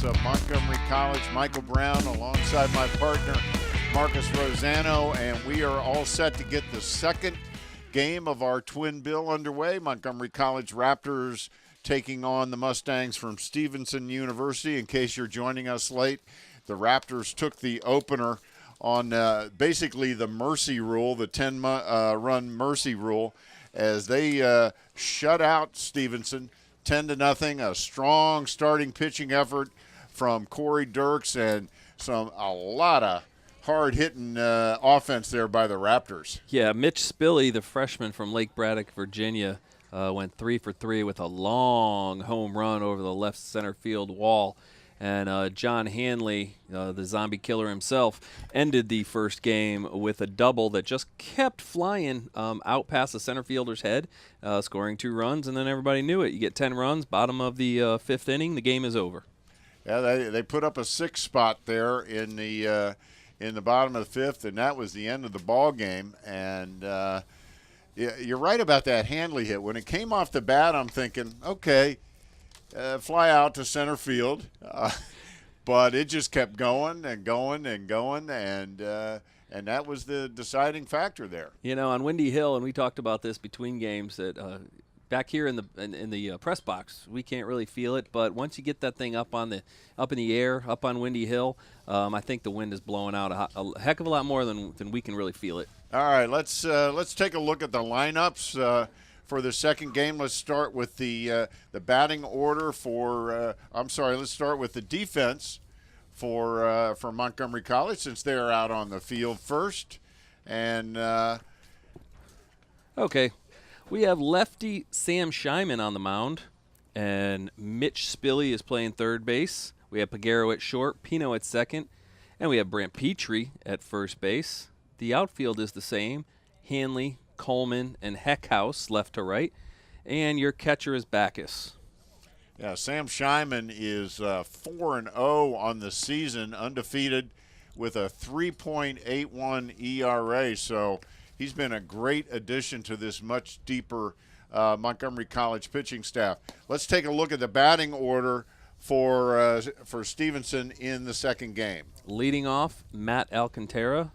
campus of Montgomery College. Michael Brown alongside my partner, Marcus Rosano, and we are all set to get the second game of our twin bill underway. Montgomery College Raptors taking on the Mustangs from Stevenson University. In case you're joining us late, the Raptors took the opener on basically the mercy rule, the 10-run mercy rule, as they shut out Stevenson 10-0. A strong starting pitching effort from Corey Dirks and a lot of hard-hitting offense there by the Raptors. Yeah, Mitch Spilley, the freshman from Lake Braddock, Virginia, went 3 for 3 with a long home run over the left center field wall. And John Hanley, the zombie killer himself, ended the first game with a double that just kept flying out past the center fielder's head, scoring 2 runs, and then everybody knew it. You get 10 runs, bottom of the fifth inning, the game is over. Yeah, they put up a 6 spot there in the bottom of the fifth, and that was the end of the ball game. And you're right about that Hanley hit. When it came off the bat, I'm thinking, okay, fly out to center field, but it just kept going and going and going, and that was the deciding factor there. You know, on Windy Hill, and we talked about this between games, that back here in the press box, we can't really feel it, but once you get that thing up in the air, up on Windy Hill, I think the wind is blowing out a heck of a lot more than we can really feel it. All right, let's take a look at the lineups. For the second game, let's start with the batting order for. Let's start with the defense for Montgomery College, since they're out on the field first. And okay, we have lefty Sam Shyman on the mound, and Mitch Spilley is playing third base. We have Pagero at short, Pino at second, and we have Brant Petrie at first base. The outfield is the same: Hanley, Coleman, and Heckhouse left to right, and your catcher is Backus. Yeah, Sam Shyman is 4-0 on the season, undefeated with a 3.81 ERA, so he's been a great addition to this much deeper Montgomery College pitching staff. Let's take a look at the batting order for Stevenson in the second game. Leading off, Matt Alcantara.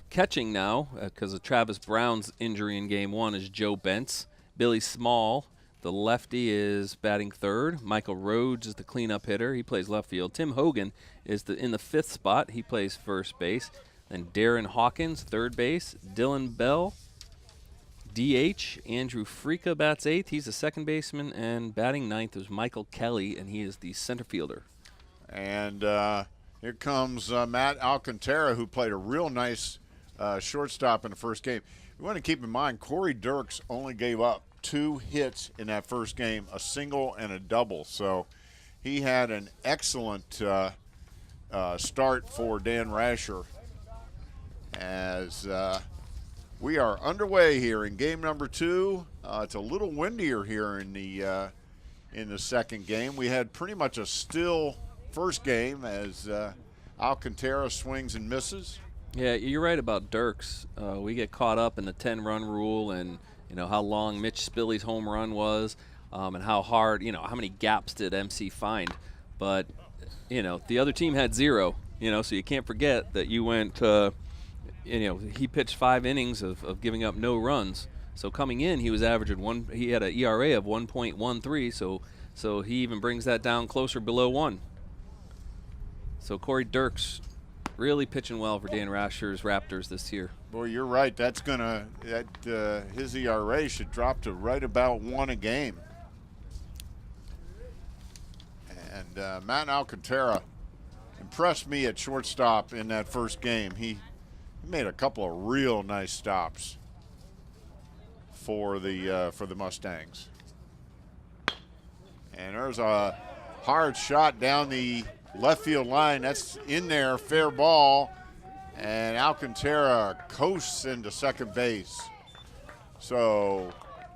Catching now, because of Travis Brown's injury in Game 1, is Joe Bentz. Billy Small, the lefty, is batting third. Michael Rhodes is the cleanup hitter. He plays left field. Tim Hogan is in the fifth spot. He plays first base. Then Darren Hawkins, third base. Dylan Bell, DH. Andrew Freaka bats eighth. He's the second baseman. And batting ninth is Michael Kelly, and he is the center fielder. And here comes Matt Alcantara, who played a real nice shortstop in the first game. We want to keep in mind Corey Dirks only gave up 2 hits in that first game, a single and a double. So he had an excellent start for Dan Rasher, as we are underway here in game number 2. It's a little windier here in the second game. We had pretty much a still first game as Alcantara swings and misses. Yeah, you're right about Dirks. We get caught up in the 10-run rule, and how long Mitch Spilley's home run was, and how hard, how many gaps did MC find. But the other team had 0. So you can't forget that you went. He pitched 5 innings of giving up no runs. So coming in, he was averaging one. He had an ERA of 1.13. So he even brings that down closer below 1. So Corey Dirks really pitching well for Dan Rasher's Raptors this year. Boy, you're right. His ERA should drop to right about 1 a game. And Matt Alcantara impressed me at shortstop in that first game. He made a couple of real nice stops for the Mustangs. And there's a hard shot down the left field line. That's in there, fair ball, and Alcantara coasts into second base. So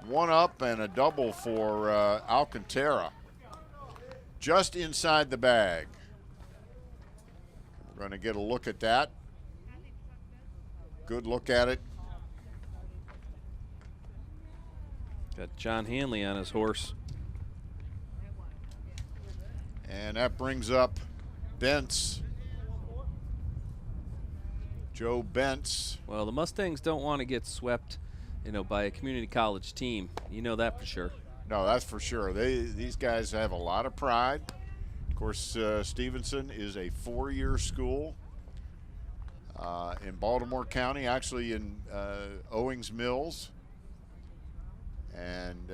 1 up and a double for Alcantara, just inside the bag. We're going to get a look at that. Good look at it. Got John Hanley on his horse. And that brings up Bentz. Joe Bentz. Well, the Mustangs don't want to get swept, by a community college team. You know that for sure. No, that's for sure. These guys have a lot of pride. Of course, Stevenson is a 4-year school in Baltimore County, actually in Owings Mills. And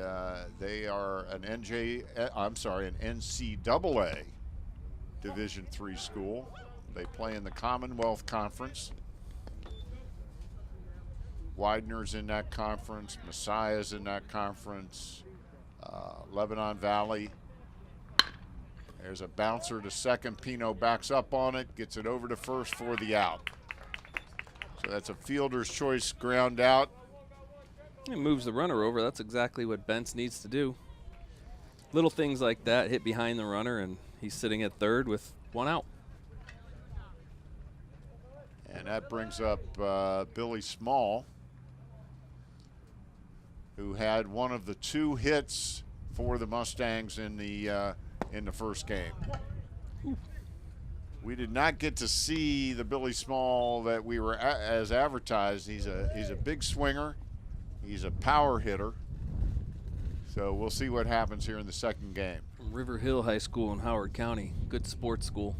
they are an NCAA Division III school. They play in the Commonwealth Conference. Widener's in that conference. Messiah's in that conference. Lebanon Valley. There's a bouncer to second. Pino backs up on it, gets it over to first for the out. So that's a fielder's choice ground out. It moves the runner over. That's exactly what Bentz needs to do. Little things like that, hit behind the runner, and he's sitting at third with one out. And that brings up Billy Small, who had one of the 2 hits for the Mustangs in the first game. We did not get to see the Billy Small that we were as advertised. He's a big swinger. He's a power hitter. So we'll see what happens here in the second game. From River Hill High School in Howard County, good sports school.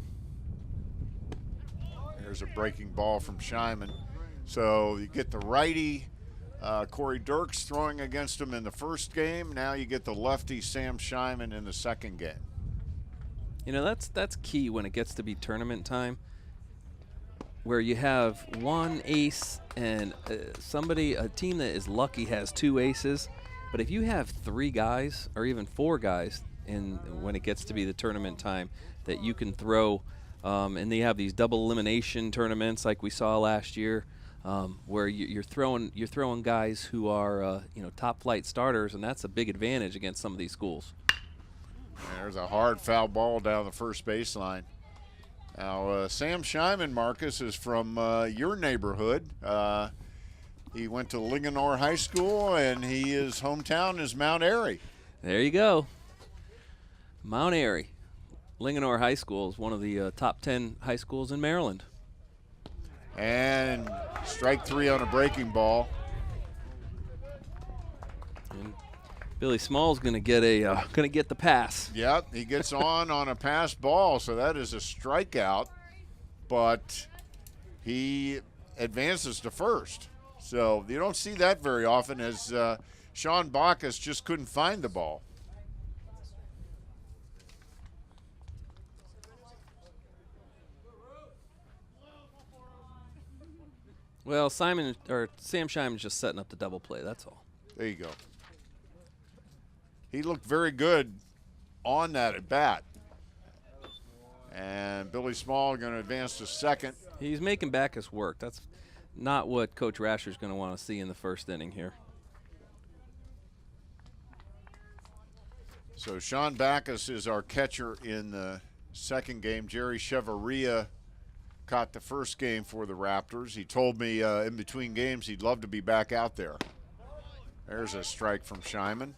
There's a breaking ball from Scheinman. So you get the righty, Corey Dirks throwing against him in the first game. Now you get the lefty, Sam Scheinman, in the second game. That's key when it gets to be tournament time, where you have one ace and a team that is lucky has 2 aces. But if you have 3 guys or even 4 guys when it gets to be the tournament time that you can throw, and they have these double elimination tournaments like we saw last year, where you're throwing guys who are top flight starters, and that's a big advantage against some of these schools. There's a hard foul ball down the first baseline. Now, Sam Scheinman, Marcus, is from your neighborhood. He went to Linganore High School, and his hometown is Mount Airy. There you go. Mount Airy. Linganore High School is one of the top 10 high schools in Maryland. And strike 3 on a breaking ball. And Billy Small's going to get the pass. Yep, he gets on a pass ball, so that is a strikeout. But he advances to first. So you don't see that very often, as Sean Bacchus just couldn't find the ball. Well, Sam Scheinman's just setting up the double play, that's all. There you go. He looked very good on that at bat. And Billy Small going to advance to second. He's making Bacchus work. That's not what Coach Rasher's going to want to see in the first inning here. So Sean Bacchus is our catcher in the second game. Jerry Chevarria caught the first game for the Raptors. He told me in between games he'd love to be back out there. There's a strike from Scheinman.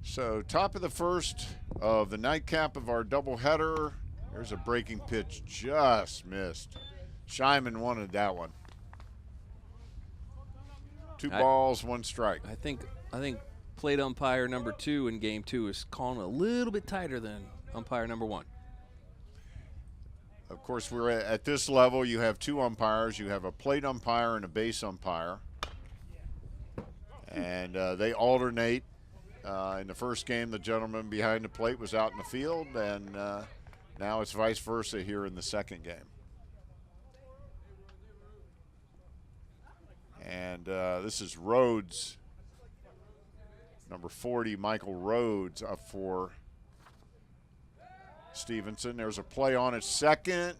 So top of the first of the nightcap of our doubleheader. There's a breaking pitch, just missed. Scheinman wanted that one. 2 balls, 1 strike. I think plate umpire number 2 in game 2 is calling a little bit tighter than umpire number 1. Of course, we're at this level. You have 2 umpires. You have a plate umpire and a base umpire. And they alternate. In the first game, the gentleman behind the plate was out in the field, and now it's vice versa here in the second game. And this is Rhodes, number 40, Michael Rhodes, up for Stevenson. There's a play on at second,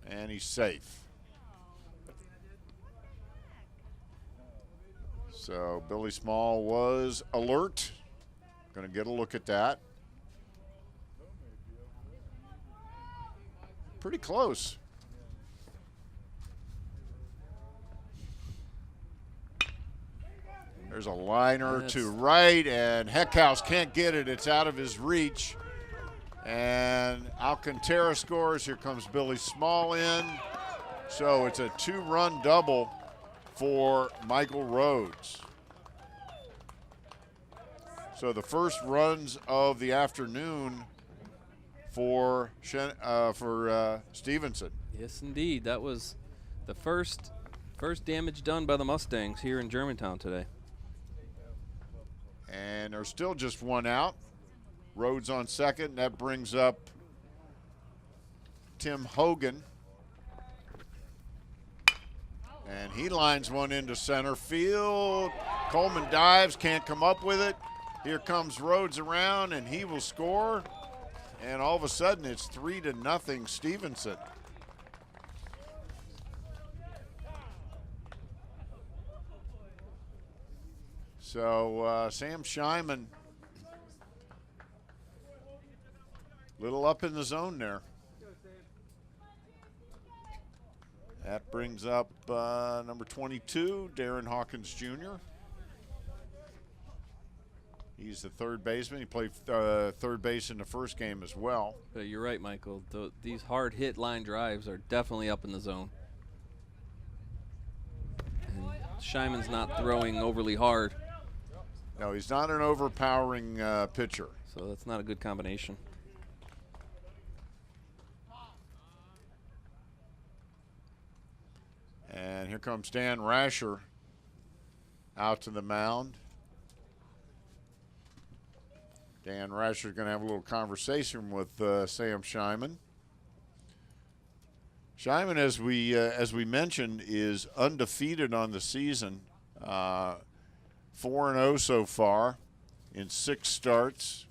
and he's safe. So Billy Small was alert. Going to get a look at that. Pretty close. There's a liner That's to right, and Heckhouse can't get it. It's out of his reach. And Alcantara scores. Here comes Billy Small in. So it's a 2-run double for Michael Rhodes. So the first runs of the afternoon for Stevenson. Yes, indeed. That was the first damage done by the Mustangs here in Germantown today. And there's still just one out. Rhodes on second. That brings up Tim Hogan. And he lines one into center field. Coleman dives, can't come up with it. Here comes Rhodes around, and he will score. And all of a sudden, it's 3-0 Stevenson. So Sam Scheinman, little up in the zone there. That brings up number 22, Darren Hawkins Jr. He's the third baseman. He played third base in the first game as well. But you're right, Michael. These hard hit line drives are definitely up in the zone. And Scheinman's not throwing overly hard. No, he's not an overpowering pitcher. So that's not a good combination. And here comes Dan Rasher out to the mound. Dan Rasher's going to have a little conversation with Sam Scheinman. Scheinman, as we mentioned, is undefeated on the season. 4-0 so far in 6 starts,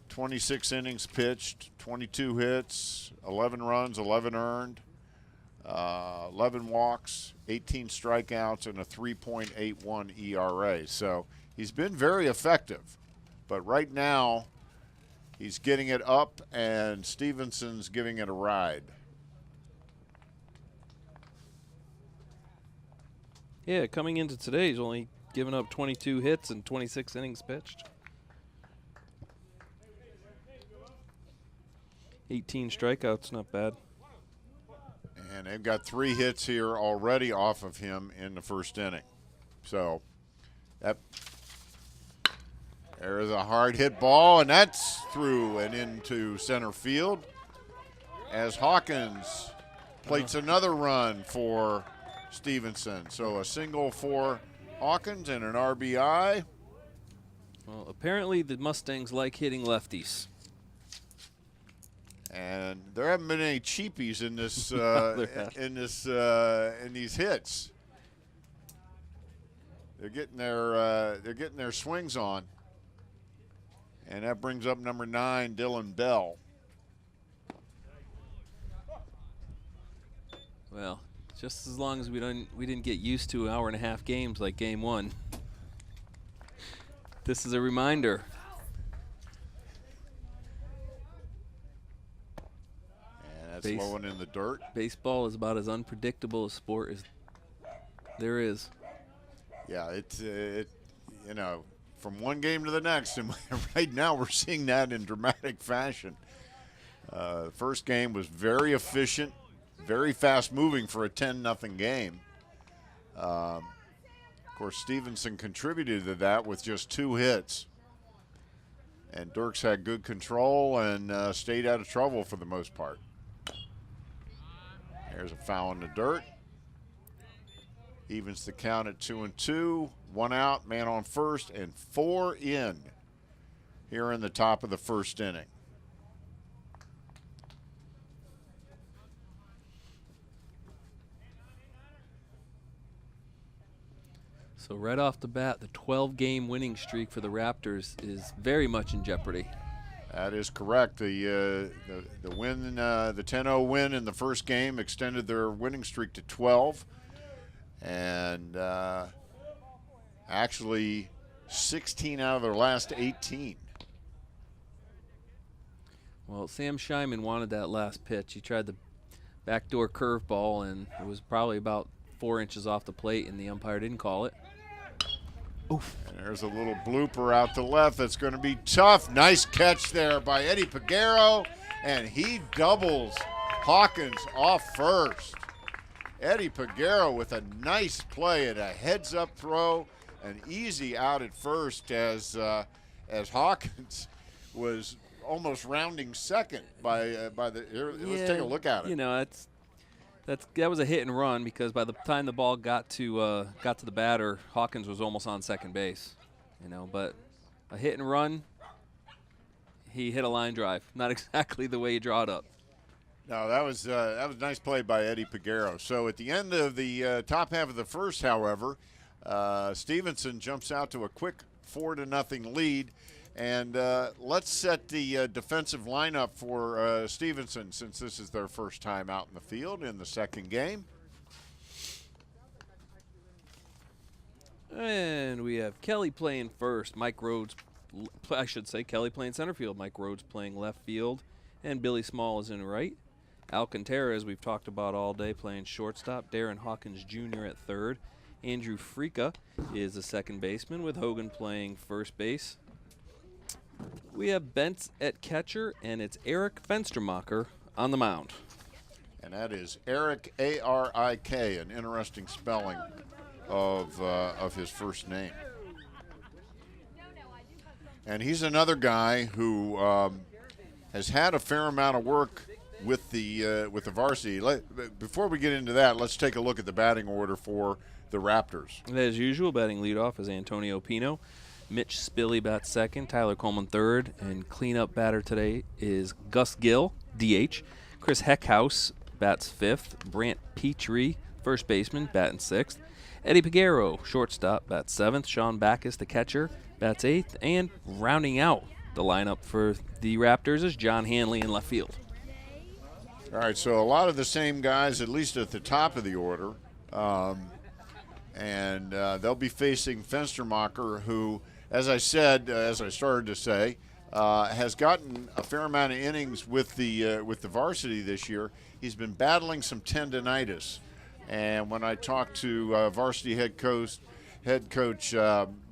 26 innings pitched, 22 hits, 11 runs, 11 earned, 11 walks, 18 strikeouts, and a 3.81 ERA. So he's been very effective. But right now, he's getting it up, and Stevenson's giving it a ride. Yeah, coming into today, he's only given up 22 hits and 26 innings pitched. 18 strikeouts, not bad. And they've got 3 hits here already off of him in the first inning. So there's a hard hit ball, and that's through and into center field as Hawkins plates another run for Stevenson. So a single for Hawkins and an RBI. Well, apparently the Mustangs like hitting lefties. And there haven't been any cheapies in this in these hits. They're getting their swings on. And that brings up number 9, Dylan Bell. Well, just as long as we didn't get used to 1.5 hour games like game 1. This is a reminder. And that's low in the dirt. Baseball is about as unpredictable a sport as there is. Yeah, it's you know, from one game to the next, and right now we're seeing that in dramatic fashion. The first game was very efficient, very fast-moving for a 10-0 game. Of course, Stevenson contributed to that with just 2 hits. And Dirks had good control and stayed out of trouble for the most part. There's a foul in the dirt. Evens the count at 2-2. 1 out, man on first, and 4 in here in the top of the first inning. So right off the bat, the 12-game winning streak for the Raptors is very much in jeopardy. That is correct. The win, the 10-0 win in the first game extended their winning streak to 12, and actually 16 out of their last 18. Well, Sam Scheinman wanted that last pitch. He tried the backdoor curveball, and it was probably about 4 inches off the plate, and the umpire didn't call it. Oof. And there's a little blooper out to left that's going to be tough. Nice catch there by Eddie Peguero, and he doubles Hawkins off first. Eddie Peguero with a nice play and a heads-up throw, an easy out at first as Hawkins was almost rounding second by the. Here, let's take a look at it. You know, that was a hit and run because by the time the ball got to the batter, Hawkins was almost on second base. You know, but a hit and run, he hit a line drive, not exactly the way you draw it up. No, that was a nice play by Eddie Peguero. So at the end of the top half of the first, however, Stevenson jumps out to a quick 4-0 lead. And let's set the defensive lineup for Stevenson, since this is their first time out in the field in the second game. And we have Kelly playing first. Kelly playing center field. Mike Rhodes playing left field. And Billy Small is in right. Alcantara, as we've talked about all day, playing shortstop. Darren Hawkins Jr. at third. Andrew Frica is the second baseman, with Hogan playing first base. We have Bentz at catcher, and it's Eric Fenstermacher on the mound. And that is Eric, A-R-I-K, an interesting spelling of his first name. And he's another guy who has had a fair amount of work with the varsity. Before we get into that, let's take a look at the batting order for the Raptors. As usual, batting leadoff is Antonio Pino. Mitch Spilly bats second, Tyler Coleman third, and cleanup batter today is Gus Gill, DH. Chris Heckhouse bats fifth. Brant Petrie, first baseman, batting sixth. Eddie Peguero, shortstop, bats seventh. Sean Backus, the catcher, bats eighth. And rounding out the lineup for the Raptors is John Hanley in left field. All right, so a lot of the same guys, at least at the top of the order. And they'll be facing Fenstermacher, who, as I started to say, has gotten a fair amount of innings with the varsity this year. He's been battling some tendonitis, and when I talked to varsity head coach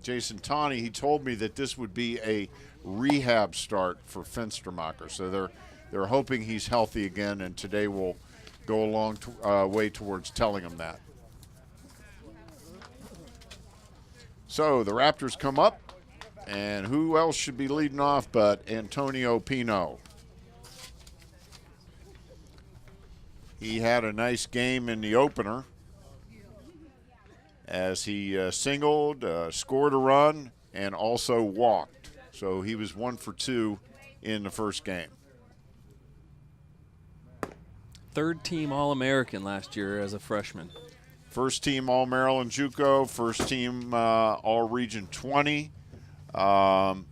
Jason Tawney, he told me that this would be a rehab start for Fenstermacher. So they're hoping he's healthy again, and today will go a long way towards telling him that. So the Raptors come up, and who else should be leading off but Antonio Pino? He had a nice game in the opener as he singled, scored a run, and also walked. So he was 1 for 2 in the first game. Third team All-American last year as a freshman. First team All-Maryland JUCO, first team All-Region 20, and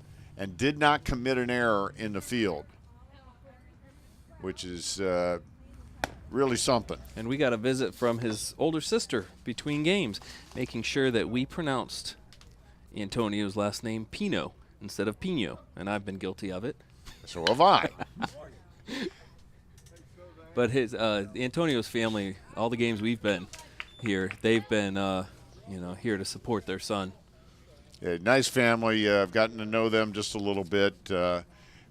did not commit an error in the field, which is really something. And we got a visit from his older sister between games, making sure that we pronounced Antonio's last name Pino instead of Pino, and I've been guilty of it. So have I. But his Antonio's family, all the games we've been here, they've been here to support their son. Yeah, nice family. I've gotten to know them just a little bit. Of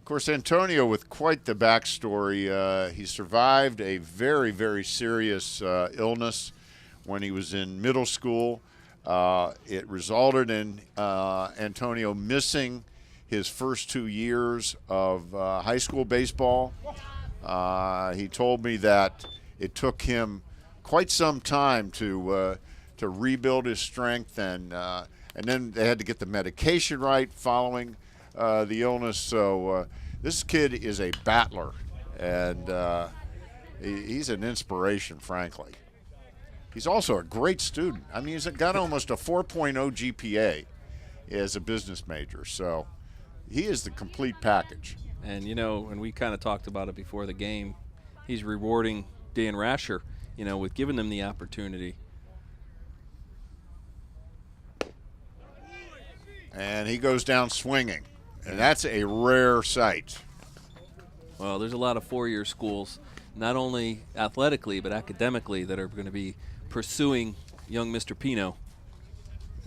course, Antonio with quite the backstory. He survived a very, very serious illness when he was in middle school. It resulted in Antonio missing his first 2 years of high school baseball. He told me that it took him quite some time to rebuild his strength, and then they had to get the medication right following the illness. So this kid is a battler, and he's an inspiration, frankly. He's also a great student. I mean, he's got almost a 4.0 GPA as a business major, so he is the complete package. And, and we kind of talked about it before the game, he's rewarding Dan Rasher, with giving them the opportunity. And he goes down swinging, and that's a rare sight. Well, there's a lot of four-year schools, not only athletically but academically, that are going to be pursuing young Mr. Pino.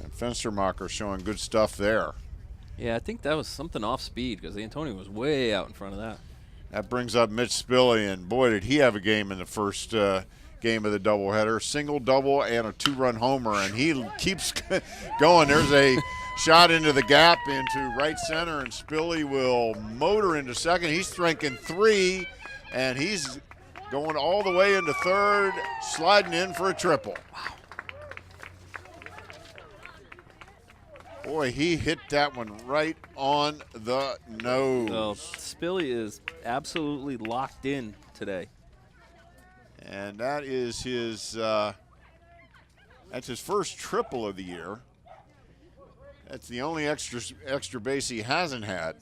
And Fenstermacher showing good stuff there. Yeah, I think that was something off speed because Antonio was way out in front of that. That brings up Mitch Spilley, and boy, did he have a game in the first game of the doubleheader. Single, double, and a 2-run homer, and he keeps going. There's a shot into the gap into right center, and Spilley will motor into second. He's striking 3, and he's going all the way into third, sliding in for a triple. Wow. Boy, he hit that one right on the nose. So Spilley is absolutely locked in today. And that is his that's his first triple of the year. That's the only extra base he hasn't had.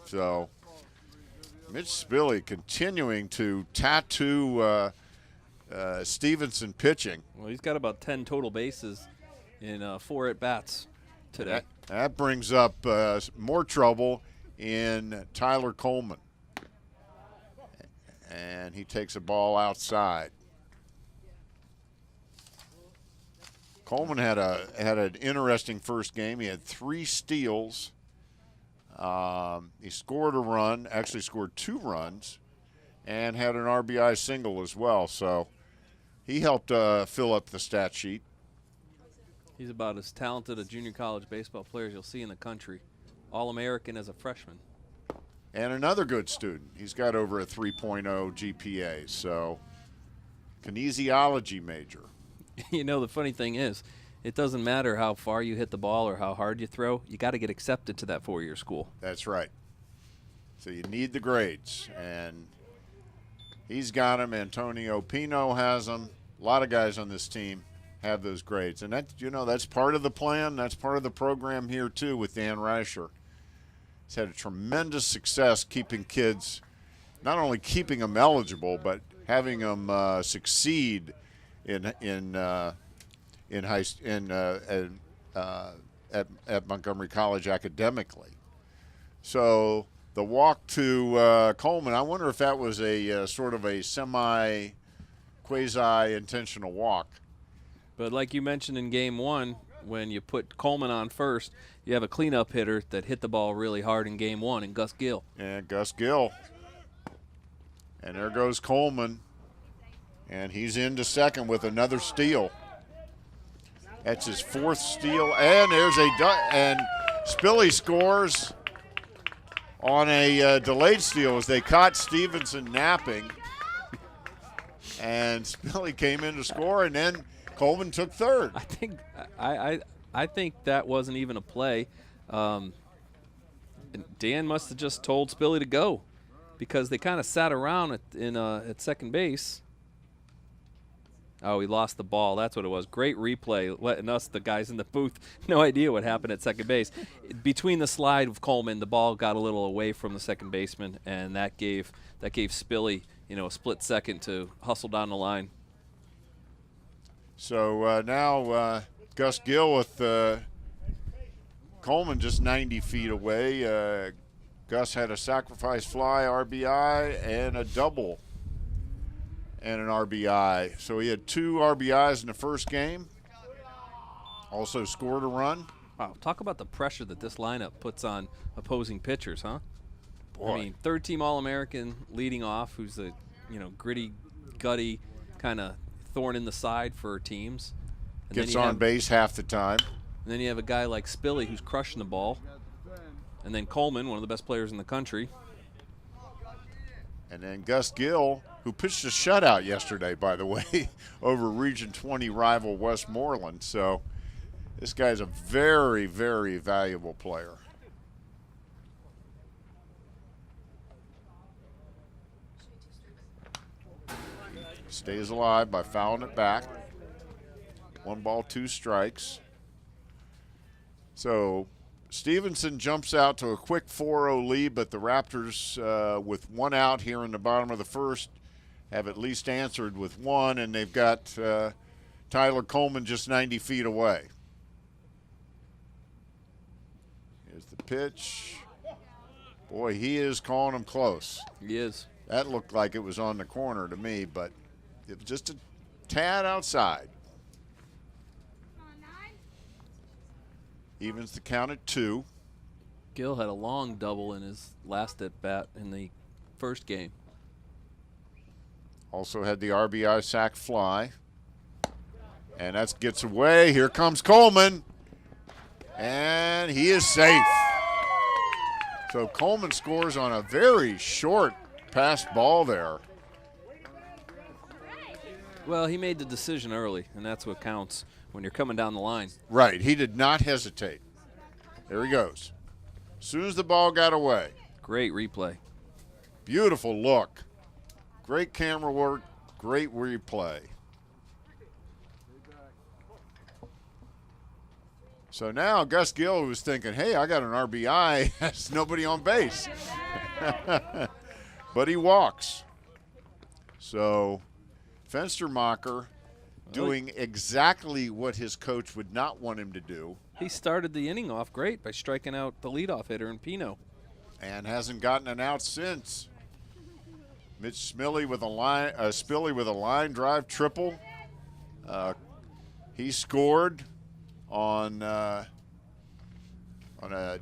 So Mitch Spilley continuing to tattoo Stevenson pitching. Well, he's got about 10 total bases in 4 at-bats today. That brings up more trouble in Tyler Coleman. And he takes a ball outside. Coleman had an interesting first game. He had 3 steals. He scored a run, actually scored 2 runs, and had an RBI single as well. So he helped fill up the stat sheet. He's about as talented a junior college baseball player as you'll see in the country. All-American as a freshman. And another good student. He's got over a 3.0 GPA, so kinesiology major. You know, the funny thing is, it doesn't matter how far you hit the ball or how hard you throw. You got to get accepted to that 4-year school. That's right. So you need the grades, and he's got them. Antonio Pino has them. A lot of guys on this team have those grades, and that, you know, that's part of the plan. That's part of the program here too with Dan Reischer. He's had a tremendous success keeping kids, not only keeping them eligible, but having them succeed at Montgomery College academically. So the walk to Coleman, I wonder if that was a sort of a quasi-intentional walk. But like you mentioned in game 1, when you put Coleman on first, you have a cleanup hitter that hit the ball really hard in game 1, and Gus Gill. And Gus Gill. And there goes Coleman. And he's into second with another steal. That's his 4th steal. And there's and Spilley scores on a delayed steal as they caught Stevenson napping. And Spilley came in to score, and then Coleman took third. I think that wasn't even a play. Dan must have just told Spilley to go because they kind of sat around at second base. Oh, he lost the ball. That's what it was. Great replay, letting us, the guys in the booth, no idea what happened at second base. Between the slide of Coleman, the ball got a little away from the second baseman, and that gave Spilley, a split second to hustle down the line. So now Gus Gill with Coleman just 90 feet away. Gus had a sacrifice fly, RBI, and a double and an RBI. So he had 2 RBIs in the first game. Also scored a run. Wow, talk about the pressure that this lineup puts on opposing pitchers, huh? Boy. I mean, 3rd-team All-American leading off, who's a gritty, gutty kind of thorn in the side for teams. And gets on base half the time. And then you have a guy like Spilley who's crushing the ball. And then Coleman, one of the best players in the country. And then Gus Gill, who pitched a shutout yesterday, by the way, over Region 20 rival Westmoreland. So this guy's a very, very valuable player. Stays alive by fouling it back. 1 ball, 2 strikes. So Stevenson jumps out to a quick 4-0 lead, but the Raptors, with 1 out here in the bottom of the first, have at least answered with 1, and they've got Tyler Coleman just 90 feet away. Here's the pitch. Boy, he is calling him close. He is. That looked like it was on the corner to me, but it was just a tad outside. Evens the count at 2. Gill had a long double in his last at bat in the first game. Also had the RBI sac fly. And that gets away. Here comes Coleman. And he is safe. So Coleman scores on a very short pass ball there. Well, he made the decision early, and that's what counts when you're coming down the line. Right. He did not hesitate. There he goes. As soon as the ball got away. Great replay. Beautiful look. Great camera work. Great replay. So now Gus Gill was thinking, hey, I got an RBI. There's nobody on base. But he walks. So Fenstermacher doing exactly what his coach would not want him to do. He started the inning off great by striking out the leadoff hitter in Pino. And hasn't gotten an out since. Mitch Spilly with a line drive triple. He scored on a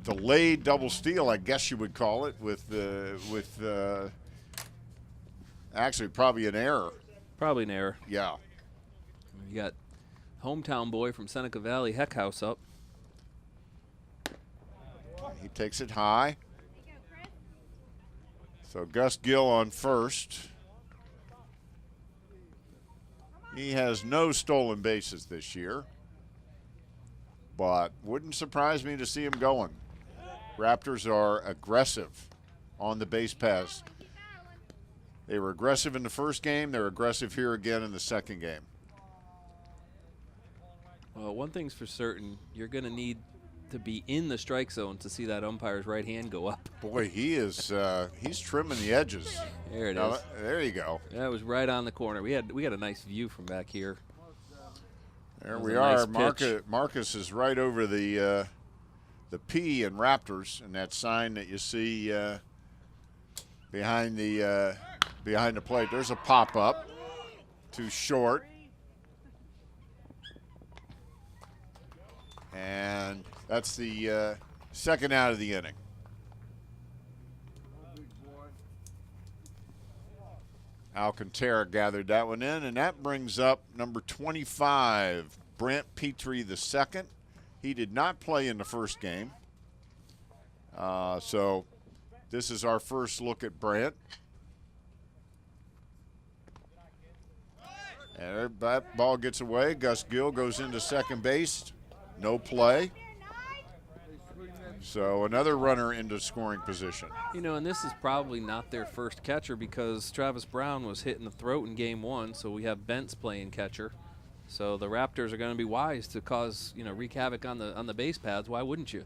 delayed double steal, I guess you would call it, with actually probably an error. Probably an error. Yeah. You got hometown boy from Seneca Valley, Heckhouse up. He takes it high. So Gus Gill on first. He has no stolen bases this year, but wouldn't surprise me to see him going. Raptors are aggressive on the base paths. They were aggressive in the first game. They're aggressive here again in the second game. Well, one thing's for certain, you're going to need to be in the strike zone to see that umpire's right hand go up. Boy, he is he's trimming the edges. There it Now, is. there you go. That was right on the corner. We had a nice view from back here. There That we was a are. nice pitch. Marcus is right over the P in Raptors, and that sign that you see behind the plate. There's a pop up, too short, and that's the second out of the inning. Alcantara gathered that one in, and that brings up number 25, Brant Petrie II. He did not play in the first game. So this is our first look at Brant. And that ball gets away. Gus Gill goes into second base. No play. So another runner into scoring position. You know, and this is probably not their first catcher because Travis Brown was hit in the throat in game one, so we have Bentz playing catcher. So the Raptors are going to be wise to cause, wreak havoc on the base paths. Why wouldn't you?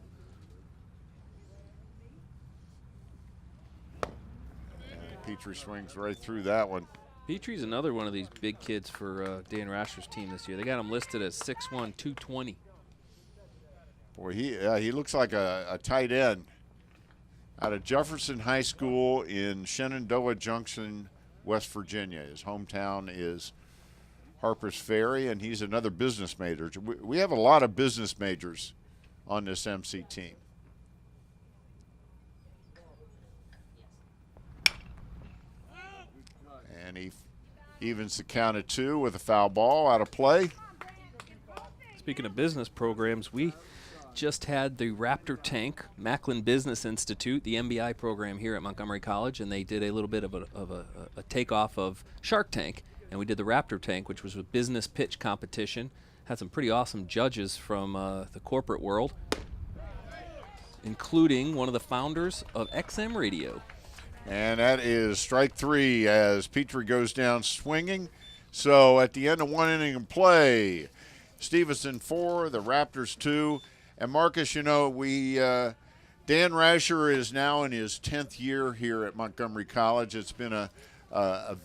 And Petrie swings right through that one. Petrie's another one of these big kids for Dan Rasher's team this year. They got him listed as 6'1", 220. Boy, he looks like a tight end. Out of Jefferson High School in Shenandoah Junction, West Virginia. His hometown is Harper's Ferry, and he's another business major. We have a lot of business majors on this MC team. And he evens the count at 2 with a foul ball out of play. Speaking of business programs, we just had the Raptor Tank, Macklin Business Institute, the MBI program here at Montgomery College, and they did a little bit of a takeoff of Shark Tank, and we did the Raptor Tank, which was a business pitch competition. Had some pretty awesome judges from the corporate world, including one of the founders of XM Radio. And that is strike 3 as Petrie goes down swinging. So at the end of one inning of play, Stevenson 4, the Raptors 2. And Marcus, Dan Rasher is now in his 10th year here at Montgomery College. It's been a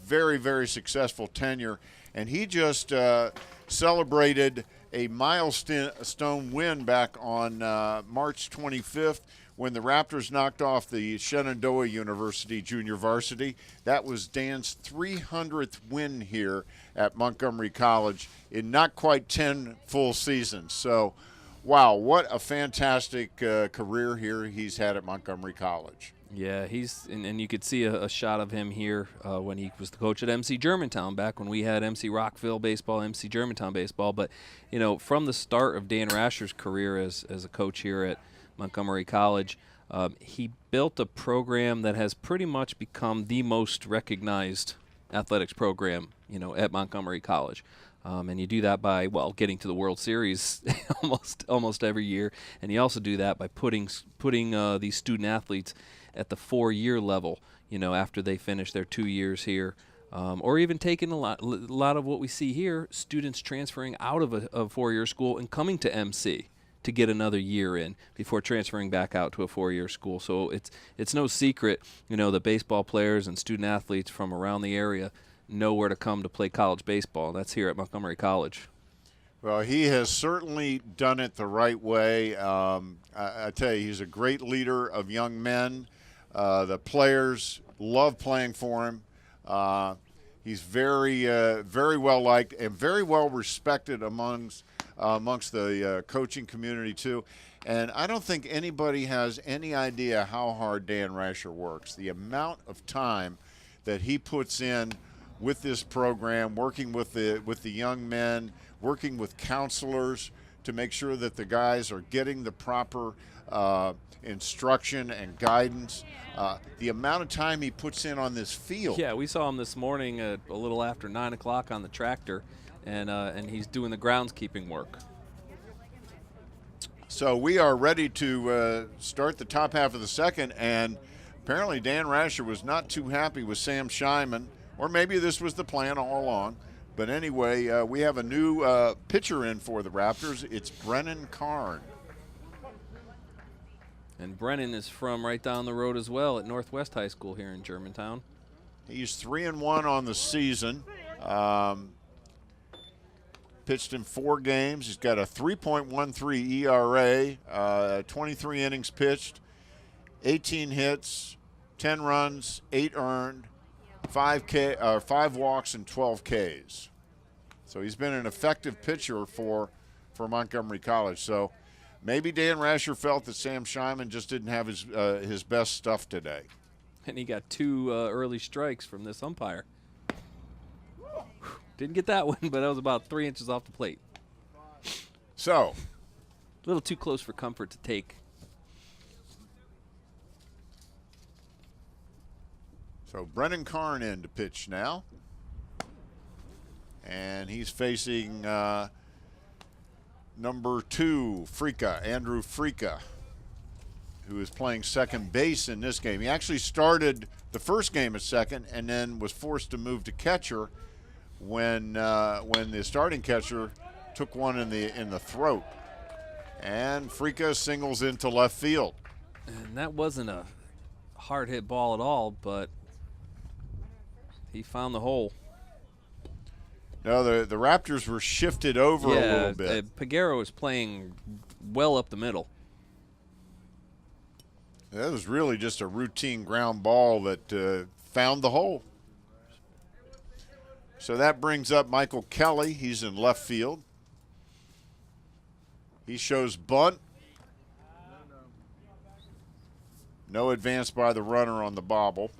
very, very successful tenure. And he just celebrated a milestone win back on March 25th when the Raptors knocked off the Shenandoah University junior varsity. That was Dan's 300th win here at Montgomery College in not quite 10 full seasons. So wow, what a fantastic career here he's had at Montgomery College. Yeah, and you could see a shot of him here when he was the coach at MC Germantown, back when we had MC Rockville baseball, MC Germantown baseball. But, from the start of Dan Rasher's career as a coach here at Montgomery College, he built a program that has pretty much become the most recognized athletics program, at Montgomery College. And you do that by, getting to the World Series almost every year. And you also do that by putting these student athletes at the 4-year level, after they finish their 2 years here. Or even taking a lot of what we see here, students transferring out of a 4-year school and coming to MC to get another year in before transferring back out to a 4-year school. So it's no secret, the baseball players and student athletes from around the area know where to come to play college baseball. That's here at Montgomery College. Well, he has certainly done it the right way. I tell you, he's a great leader of young men. The players love playing for him. He's very well liked and very well respected amongst the coaching community too. And I don't think anybody has any idea how hard Dan Rasher works. The amount of time that he puts in with this program, working with the young men, working with counselors to make sure that the guys are getting the proper instruction and guidance. The amount of time he puts in on this field. Yeah, we saw him this morning at a little after 9 o'clock on the tractor, and he's doing the groundskeeping work. So we are ready to start the top half of the second, and apparently Dan Rasher was not too happy with Sam Scheinman, or maybe this was the plan all along. But anyway, we have a new pitcher in for the Raptors. It's Brennan Karn. And Brennan is from right down the road as well at Northwest High School here in Germantown. He's 3-1 on the season. Pitched in 4 games. He's got a 3.13 ERA, 23 innings pitched, 18 hits, 10 runs, 8 earned, 5 walks, and 12 Ks. So he's been an effective pitcher for Montgomery College. So maybe Dan Rasher felt that Sam Scheinman just didn't have his best stuff today. And he got 2 early strikes from this umpire. Didn't get that one, but that was about 3 inches off the plate. So, a little too close for comfort to take. So Brennan Karn in to pitch now. And he's facing number 2, Andrew Frika, who is playing second base in this game. He actually started the first game at second and then was forced to move to catcher when the starting catcher took one in the throat. And Frika singles into left field. And that wasn't a hard hit ball at all, but he found the hole. No, the Raptors were shifted over a little bit. Peguero was playing well up the middle. That was really just a routine ground ball that found the hole. So that brings up Michael Kelly. He's in left field. He shows bunt. No advance by the runner on the bobble.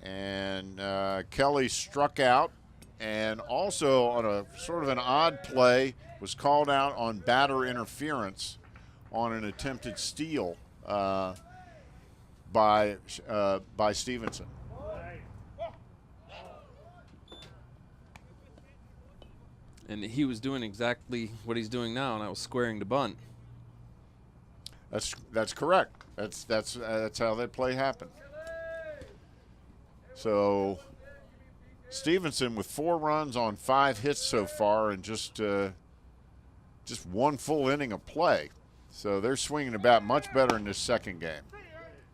And Kelly struck out, and also on a sort of an odd play was called out on batter interference on an attempted steal by Stevenson. And he was doing exactly what he's doing now, and that was squaring the bunt. That's correct. That's how that play happened. So Stevenson with 4 runs on 5 hits so far, and just 1 full inning of play. So they're swinging the bat much better in this second game.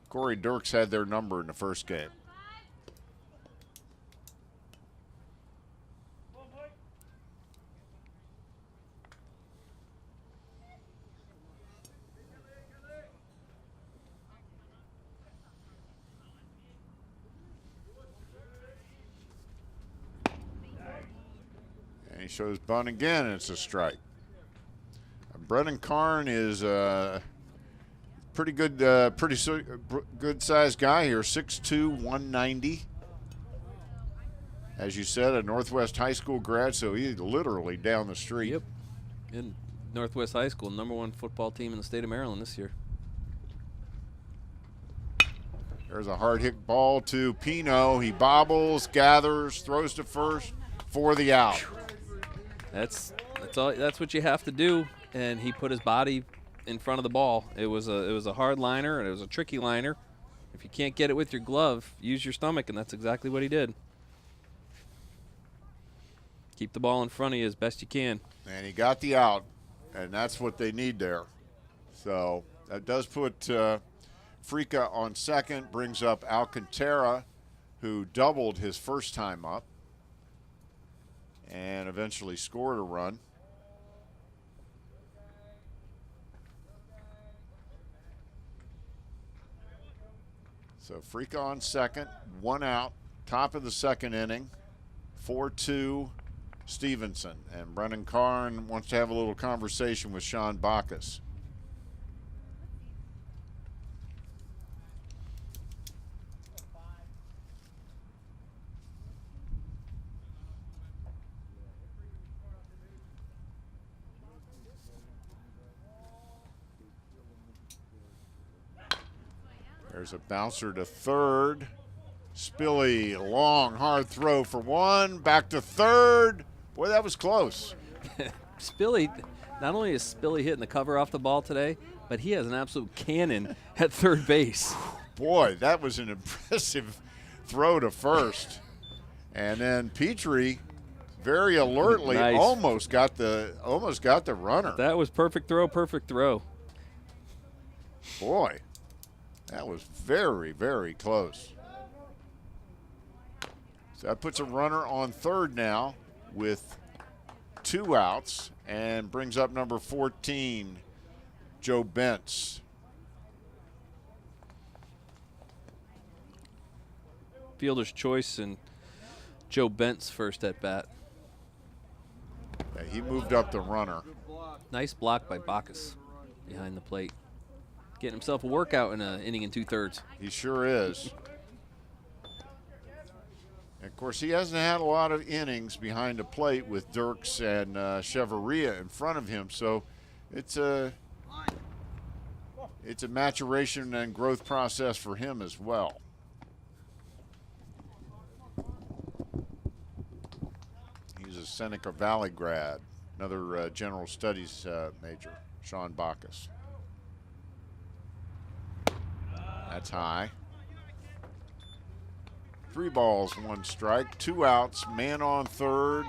Corey Dirks had their number in the first game. And he shows bunt again, and it's a strike. Brennan Karn is pretty good, good sized guy here, 6'2", 190. As you said, a Northwest High School grad, so he's literally down the street. Yep. In Northwest High School, #1 football team in the state of Maryland this year. There's a hard hit ball to Pino. He bobbles, gathers, throws to first for the out. That's what you have to do. And he put his body in front of the ball. It was a hard liner, and it was a tricky liner. If you can't get it with your glove, use your stomach, and that's exactly what he did. Keep the ball in front of you as best you can. And he got the out, and that's what they need there. So that does put Frica on second, brings up Alcantara, who doubled his first time up and eventually scored a run. So Frica on second, 1 out, top of the second inning, 4-2 Stevenson. And Brennan Karn wants to have a little conversation with Sean Bacchus. There's a bouncer to third. Spilly, long, hard throw for one. Back to third. Boy, that was close. Spilly, not only is Spilly hitting the cover off the ball today, but he has an absolute cannon at third base. Boy, that was an impressive throw to first. And then Petrie very alertly almost got the runner. That was perfect throw, perfect throw. Boy, that was very, very close. So that puts a runner on third now with 2 outs and brings up number 14, Joe Bentz. Fielder's choice and Joe Bentz first at bat. Yeah, he moved up the runner. Nice block by Bacchus behind the plate. Getting himself a workout in an inning and 2/3. He sure is. And of course, he hasn't had a lot of innings behind the plate with Dirks and Cheveria in front of him, so it's a maturation and growth process for him as well. He's a Seneca Valley grad, another general studies major, Sean Bacchus. That's high. 3 balls, 1 strike, 2 outs, man on third.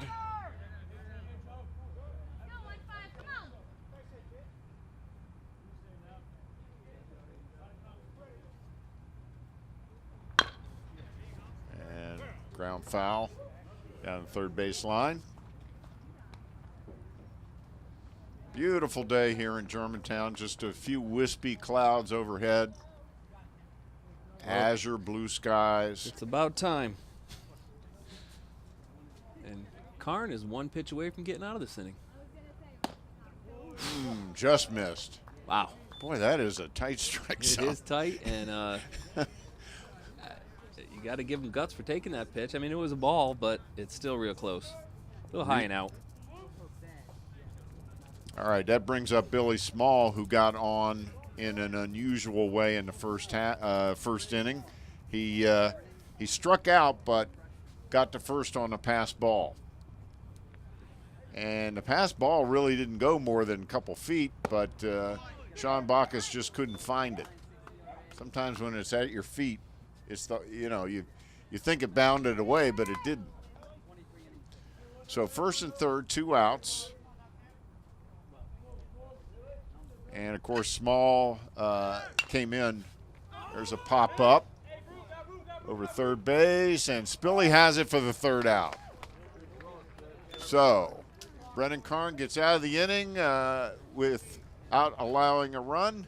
And ground foul down the third base line. Beautiful day here in Germantown, just a few wispy clouds overhead. Azure blue skies. It's about time. And Karn is 1 pitch away from getting out of this inning. Just missed. Wow. Boy, that is a tight strike zone. It is tight, and you got to give him guts for taking that pitch. I mean, it was a ball, but it's still real close. A little high and out. All right, that brings up Billy Small, who got on in an unusual way in the first inning. He struck out, but got to first on a pass ball. And the pass ball really didn't go more than a couple feet, but Sean Bacchus just couldn't find it. Sometimes when it's at your feet, it's you think it bounded away, but it didn't. So first and third, 2 outs. And, of course, Small came in. There's a pop-up over third base, and Spilly has it for the 3rd out. So Brennan Karn gets out of the inning without allowing a run.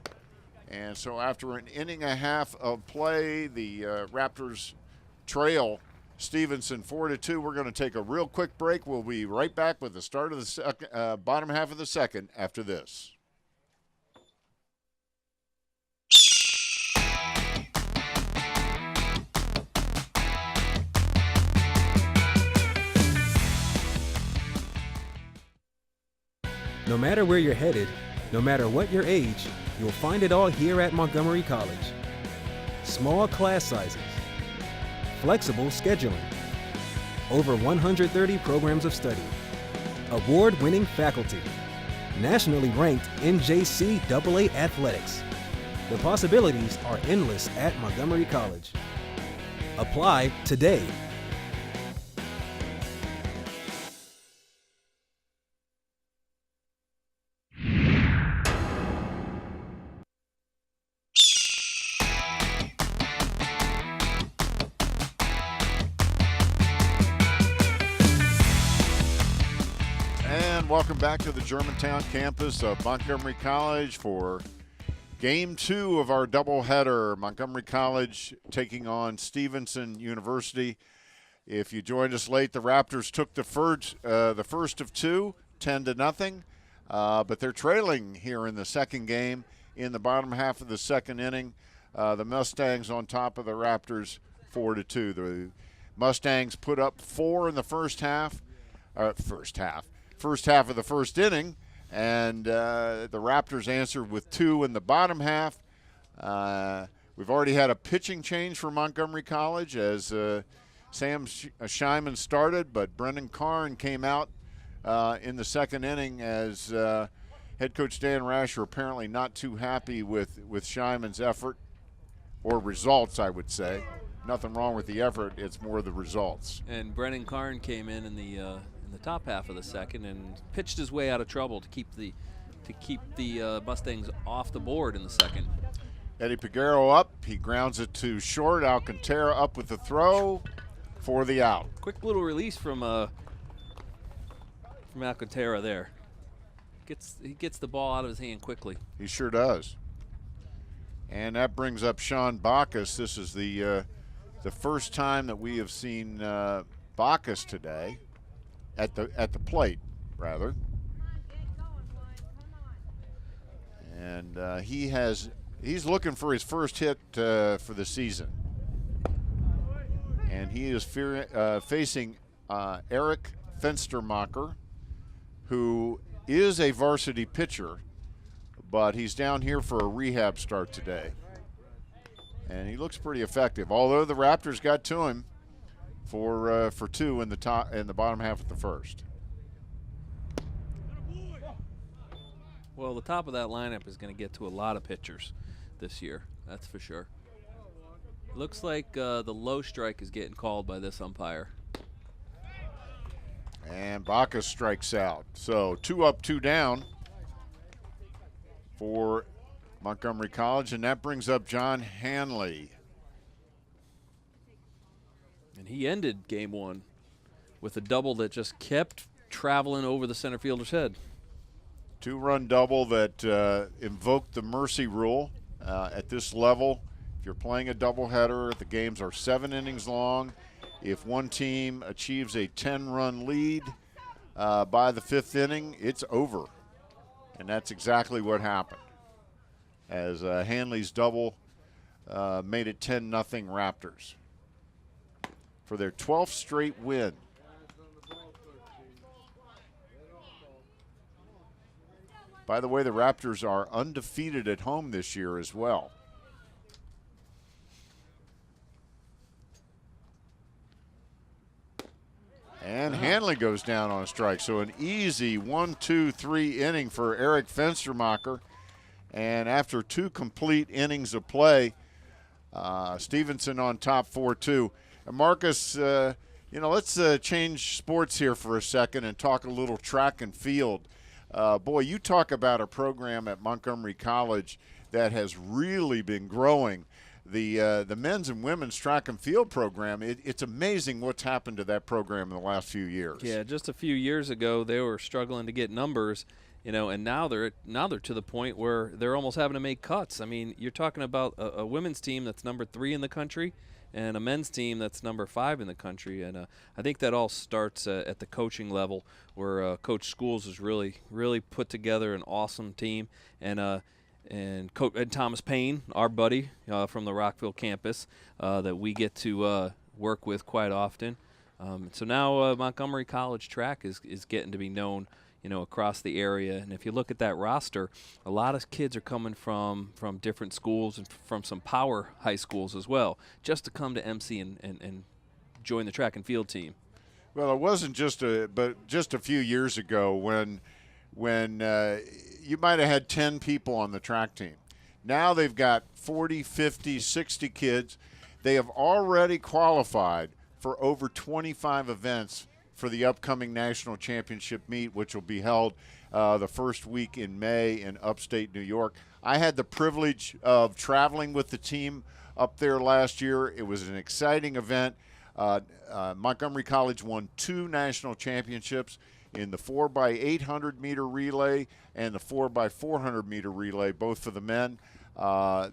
And so after an inning and a half of play, the Raptors trail Stevenson 4-2. We're going to take a real quick break. We'll be right back with the start of the bottom half of the second after this. No matter where you're headed, no matter what your age, you'll find it all here at Montgomery College. Small class sizes, flexible scheduling, over 130 programs of study, award-winning faculty, nationally ranked NJCAA athletics. The possibilities are endless at Montgomery College. Apply today. Welcome back to the Germantown campus of Montgomery College for Game 2 of our doubleheader. Montgomery College taking on Stevenson University. If you joined us late, the Raptors took the first of two, 10-0, but they're trailing here in the second game in the bottom half of the second inning. The Mustangs on top of the Raptors 4-2. The Mustangs put up 4 in the first half of the first inning, and the Raptors answered with 2 in the bottom half. We've already had a pitching change for Montgomery College as Sam Scheiman started, but Brendan Karn came out in the second inning as head coach Dan Rasher apparently not too happy with Scheiman's effort, or results, I would say. Nothing wrong with the effort, it's more the results. And Brendan Karn came in the top half of the second and pitched his way out of trouble to keep the Mustangs off the board in the second. Eddie Peguero up. He grounds it to short. Alcantara up with the throw for the out. Quick little release from Alcantara there. He gets the ball out of his hand quickly. He sure does. And that brings up Sean Bacchus. This is the first time that we have seen Bacchus today. At the plate, rather. And he's looking for his first hit for the season. And he is facing Eric Fenstermacher, who is a varsity pitcher, but he's down here for a rehab start today. And he looks pretty effective, although the Raptors got to him for 2 in the bottom half of the first. Well, the top of that lineup is going to get to a lot of pitchers this year, that's for sure. Looks like the low strike is getting called by this umpire. And Bacchus strikes out. So 2 up, 2 down for Montgomery College, and that brings up John Hanley. And he ended game 1 with a double that just kept traveling over the center fielder's head. 2-run double that invoked the mercy rule at this level. If you're playing a doubleheader, the games are 7 innings long. If one team achieves a 10-run lead by the 5th inning, it's over. And that's exactly what happened, as Hanley's double made it 10-0 Raptors for their 12th straight win. By the way, the Raptors are undefeated at home this year as well. And Hanley goes down on a strike. So an easy 1-2-3 inning for Eric Fenstermacher. And after 2 complete innings of play, Stevenson on top 4-2. And Marcus, let's change sports here for a second and talk a little track and field. Boy, you talk about a program at Montgomery College that has really been growing. The men's and women's track and field program, it's amazing what's happened to that program in the last few years. Yeah, just a few years ago they were struggling to get numbers, and now they're to the point where they're almost having to make cuts. I mean, you're talking about a women's team that's number 3 in the country, and a men's team that's number 5 in the country. And I think that all starts at the coaching level, where Coach Schools has really put together an awesome team. And Thomas Payne, our buddy from the Rockville campus, that we get to work with quite often. So now Montgomery College track is getting to be known, across the area. And if you look at that roster, a lot of kids are coming from different schools and from some power high schools as well, just to come to MC and join the track and field team. Well, it wasn't just a few years ago when you might have had 10 people on the track team. Now they've got 40, 50, 60 kids. They have already qualified for over 25 events for the upcoming national championship meet, which will be held the first week in May in upstate New York. I had the privilege of traveling with the team up there last year. It was an exciting event. Montgomery College won 2 national championships in the 4x800 meter relay and the 4x400 meter relay, both for the men.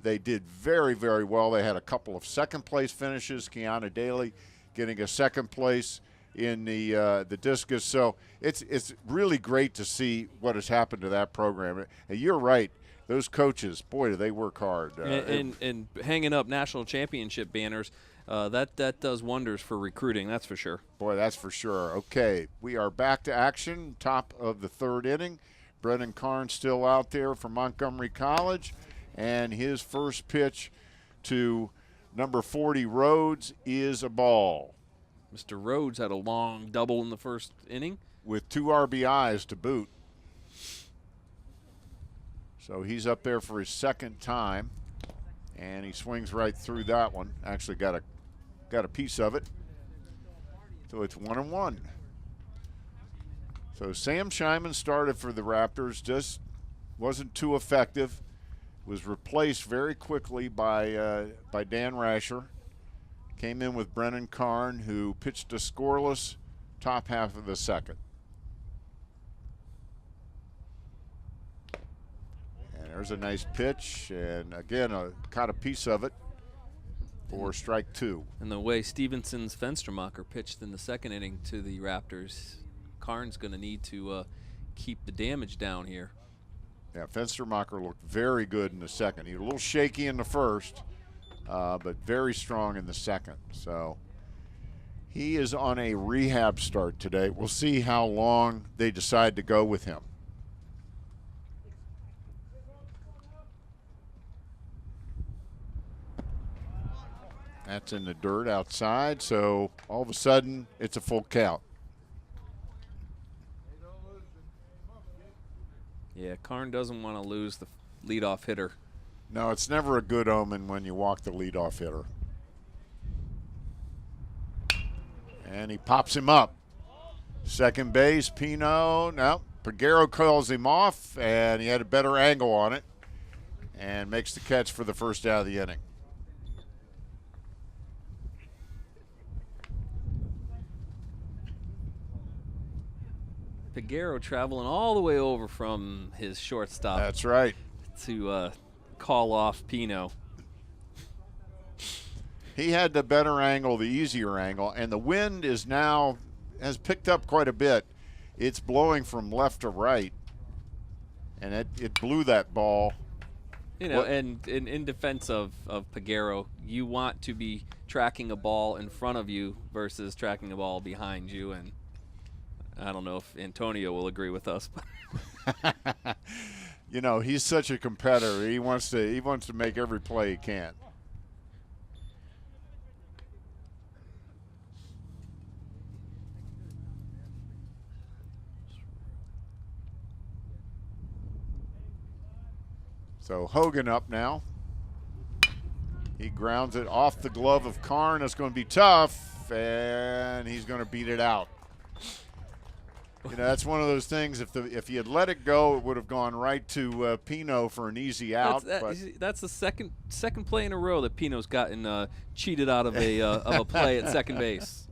They did very, very well. They had a couple of second place finishes. Kiana Daly getting a second place in the discus. So it's really great to see what has happened to that program. And you're right. Those coaches, boy, do they work hard. And hanging up national championship banners, that does wonders for recruiting, that's for sure. Boy, that's for sure. Okay, we are back to action, top of the 3rd inning. Brennan Karn still out there for Montgomery College, and his first pitch to number 40 Rhodes is a ball. Mr. Rhodes had a long double in the first inning, with 2 RBIs to boot. So he's up there for his second time, and he swings right through that one. Actually got a piece of it. So it's 1-1. So Sam Shyman started for the Raptors, just wasn't too effective. Was replaced very quickly by Dan Rasher. Came in with Brennan Karn, who pitched a scoreless top half of the second. And there's a nice pitch, and again, caught a piece of it for strike 2. And the way Stevenson's Fenstermacher pitched in the second inning to the Raptors, Karn's going to need to keep the damage down here. Yeah, Fenstermacher looked very good in the second. He was a little shaky in the first, but very strong in the second. So he is on a rehab start today. We'll see how long they decide to go with him. That's in the dirt outside, so all of a sudden it's a full count. Yeah, Karn doesn't want to lose the leadoff hitter. No, it's never a good omen when you walk the leadoff hitter. And he pops him up. Second base, Pino. No, Peguero calls him off, and he had a better angle on it and makes the catch for the first out of the inning. Peguero traveling all the way over from his shortstop. That's right. To call off Pino. He had the better angle, the easier angle, and the wind has picked up quite a bit. It's blowing from left to right, and it blew that ball. And in defense of Peguero, you want to be tracking a ball in front of you versus tracking a ball behind you, and I don't know if Antonio will agree with us. He's such a competitor. He wants to make every play he can. So Hogan up now. He grounds it off the glove of Karn. It's going to be tough, and he's going to beat it out. That's one of those things. If he had let it go, it would have gone right to Pino for an easy out. That's the second play in a row that Pino's gotten cheated out of a play at second base.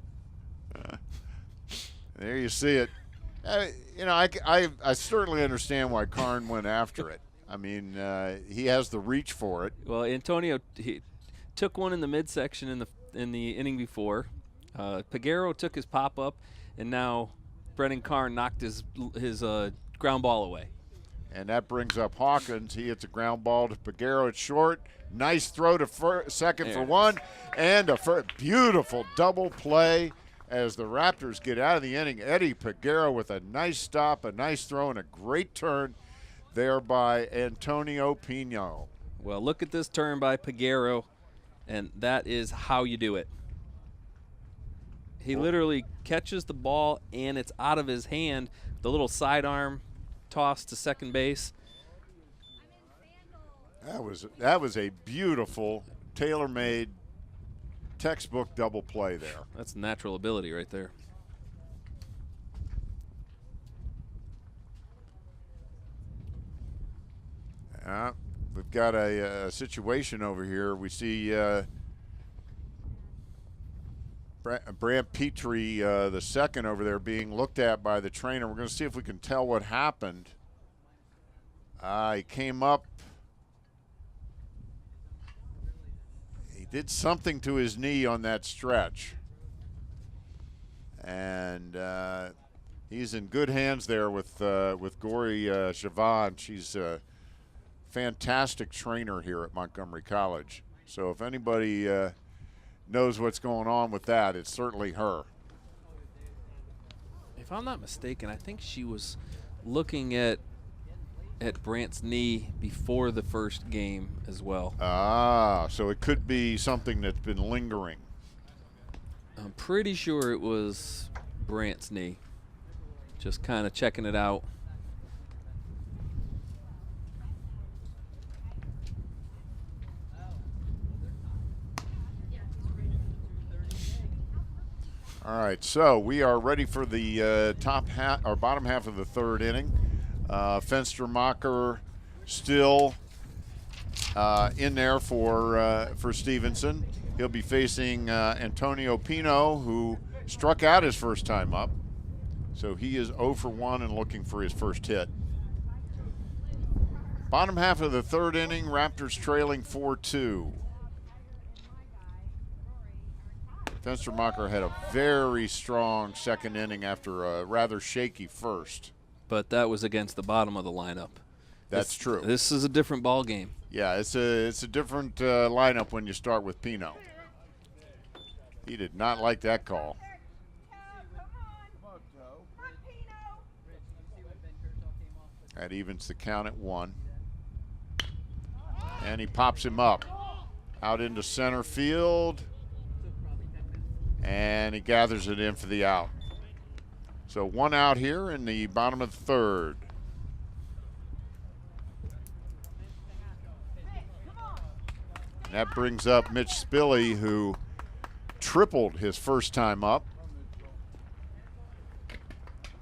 There you see it. I certainly understand why Karn went after it. I mean, he has the reach for it. Well, Antonio he took one in the midsection in the in the inning before. Peguero took his pop-up, and now Brennan Carn knocked his ground ball away. And that brings up Hawkins. He hits a ground ball to Peguero at short. Nice throw to second for one. And a beautiful double play as the Raptors get out of the inning. Eddie Peguero with a nice stop, a nice throw, and a great turn there by Antonio Pino. Well, look at this turn by Peguero, and that is how you do it. He literally catches the ball, and it's out of his hand. The little sidearm toss to second base. That was a beautiful, tailor-made, textbook double play there. That's natural ability right there. We've got a situation over here. We see Brant Petrie, the second over there, being looked at by the trainer. We're going to see if we can tell what happened. He came up. He did something to his knee on that stretch. And he's in good hands there with Gori Chavan. She's a fantastic trainer here at Montgomery College. So if anybody knows what's going on with that, it's certainly her. If I'm not mistaken, I think she was looking at Brant's knee before the first game as well. So it could be something that's been lingering. I'm pretty sure it was Brant's knee. Just kind of checking it out. All right, so we are ready for the bottom half of the third inning. Fenstermacher still in there for Stevenson. He'll be facing Antonio Pino, who struck out his first time up. So he is 0 for 1 and looking for his first hit. Bottom half of the third inning, Raptors trailing 4-2. Fenstermacher had a very strong second inning after a rather shaky first. But that was against the bottom of the lineup. That's true. This is a different ball game. Yeah, it's a different lineup when you start with Pino. He did not like that call. That evens the count at 1. And he pops him up out into center field. And he gathers it in for the out. So 1 out here in the bottom of the third. And that brings up Mitch Spilley, who tripled his first time up.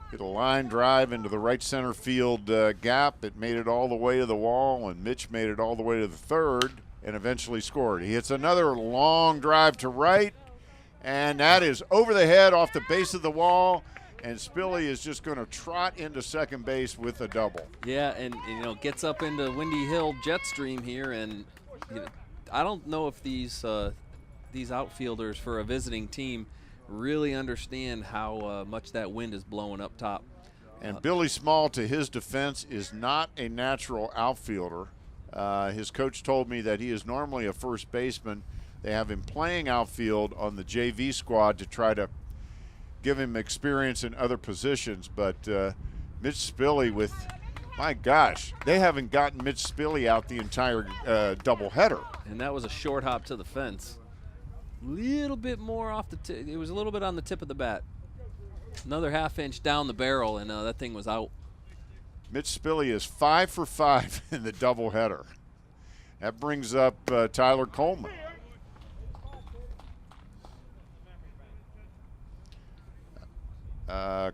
Hit a line drive into the right center field gap. It made it all the way to the wall, and Mitch made it all the way to the third and eventually scored. He hits another long drive to right. And that is over the head off the base of the wall, and Spilley is just going to trot into second base with a double. Yeah, and gets up into Windy Hill jet stream here, and I don't know if these outfielders for a visiting team really understand how much that wind is blowing up top. And Billy Small, to his defense, is not a natural outfielder. His coach told me that he is normally a first baseman. They have him playing outfield on the JV squad to try to give him experience in other positions. But Mitch Spilley with, my gosh, they haven't gotten Mitch Spilley out the entire doubleheader. And that was a short hop to the fence. Little bit more off the tip. It was a little bit on the tip of the bat. Another half-inch down the barrel, and that thing was out. Mitch Spilley is 5 for 5 in the doubleheader. That brings up Tyler Coleman.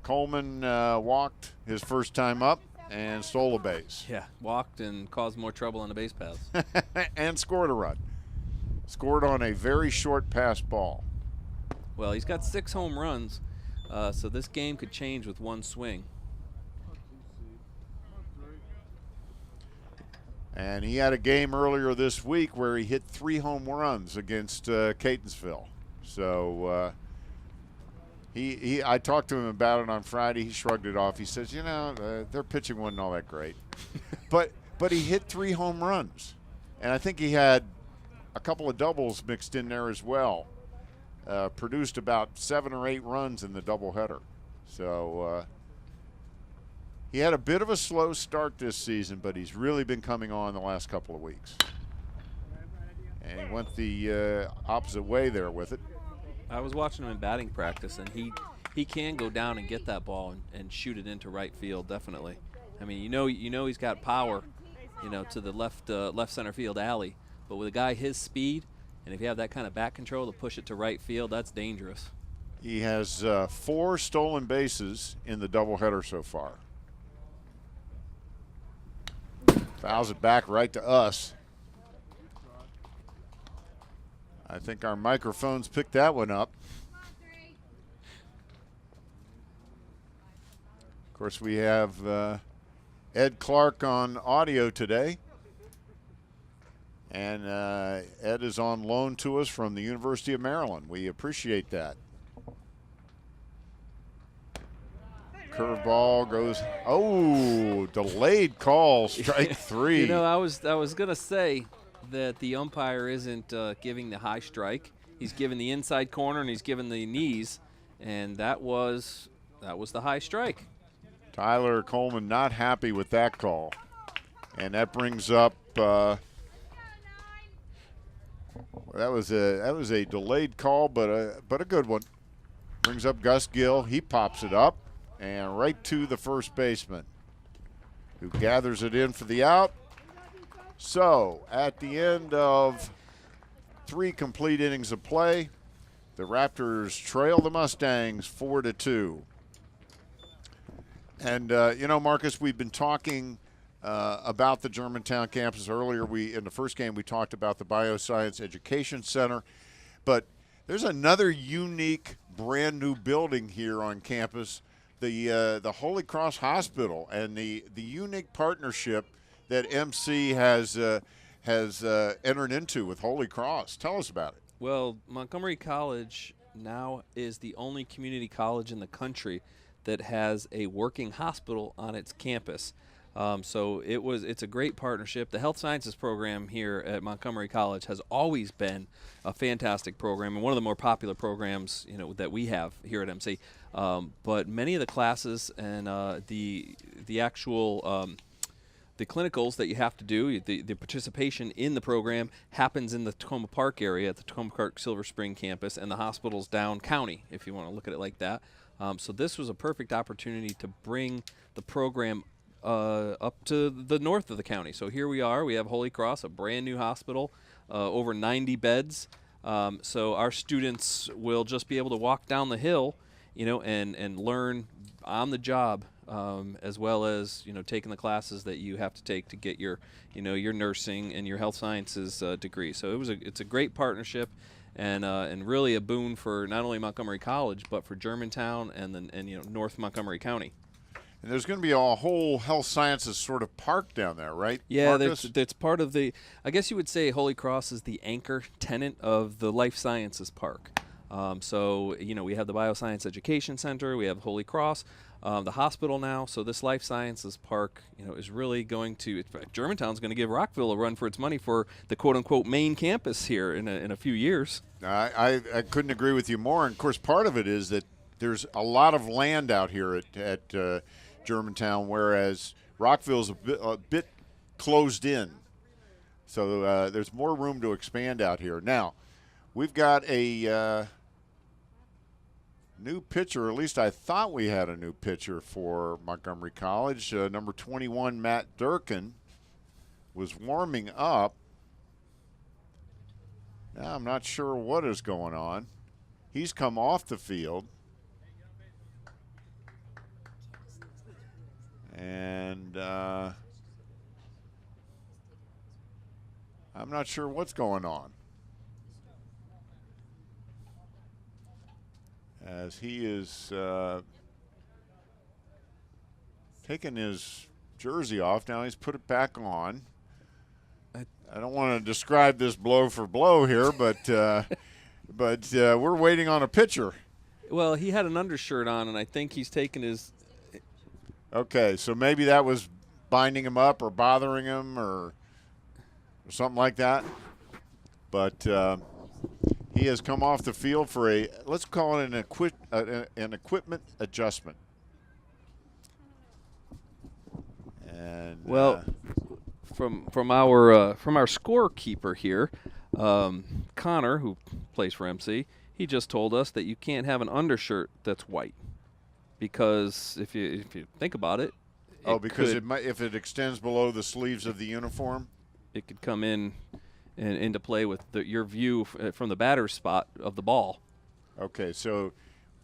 Coleman walked his first time up and stole a base. Yeah, walked and caused more trouble on the base paths. And scored a run. Scored on a very short pass ball. Well, he's got 6 home runs, so this game could change with one swing. And he had a game earlier this week where he hit 3 home runs against Catonsville. So I talked to him about it on Friday. He shrugged it off. He says, their pitching wasn't all that great. but he hit 3 home runs. And I think he had a couple of doubles mixed in there as well. Produced about 7 or 8 runs in the doubleheader. So he had a bit of a slow start this season, but he's really been coming on the last couple of weeks. And he went the opposite way there with it. I was watching him in batting practice, and he can go down and get that ball and shoot it into right field, definitely. I mean, he's got power, to the left center field alley. But with a guy his speed, and if you have that kind of bat control to push it to right field, that's dangerous. He has 4 stolen bases in the doubleheader so far. Fouls it back right to us. I think our microphones picked that one up. Of course, we have Ed Clark on audio today. And Ed is on loan to us from the University of Maryland. We appreciate that. Curveball goes, delayed call, strike 3. I was going to say that the umpire isn't giving the high strike. He's giving the inside corner and he's giving the knees, and that was the high strike. Tyler Coleman not happy with that call. And that brings up that was a delayed call, but a good one. Brings up Gus Gill. He pops it up and right to the first baseman, who gathers it in for the out. So at the end of 3 complete innings of play, the Raptors trail the Mustangs 4-2. And Marcus, we've been talking about the Germantown campus earlier. In the first game we talked about the Bioscience Education Center, but there's another unique brand new building here on campus, the Holy Cross Hospital, and the unique partnership that MC has entered into with Holy Cross. Tell us about it. Well, Montgomery College now is the only community college in the country that has a working hospital on its campus. So it's a great partnership. The health sciences program here at Montgomery College has always been a fantastic program and one of the more popular programs that we have here at MC. But many of the classes and the actual the clinicals that you have to do, the participation in the program happens in the Tacoma Park area at the Tacoma Park Silver Spring campus, and the hospital's down county, if you want to look at it like that. So this was a perfect opportunity to bring the program up to the north of the county. So here we are. We have Holy Cross, a brand new hospital, over 90 beds. So our students will just be able to walk down the hill, and learn on the job, as well as taking the classes that you have to take to get your your nursing and your health sciences degree. So it's a great partnership. And really a boon for not only Montgomery College, but for Germantown and North Montgomery County. And there's going to be a whole health sciences sort of park down there, right? Yeah, that's part of the. I guess you would say Holy Cross is the anchor tenant of the Life Sciences Park. So we have the Bioscience Education Center, we have Holy Cross, the hospital now. So this Life Sciences Park, is really going to. In fact, Germantown's going to give Rockville a run for its money for the quote-unquote main campus here in a few years. I couldn't agree with you more. And of course, part of it is that there's a lot of land out here at Germantown, whereas Rockville's a bit closed in. So there's more room to expand out here. Now, we've got a new pitcher, or at least I thought we had a new pitcher for Montgomery College. Number 21, Matt Durkin, was warming up. Now I'm not sure what is going on. He's come off the field. And I'm not sure what's going on, as he is taking his jersey off. Now he's put it back on. I don't want to describe this blow for blow here, but But we're waiting on a pitcher. Well, he had an undershirt on, and I think he's taken his. Okay, so maybe that was binding him up or bothering him or something like that. But he has come off the field for a, let's call it an equipment adjustment. And well, from our scorekeeper here, Connor, who plays for MC, he just told us that you can't have an undershirt that's white because if you think about it, because if it extends below the sleeves of the uniform, it could come in and into play with your view from the batter's spot of the ball. Okay, so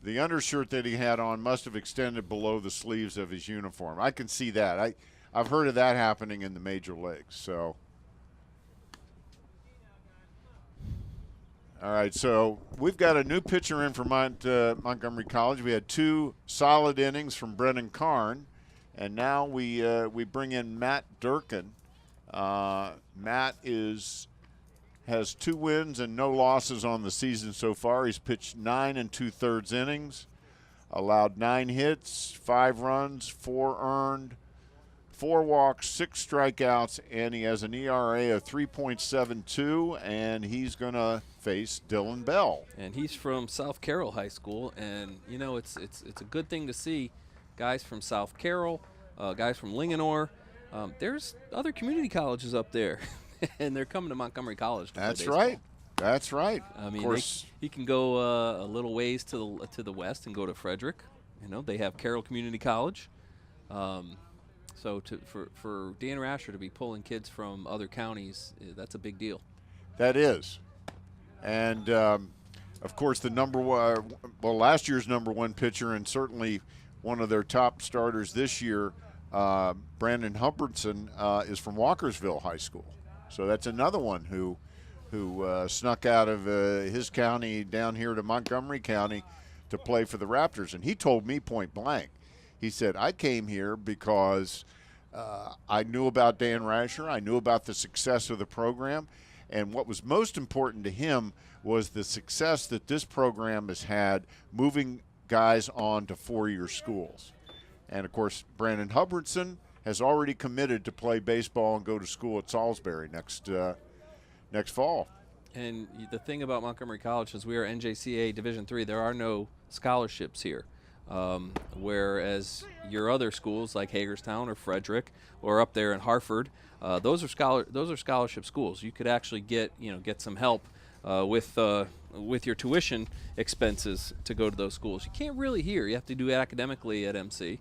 the undershirt that he had on must have extended below the sleeves of his uniform. I can see that. I've heard of that happening in the major leagues. So, all right, so we've got a new pitcher in for Montgomery College. We had 2 solid innings from Brennan Karn, and now we bring in Matt Durkin. Matt has 2 wins and no losses on the season so far. He's pitched 9 2/3 innings, allowed 9 hits, 5 runs, 4 earned, 4 walks, 6 strikeouts, and he has an ERA of 3.72, and he's going to face Dylan Bell. And he's from South Carroll High School, and you know it's a good thing to see guys from South Carroll, guys from Linganore. There's other community colleges up there, and they're coming to Montgomery College. That's right. That's right. I mean, of course, he can go a little ways to the west and go to Frederick. You know, they have Carroll Community College. So for Dan Rasher to be pulling kids from other counties, that's a big deal. That is. And, of course, the last year's number 1 pitcher and certainly one of their top starters this year, Brandon Hubbardson, is from Walkersville High School. So that's another one who snuck out of his county down here to Montgomery County to play for the Raptors. And he told me point blank, he said, I came here because I knew about Dan Rasher. I knew about the success of the program. And what was most important to him was the success that this program has had moving guys on to 4-year schools. And, of course, Brandon Hubbardson has already committed to play baseball and go to school at Salisbury next fall. And the thing about Montgomery College is we are NJCAA Division III. There are no scholarships here. Whereas your other schools like Hagerstown or Frederick or up there in Hartford, those are scholarship schools. You could actually get some help with your tuition expenses to go to those schools. You can't really here. You have to do it academically at MC.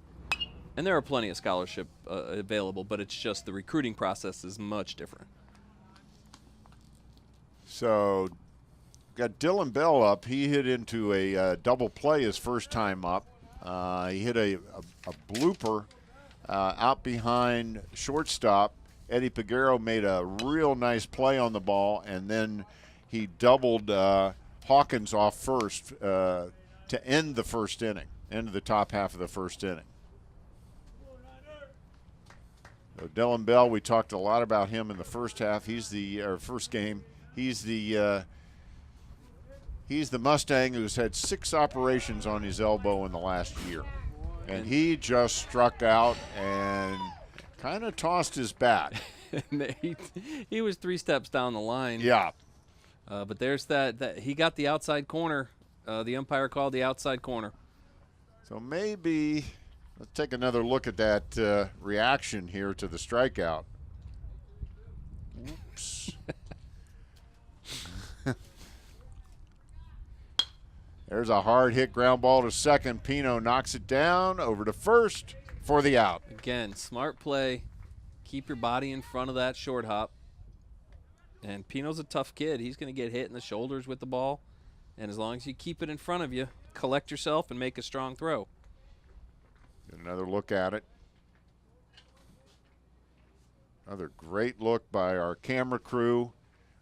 And there are plenty of scholarship available, but it's just the recruiting process is much different. So got Dylan Bell up. He hit into a double play his first time up. He hit a blooper out behind shortstop. Eddie Peguero made a real nice play on the ball, and then he doubled Hawkins off first to end the first inning, end the top half of the first inning. So Dylan Bell, we talked a lot about him in the first half. First game. He's the Mustang who's had 6 operations on his elbow in the last year. And he just struck out and kind of tossed his bat. he was 3 steps down the line. Yeah. But there's that he got the outside corner. The umpire called the outside corner. So maybe let's take another look at that reaction here to the strikeout. Oops. There's a hard hit ground ball to second. Pino knocks it down over to first for the out. Again, smart play. Keep your body in front of that short hop. And Pino's a tough kid. He's going to get hit in the shoulders with the ball. And as long as you keep it in front of you, collect yourself and make a strong throw. Get another look at it. Another great look by our camera crew.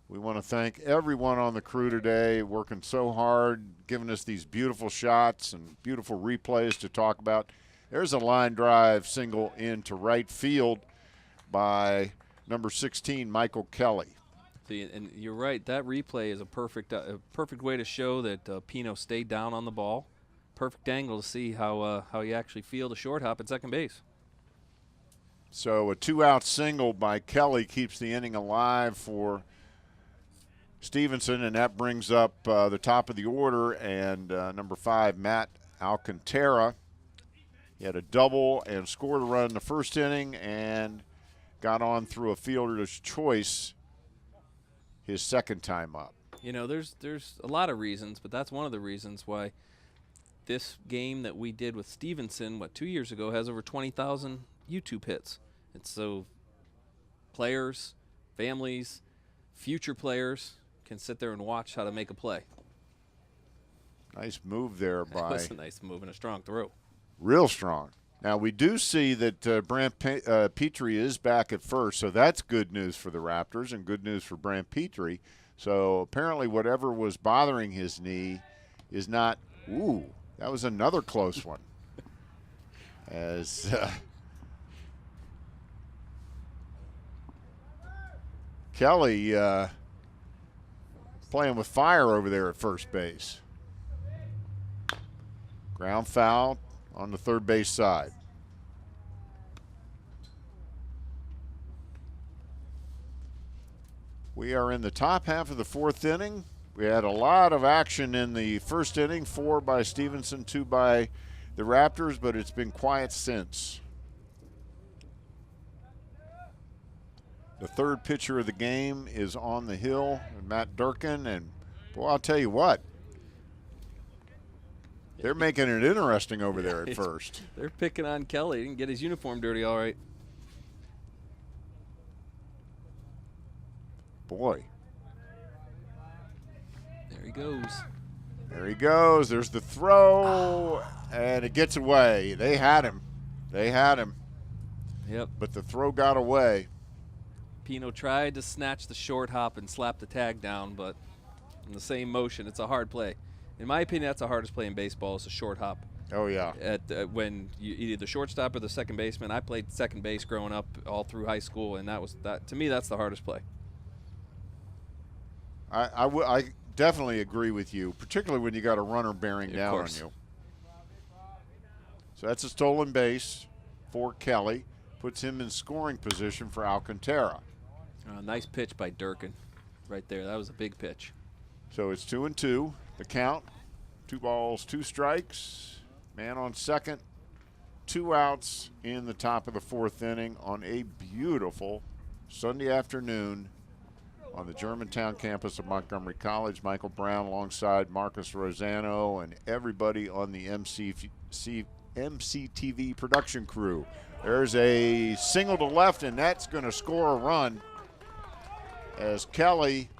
We want to thank everyone on the crew today, working so hard, giving us these beautiful shots and beautiful replays to talk about. There's a line drive single into right field by number 16, Michael Kelly. See, and you're right. That replay is a perfect way to show that Pino stayed down on the ball. Perfect angle to see how you actually feel the short hop at second base. So a 2-out single by Kelly keeps the inning alive for Stevenson, and that brings up the top of the order, and number 5, Matt Alcantara. He had a double and scored a run in the first inning and got on through a fielder's choice his second time up. You know, there's a lot of reasons, but that's one of the reasons why this game that we did with Stevenson, 2 years ago, has over 20,000 YouTube hits. And so players, families, future players can sit there and watch how to make a play. Nice move there by. That was a nice move and a strong throw. Real strong. Now, we do see that Brant Petrie is back at first, so that's good news for the Raptors and good news for Brant Petrie. So apparently whatever was bothering his knee is not – ooh, that was another close one. As Kelly playing with fire over there at first base. Ground foul on the third base side. We are in the top half of the fourth inning. We had a lot of action in the first inning, 4 by Stevenson, 2 by the Raptors, but it's been quiet since. The third pitcher of the game is on the hill, Matt Durkin, and boy, I'll tell you what, they're making it interesting over there at first. They're picking on Kelly. He didn't get his uniform dirty all right. Boy. There he goes. There he goes. There's the throw, and it gets away. They had him. They had him. Yep. But the throw got away. Pino tried to snatch the short hop and slap the tag down, but in the same motion, it's a hard play. In my opinion, that's the hardest play in baseball is a short hop. Oh, yeah. When you either the shortstop or the second baseman. I played second base growing up all through high school, and to me, that's the hardest play. I definitely agree with you, particularly when you got a runner bearing down on you. So that's a stolen base for Kelly. Puts him in scoring position for Alcantara. Nice pitch by Durkin right there. That was a big pitch. So it's 2-2. The count, 2 balls, 2 strikes. Man on second. 2 outs in the top of the fourth inning on a beautiful Sunday afternoon on the Germantown campus of Montgomery College. Michael Brown alongside Marcus Rosano and everybody on the MCTV production crew. There's a single to left, and that's going to score a run as Kelly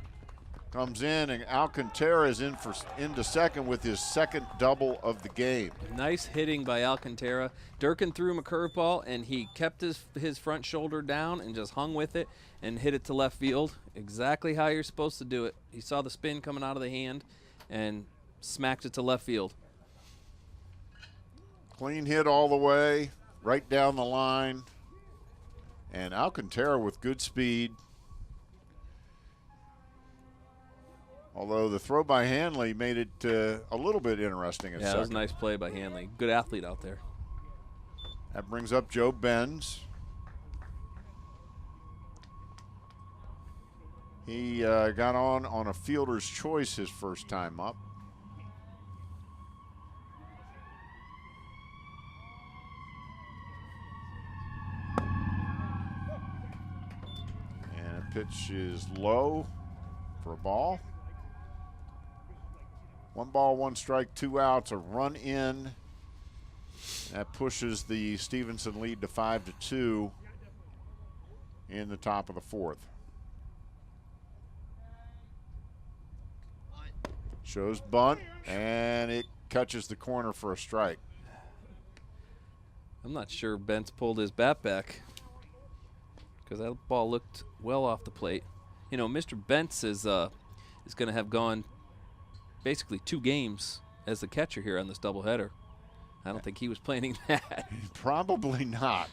comes in, and Alcantara is into second with his second double of the game. Nice hitting by Alcantara. Durkin threw him a curveball, and he kept his front shoulder down and just hung with it and hit it to left field. Exactly how you're supposed to do it. He saw the spin coming out of the hand and smacked it to left field. Clean hit all the way, right down the line. And Alcantara with good speed. Although the throw by Hanley made it a little bit interesting at second. That was a nice play by Hanley. Good athlete out there. That brings up Joe Benz. He got on a fielder's choice his first time up. And a pitch is low for a ball. 1 ball, 1 strike, 2 outs, a run in. That pushes the Stevenson lead to 5-2 in the top of the fourth. Shows bunt, and it catches the corner for a strike. I'm not sure Bentz pulled his bat back because that ball looked well off the plate. You know, Mr. Bentz is going to have gone basically 2 games as the catcher here on this doubleheader. I don't think he was planning that. Probably not.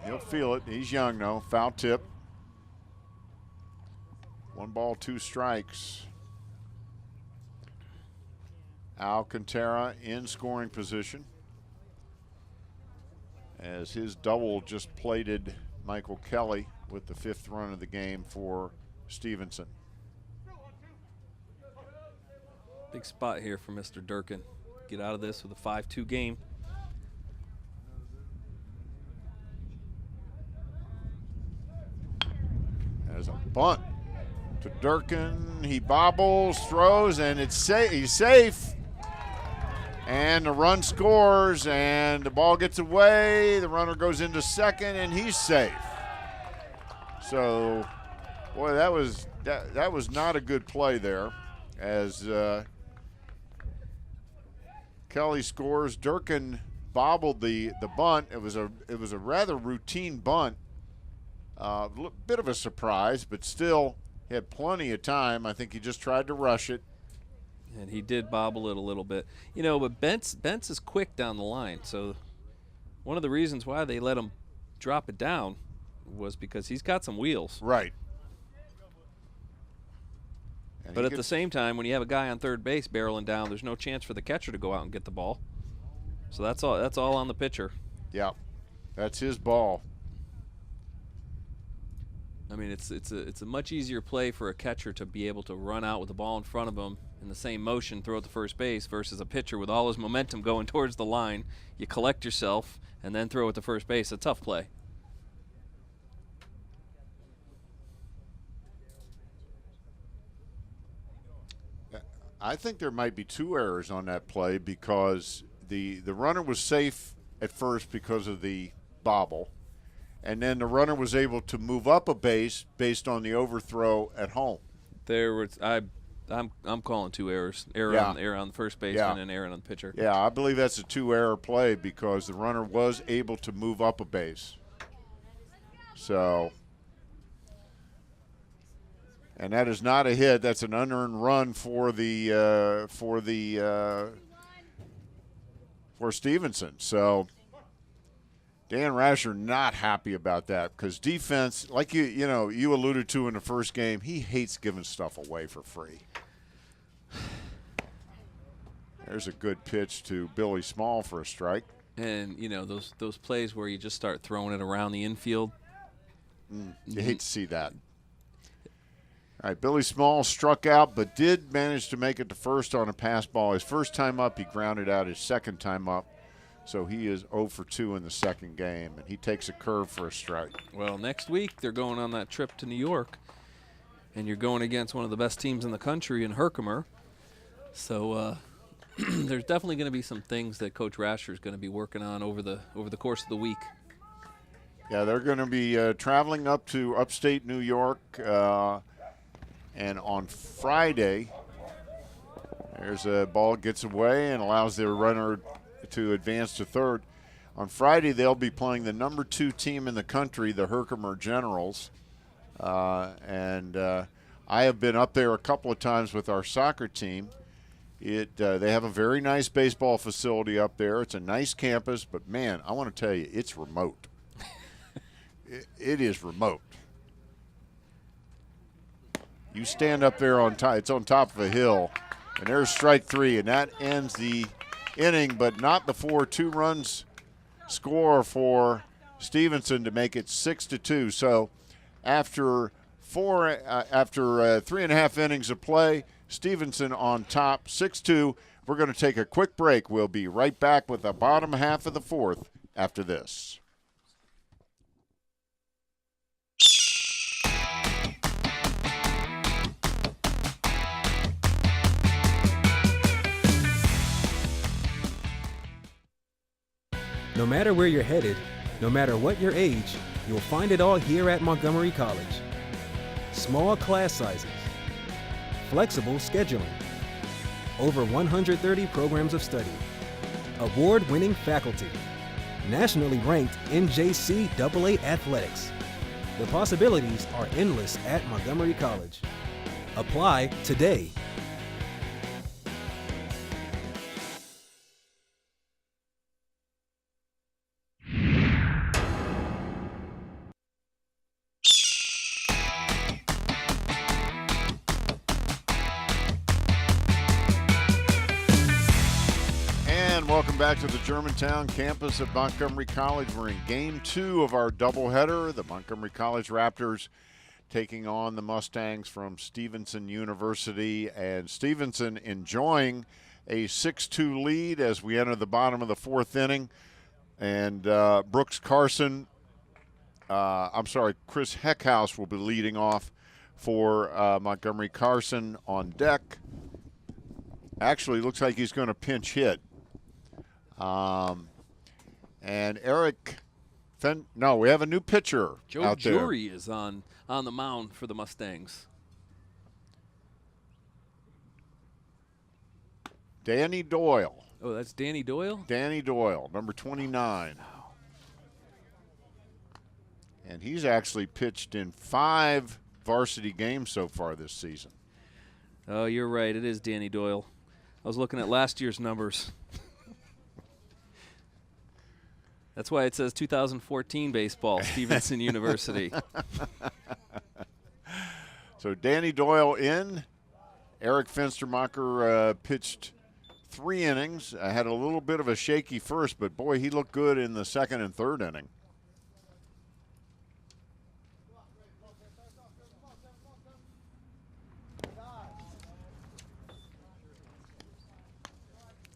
He'll feel it. He's young, though. Foul tip. 1 ball, 2 strikes. Alcantara in scoring position as his double just plated Michael Kelly with the 5th run of the game for Stevenson. Big spot here for Mr. Durkin. Get out of this with a 5-2 game. There's a bunt to Durkin. He bobbles, throws, and he's safe. And the run scores, and the ball gets away. The runner goes into second, and he's safe. So, boy, that was not a good play there, as Kelly scores. Durkin bobbled the bunt. It was a rather routine bunt. Bit of a surprise, but still he had plenty of time. I think he just tried to rush it. And he did bobble it a little bit. You know, but Bentz is quick down the line. So one of the reasons why they let him drop it down was because he's got some wheels. Right. But at the same time, when you have a guy on third base barreling down, there's no chance for the catcher to go out and get the ball. So that's all on the pitcher. Yeah, that's his ball. I mean, it's a much easier play for a catcher to be able to run out with the ball in front of him in the same motion, throw it to first base, versus a pitcher with all his momentum going towards the line. You collect yourself and then throw it to first base. A tough play. I think there might be 2 errors on that play because the runner was safe at first because of the bobble. And then the runner was able to move up a base based on the overthrow at home. I'm calling 2 errors. Error on the first baseman and error on the pitcher. Yeah, I believe that's a 2-error play because the runner was able to move up a base. So, and that is not a hit. That's an unearned run for Stevenson. So Dan Rasher not happy about that because defense, like you alluded to in the first game, he hates giving stuff away for free. There's a good pitch to Billy Small for a strike. And those plays where you just start throwing it around the infield. You hate to see that. All right, Billy Small struck out but did manage to make it to first on a pass ball. His first time up, he grounded out. His second time up. So he is 0 for 2 in the second game, and he takes a curve for a strike. Well, next week they're going on that trip to New York, and you're going against one of the best teams in the country in Herkimer. So there's definitely going to be some things that Coach Rasher is going to be working on over the course of the week. Yeah, they're going to be traveling up to upstate New York, and on Friday, there's a ball gets away and allows their runner to advance to third. On Friday, they'll be playing the number 2 team in the country, the Herkimer Generals. And I have been up there a couple of times with our soccer team. They have a very nice baseball facility up there. It's a nice campus, but, man, I want to tell you, it's remote. It is remote. You stand up there on top. It's on top of a hill, and there's strike 3, and that ends the inning, but not before 2 runs score for Stevenson to make it 6-2. So after 3.5 innings of play, Stevenson on top, 6-2. We're going to take a quick break. We'll be right back with the bottom half of the 4th after this. No matter where you're headed, no matter what your age, you'll find it all here at Montgomery College. Small class sizes, flexible scheduling, over 130 programs of study, award-winning faculty, nationally ranked NJCAA athletics. The possibilities are endless at Montgomery College. Apply today. welcome back to the Germantown campus of Montgomery College. We're in Game 2 of our doubleheader. The Montgomery College Raptors taking on the Mustangs from Stevenson University. And Stevenson enjoying a 6-2 lead as we enter the bottom of the fourth inning. And Chris Heckhouse will be leading off for Montgomery. Carson on deck. Actually, looks like he's going to pinch hit. And Eric, we have a new pitcher Joe out there. Jury is on the mound for the Mustangs. Danny Doyle. Oh, that's Danny Doyle? Danny Doyle, number 29. And he's actually pitched in 5 varsity games so far this season. Oh, you're right. It is Danny Doyle. I was looking at last year's numbers. That's why it says 2014 baseball, Stevenson University. So Danny Doyle in. Eric Fenstermacher pitched 3 innings. Had a little bit of a shaky first, but boy, he looked good in the second and third inning.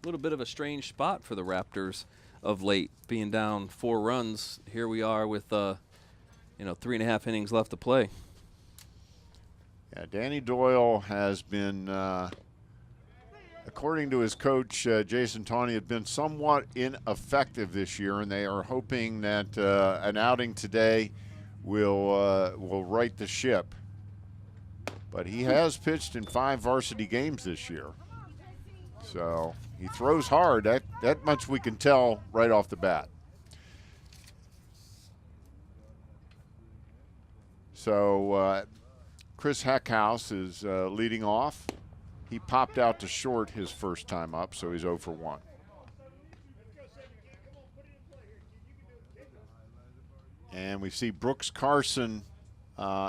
A little bit of a strange spot for the Raptors of late, being down 4 runs. Here we are with 3.5 innings left to play. Yeah, Danny Doyle has been, according to his coach, Jason Tawney, had been somewhat ineffective this year, and they are hoping that an outing today will right the ship. But he has pitched in 5 varsity games this year. So he throws hard. That much we can tell right off the bat. So Chris Heckhouse is leading off. He popped out to short his first time up, so he's 0 for 1. And we see Brooks Carson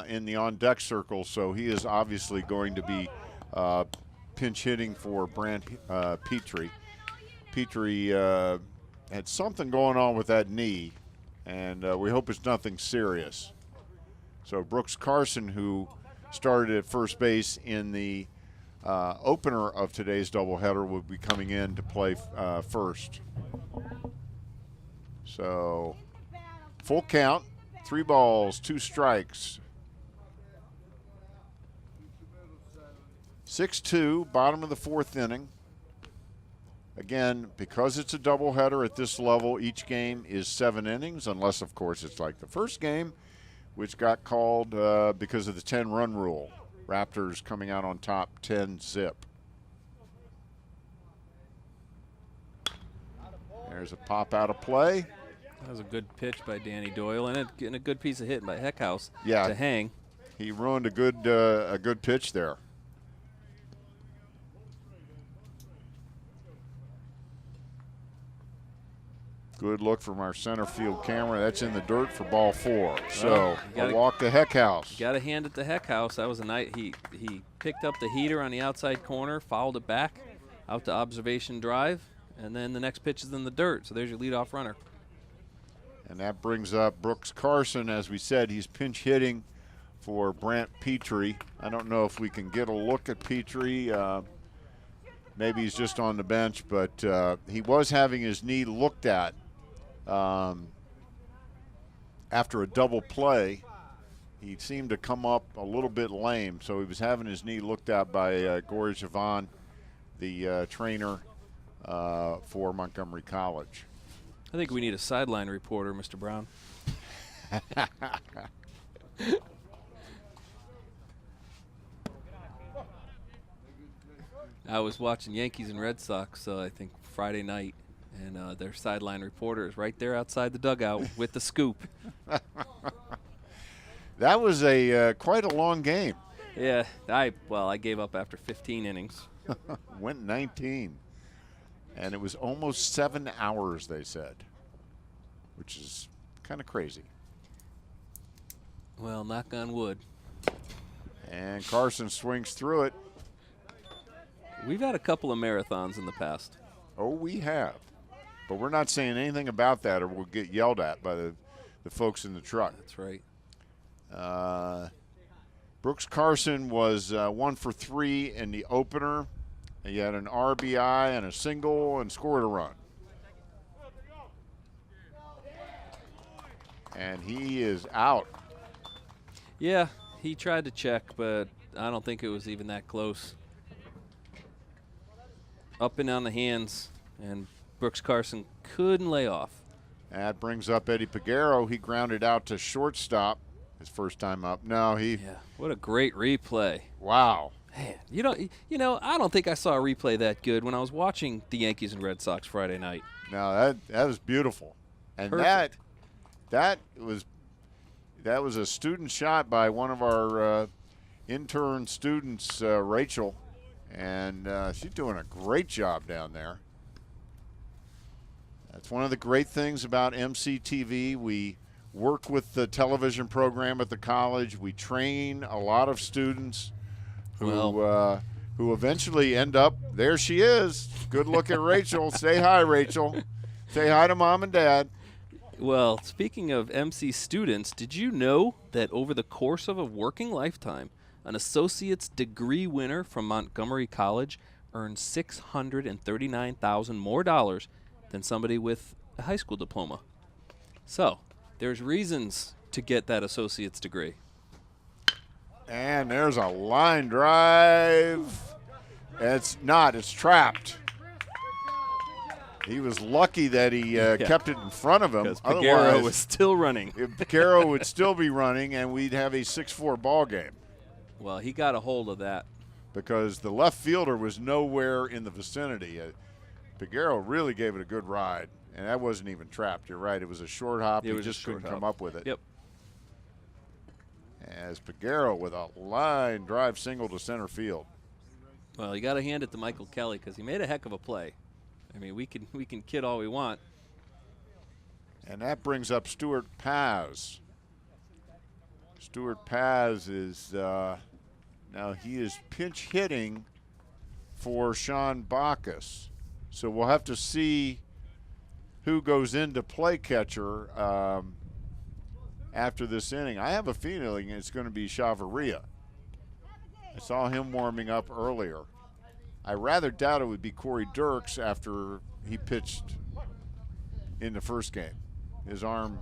in the on-deck circle, so he is obviously going to be pinch hitting for Brant Petrie. Petrie had something going on with that knee, and we hope it's nothing serious. So Brooks Carson, who started at first base in the opener of today's doubleheader, will be coming in to play first. So full count, 3 balls, 2 strikes. 6-2, bottom of the fourth inning. Again, because it's a doubleheader at this level, each game is 7 innings, unless, of course, it's like the first game, which got called because of the 10-run rule. Raptors coming out on top 10-zip. There's a pop out of play. That was a good pitch by Danny Doyle, and a good piece of hitting by Heckhouse to hang. He ruined a good pitch there. Good look from our center field camera. That's in the dirt for ball 4. So a walk to Heckhouse. Got to hand it to Heckhouse. That was a night he picked up the heater on the outside corner, fouled it back out to observation drive, and then the next pitch is in the dirt. So there's your leadoff runner. And that brings up Brooks Carson. As we said, he's pinch hitting for Brant Petrie. I don't know if we can get a look at Petrie. Maybe he's just on the bench, but he was having his knee looked at after a double play. He seemed to come up a little bit lame, so he was having his knee looked at by Gory Javon, the trainer for Montgomery College. I think we need a sideline reporter, Mr. Brown. I was watching Yankees and Red Sox, I think Friday night, and their sideline reporter is right there outside the dugout with the scoop. That was quite a long game. Yeah, I gave up after 15 innings. Went 19. And it was almost 7 hours, they said, which is kind of crazy. Well, knock on wood. And Carson swings through it. We've had a couple of marathons in the past. Oh, we have. But we're not saying anything about that or we'll get yelled at by the folks in the truck. That's right. Brooks Carson was 1 for 3 in the opener. He had an RBI and a single and scored a run. And he is out. Yeah, he tried to check, but I don't think it was even that close. Up and down the hands, and Brooks Carson couldn't lay off. That brings up Eddie Peguero. He grounded out to shortstop his first time up. No, he. Yeah, what a great replay. Wow. Man, you know, I don't think I saw a replay that good when I was watching the Yankees and Red Sox Friday night. No, that was beautiful. And Perfect. that was a student shot by one of our intern students, Rachel, and she's doing a great job down there. That's one of the great things about MCTV. We work with the television program at the college. We train a lot of students who eventually end up, there she is. Good look at Rachel. Say hi, Rachel. Say hi to Mom and Dad. Well, speaking of MC students, did you know that over the course of a working lifetime, an associate's degree winner from Montgomery College earns $639,000 more dollars than somebody with a high school diploma? So, there's reasons to get that associate's degree. And there's a line drive. It's trapped. He was lucky that he kept it in front of him. Because Peguero was still running. Peguero would still be running, and we'd have a 6-4 ball game. Well, he got a hold of that. Because the left fielder was nowhere in the vicinity. Peguero really gave it a good ride, and that wasn't even trapped. You're right. It was a short hop. He just couldn't come up with it. Yep. As Peguero with a line drive single to center field. Well, you got to hand it to Michael Kelly because he made a heck of a play. I mean, we can kid all we want. And that brings up Stuart Paz. Stuart Paz is now he is pinch hitting for Sean Bacchus. So we'll have to see who goes into play catcher after this inning. I have a feeling it's going to be Chavarria. I saw him warming up earlier. I rather doubt it would be Corey Dirks after he pitched in the first game. His arm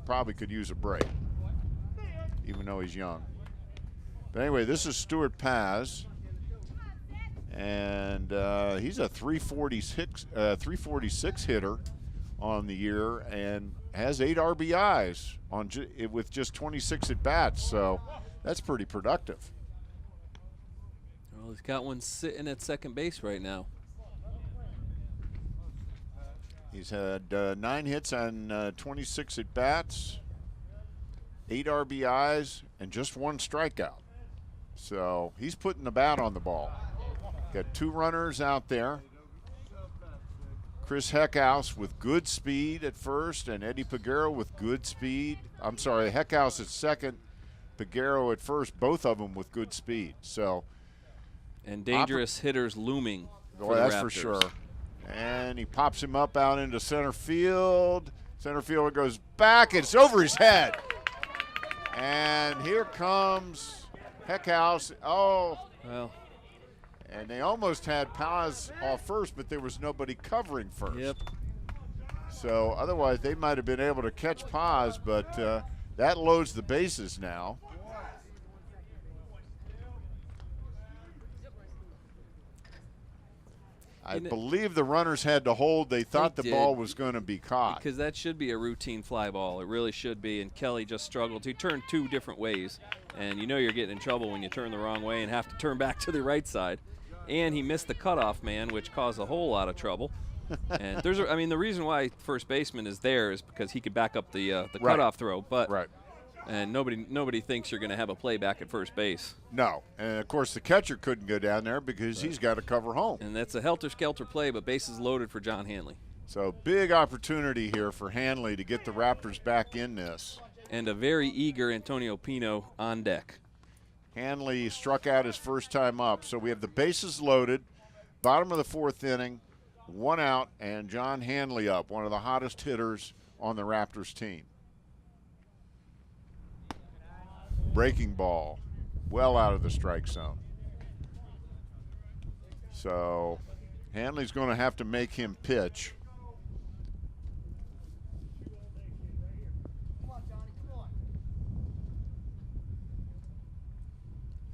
probably could use a break, even though he's young. But anyway, this is Stuart Paz, and he's a 346 hitter on the year and has 8 RBIs with just 26 at-bats, so that's pretty productive. Well, he's got one sitting at second base right now. He's had 9 hits on 26 at-bats, 8 RBIs, and just 1 strikeout. So he's putting the bat on the ball. Got 2 runners out there. Chris Heckhouse with good speed at first, and Eddie Peguero with good speed. I'm sorry, Heckhouse at second, Peguero at first, both of them with good speed. So. And dangerous hitters looming for that's the Raptors. For sure. And he pops him up out into center field. Center fielder goes back. It's over his head. And here comes Heckhouse. Oh. Well. And they almost had Paz off first, but there was nobody covering first. Yep. So otherwise they might have been able to catch Paz, but that loads the bases now. I believe the runners had to hold. They thought the ball was going to be caught. Because that should be a routine fly ball. It really should be. And Kelly just struggled. He turned 2 different ways. And you know you're getting in trouble when you turn the wrong way and have to turn back to the right side. And he missed the cutoff man, which caused a whole lot of trouble. And the reason why first baseman is there is because he could back up the cutoff throw. But right. And nobody thinks you're going to have a play back at first base. No. And, of course, the catcher couldn't go down there because he's got to cover home. And that's a helter-skelter play, but bases loaded for John Hanley. So big opportunity here for Hanley to get the Raptors back in this. And a very eager Antonio Pino on deck. Hanley struck out his first time up. So we have the bases loaded, bottom of the 4th inning. 1 out, and John Hanley up, one of the hottest hitters on the Raptors team. Breaking ball, well out of the strike zone. So Hanley's going to have to make him pitch.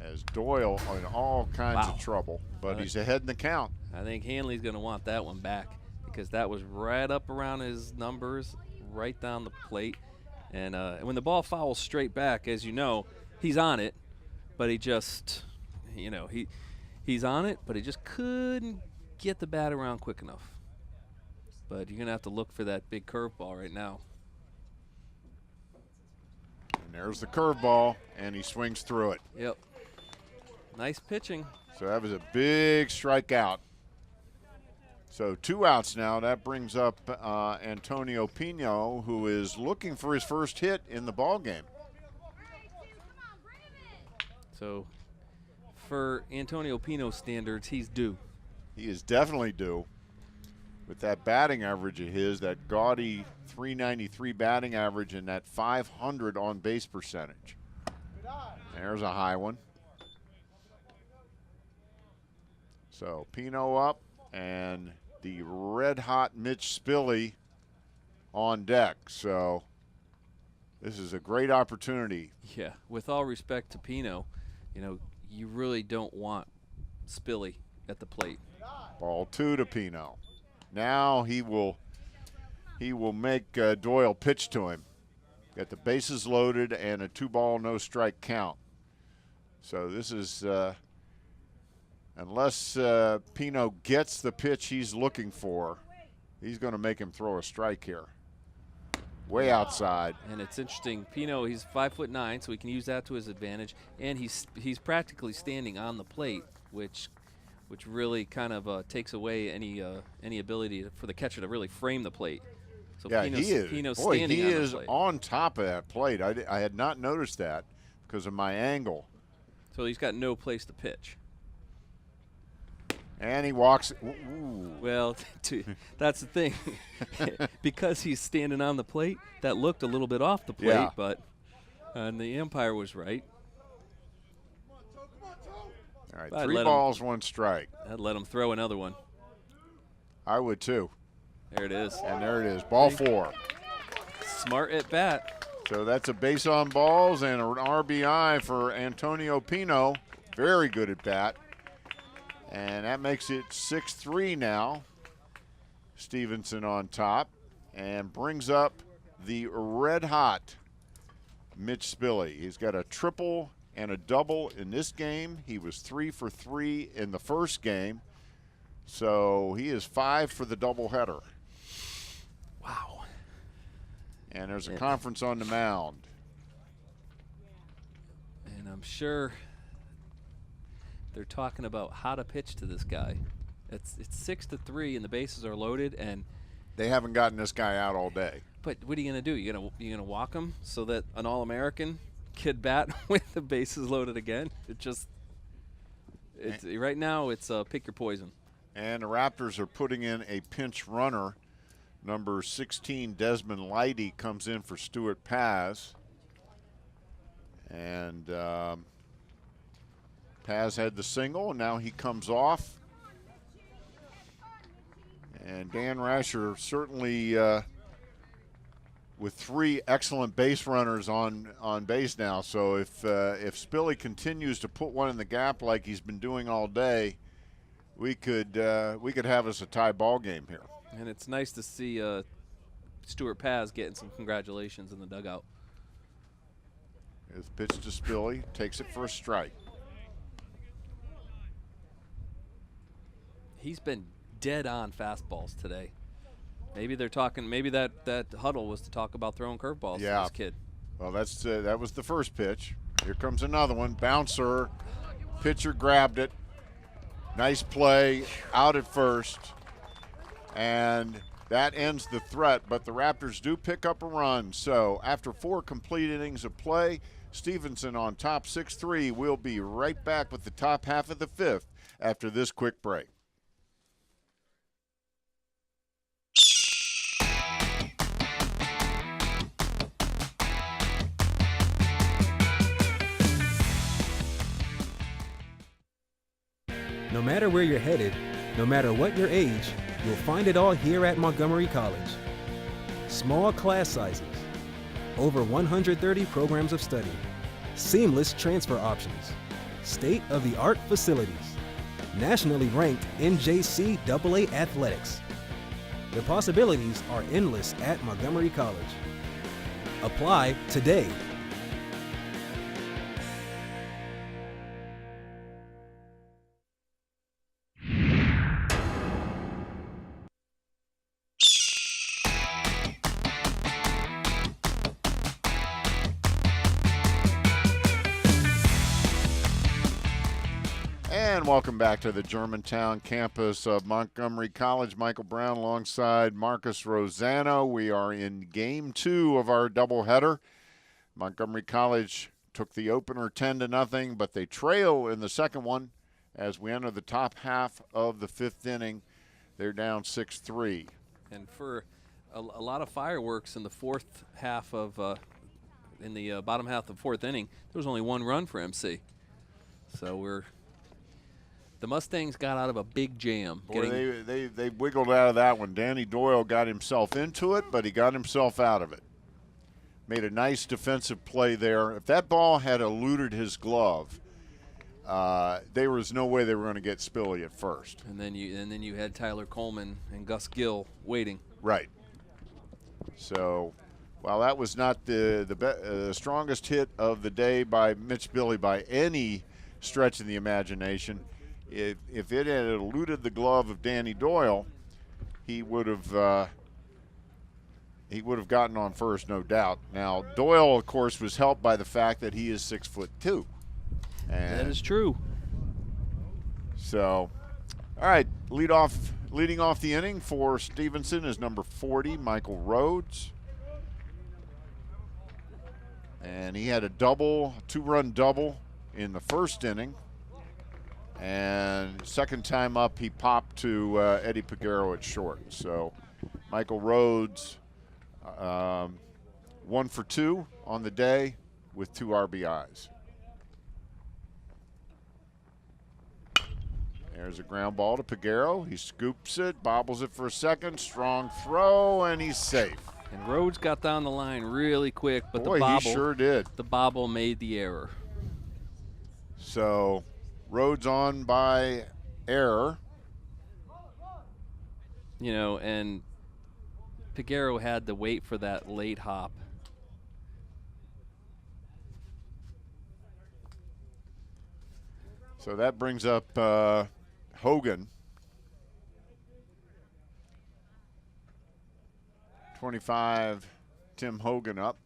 As Doyle in all kinds of trouble, but he's ahead in the count. I think Hanley's going to want that one back because that was right up around his numbers, right down the plate. And when the ball fouls straight back, as you know, he's on it, but he just, he's on it, but he just couldn't get the bat around quick enough. But you're going to have to look for that big curveball right now. And there's the curveball, and he swings through it. Yep. Nice pitching. So that was a big strikeout. So 2 outs now. That brings up Antonio Pino, who is looking for his first hit in the ball game. So for Antonio Pino standards, he's due. He is definitely due. With that batting average of his, that gaudy .393 batting average and that .500 on base percentage. There's a high one. So Pino up, and the red-hot Mitch Spilly on deck. So this is a great opportunity. Yeah, with all respect to Pino, you really don't want Spilly at the plate. Ball 2 to Pino. Now he will make Doyle pitch to him. Got the bases loaded and a 2-ball, no-strike count. So this is unless Pino gets the pitch he's looking for, he's going to make him throw a strike here. Way outside. And it's interesting, Pino, he's 5'9", so he can use that to his advantage, and he's practically standing on the plate, which really kind of takes away any ability for the catcher to really frame the plate. So yeah, Pino's standing he on the is plate. on top of that plate. I had not noticed that because of my angle. So he's got no place to pitch. And he walks. Ooh. Well, that's the thing. Because he's standing on the plate, that looked a little bit off the plate, but and the umpire was right. All right, 3 balls, 1 strike. I'd let him throw another one. I would too. There it is. And there it is, ball 4. Smart at bat. So that's a base on balls and an RBI for Antonio Pino. Very good at bat. And that makes it 6-3 now. Stevenson on top and brings up the red-hot Mitch Spilly. He's got a triple and a double in this game. He was 3 for 3 in the first game. So he is 5 for the doubleheader. Wow. And there's a conference on the mound. And I'm sure they're talking about how to pitch to this guy. It's 6-3 and the bases are loaded, and they haven't gotten this guy out all day. But what are you gonna do? You gonna walk him so that an All-American could bat with the bases loaded again? Right now it's pick your poison. And the Raptors are putting in a pinch runner. Number 16, Desmond Leidy, comes in for Stuart Paz. And Paz had the single, and now he comes off. And Dan Rasher certainly with 3 excellent base runners on base now. So if Spilly continues to put one in the gap like he's been doing all day, we could have us a tie ball game here. And it's nice to see Stuart Paz getting some congratulations in the dugout. His pitch to Spilly, takes it for a strike. He's been dead on fastballs today. Maybe they're talking. Maybe that huddle was to talk about throwing curveballs to this kid. Well, that was the first pitch. Here comes another one. Bouncer. Pitcher grabbed it. Nice play out at first. And that ends the threat, but the Raptors do pick up a run. So after 4 complete innings of play, Stevenson on top 6-3. We'll be right back with the top half of the 5th after this quick break. No matter where you're headed, no matter what your age, you'll find it all here at Montgomery College. Small class sizes, over 130 programs of study, seamless transfer options, state-of-the-art facilities, nationally ranked NJCAA athletics. The possibilities are endless at Montgomery College. Apply today. And welcome back to the Germantown campus of Montgomery College. Michael Brown alongside Marcus Rosano. We are in game 2 of our doubleheader. Montgomery College took the opener 10-0, but they trail in the second one as we enter the top half of the 5th inning. They're down 6-3. And for a lot of fireworks in the fourth half of, in the bottom half of the 4th inning, there was only 1 run for MC. So the Mustangs got out of a big jam. Boy, they wiggled out of that one. Danny Doyle got himself into it, but he got himself out of it. Made a nice defensive play there. If that ball had eluded his glove, there was no way they were going to get Spilly at first. And then you had Tyler Coleman and Gus Gill waiting. Right. So, while that was not the strongest hit of the day by Mitch Billy by any stretch of the imagination, if it had eluded the glove of Danny Doyle, he would have gotten on first, no doubt. Now, Doyle, of course, was helped by the fact that he is 6'2". And that is true. So, all right, leading off the inning for Stevenson is number 40, Michael Rhodes. And he had a two-run double in the first inning. And second time up, he popped to Eddie Peguero at short. So Michael Rhodes, 1 for 2 on the day with 2 RBIs. There's a ground ball to Peguero. He scoops it, bobbles it for a second, strong throw, and he's safe. And Rhodes got down the line really quick, but Boy, he sure did. The bobble made the error. So Rhodes on by error. You know, and Peguero had to wait for that late hop. So that brings up Hogan. 25, Tim Hogan up.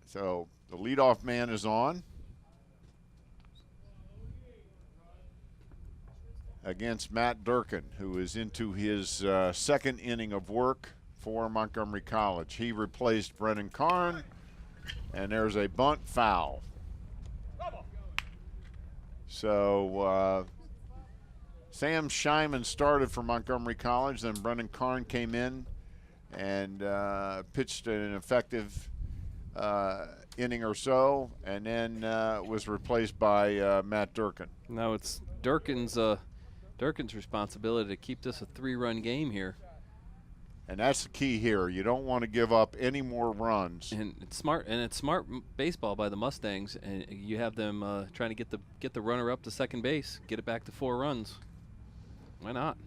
So the leadoff man is on against Matt Durkin, who is into his second inning of work for Montgomery College. He replaced Brennan Karn, and there's a bunt foul. So Sam Scheinman started for Montgomery College, then Brennan Karn came in and pitched an effective inning or so, and then was replaced by Matt Durkin. Now it's Durkin's responsibility to keep this a 3-run game here. And that's the key here. You don't want to give up any more runs. And it's smart baseball by the Mustangs, and you have them trying to get the runner up to second base, get it back to 4 runs. Why not?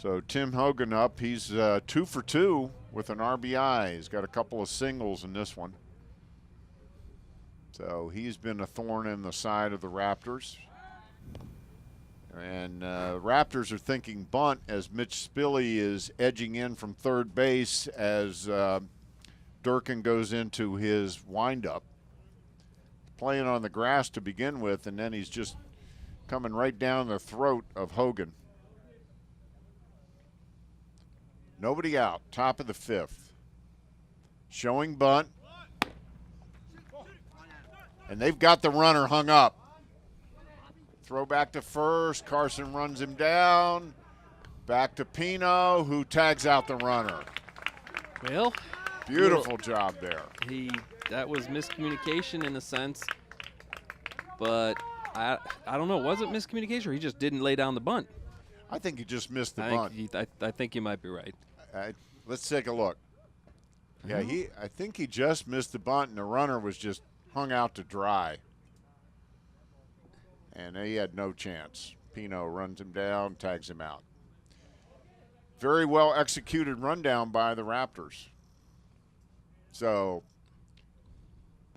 So Tim Hogan up. He's 2 for 2 with an RBI. He's got a couple of singles in this one. So he's been a thorn in the side of the Raptors. And Raptors are thinking bunt as Mitch Spilly is edging in from third base as Durkin goes into his windup. Playing on the grass to begin with, and then he's just coming right down the throat of Hogan. Nobody out, top of the 5th. Showing bunt. And they've got the runner hung up. Throw back to first. Carson runs him down. Back to Pino, who tags out the runner. Well, beautiful job there. That was miscommunication in a sense, but I don't know. Was it miscommunication or he just didn't lay down the bunt? I think he just missed the bunt. I think you might be right. Let's take a look. Yeah, I think he just missed the bunt, and the runner was just hung out to dry. And he had no chance. Pino runs him down, tags him out. Very well executed rundown by the Raptors. So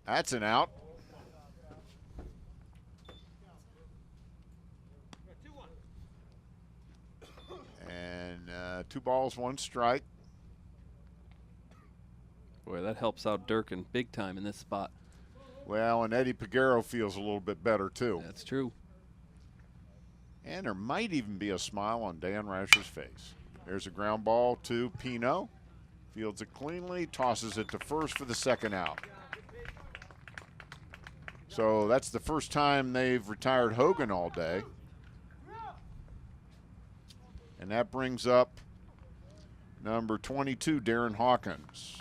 that's an out. And 2 balls, 1 strike. Boy, that helps out Durkin big time in this spot. Well, and Eddie Peguero feels a little bit better, too. That's true. And there might even be a smile on Dan Rasher's face. There's a ground ball to Pino. Fields it cleanly, tosses it to first for the 2nd out. So that's the first time they've retired Hogan all day. And that brings up number 22, Darren Hawkins.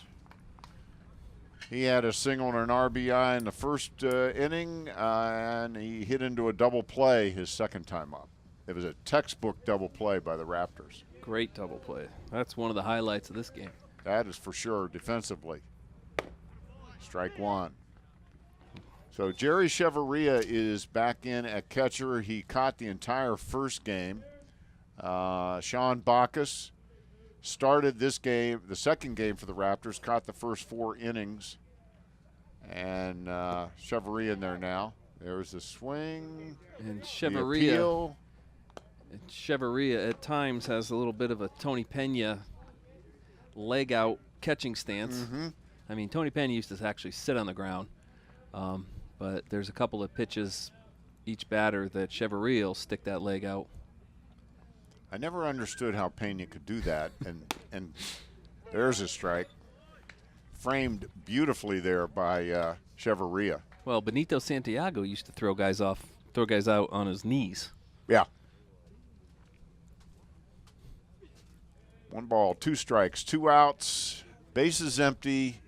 He had a single and an RBI in the first inning, and he hit into a double play his 2nd time up. It was a textbook double play by the Raptors. Great double play. That's one of the highlights of this game. That is for sure defensively. Strike 1. So Jerry Chevarria is back in at catcher. He caught the entire first game. Sean Bacchus started this game, the 2nd game for the Raptors, caught the first 4 innings. And Chevarria in there now. There's the swing. And Chevarria at times has a little bit of a Tony Pena leg out catching stance. Mm-hmm. I mean, Tony Pena used to actually sit on the ground. But there's a couple of pitches each batter that Chevarria will stick that leg out. I never understood how Pena could do that, and there's a strike. Framed beautifully there by Chevarria. Well, Benito Santiago used to throw guys out on his knees. Yeah. 1 ball, 2 strikes, 2 outs, bases empty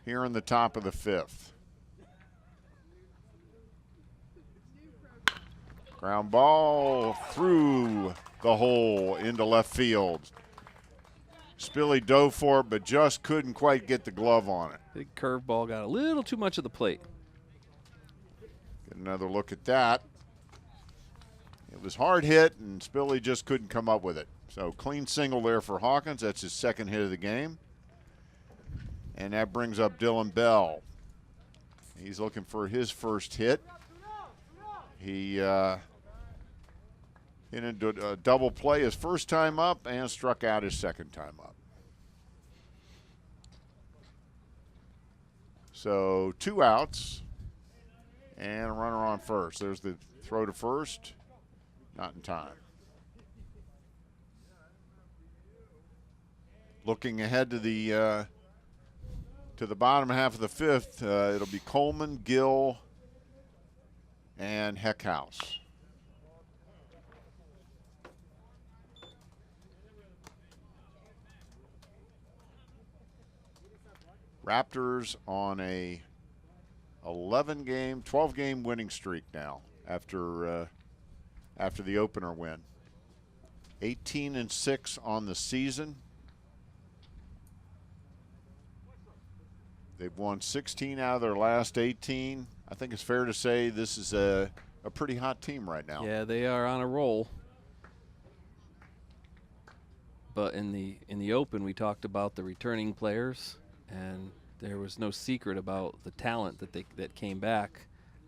here in the top of the 5th. Ground ball through the hole into left field. Spilly dove for it, but just couldn't quite get the glove on it. Big curveball got a little too much of the plate. Get another look at that. It was hard hit, and Spilly just couldn't come up with it. So clean single there for Hawkins. That's his 2nd hit of the game. And that brings up Dylan Bell. He's looking for his first hit. He hit into a double play his first time up and struck out his 2nd time up. So 2 outs and a runner on first. There's the throw to first. Not in time. Looking ahead to the bottom half of the 5th, it'll be Coleman, Gill, and Heckhouse. Raptors on a 12-game winning streak now after the opener win. 18-6 on the season. They've won 16 out of their last 18. I think it's fair to say this is a pretty hot team right now. Yeah, they are on a roll. But in the open, we talked about the returning players, and there was no secret about the talent that came back.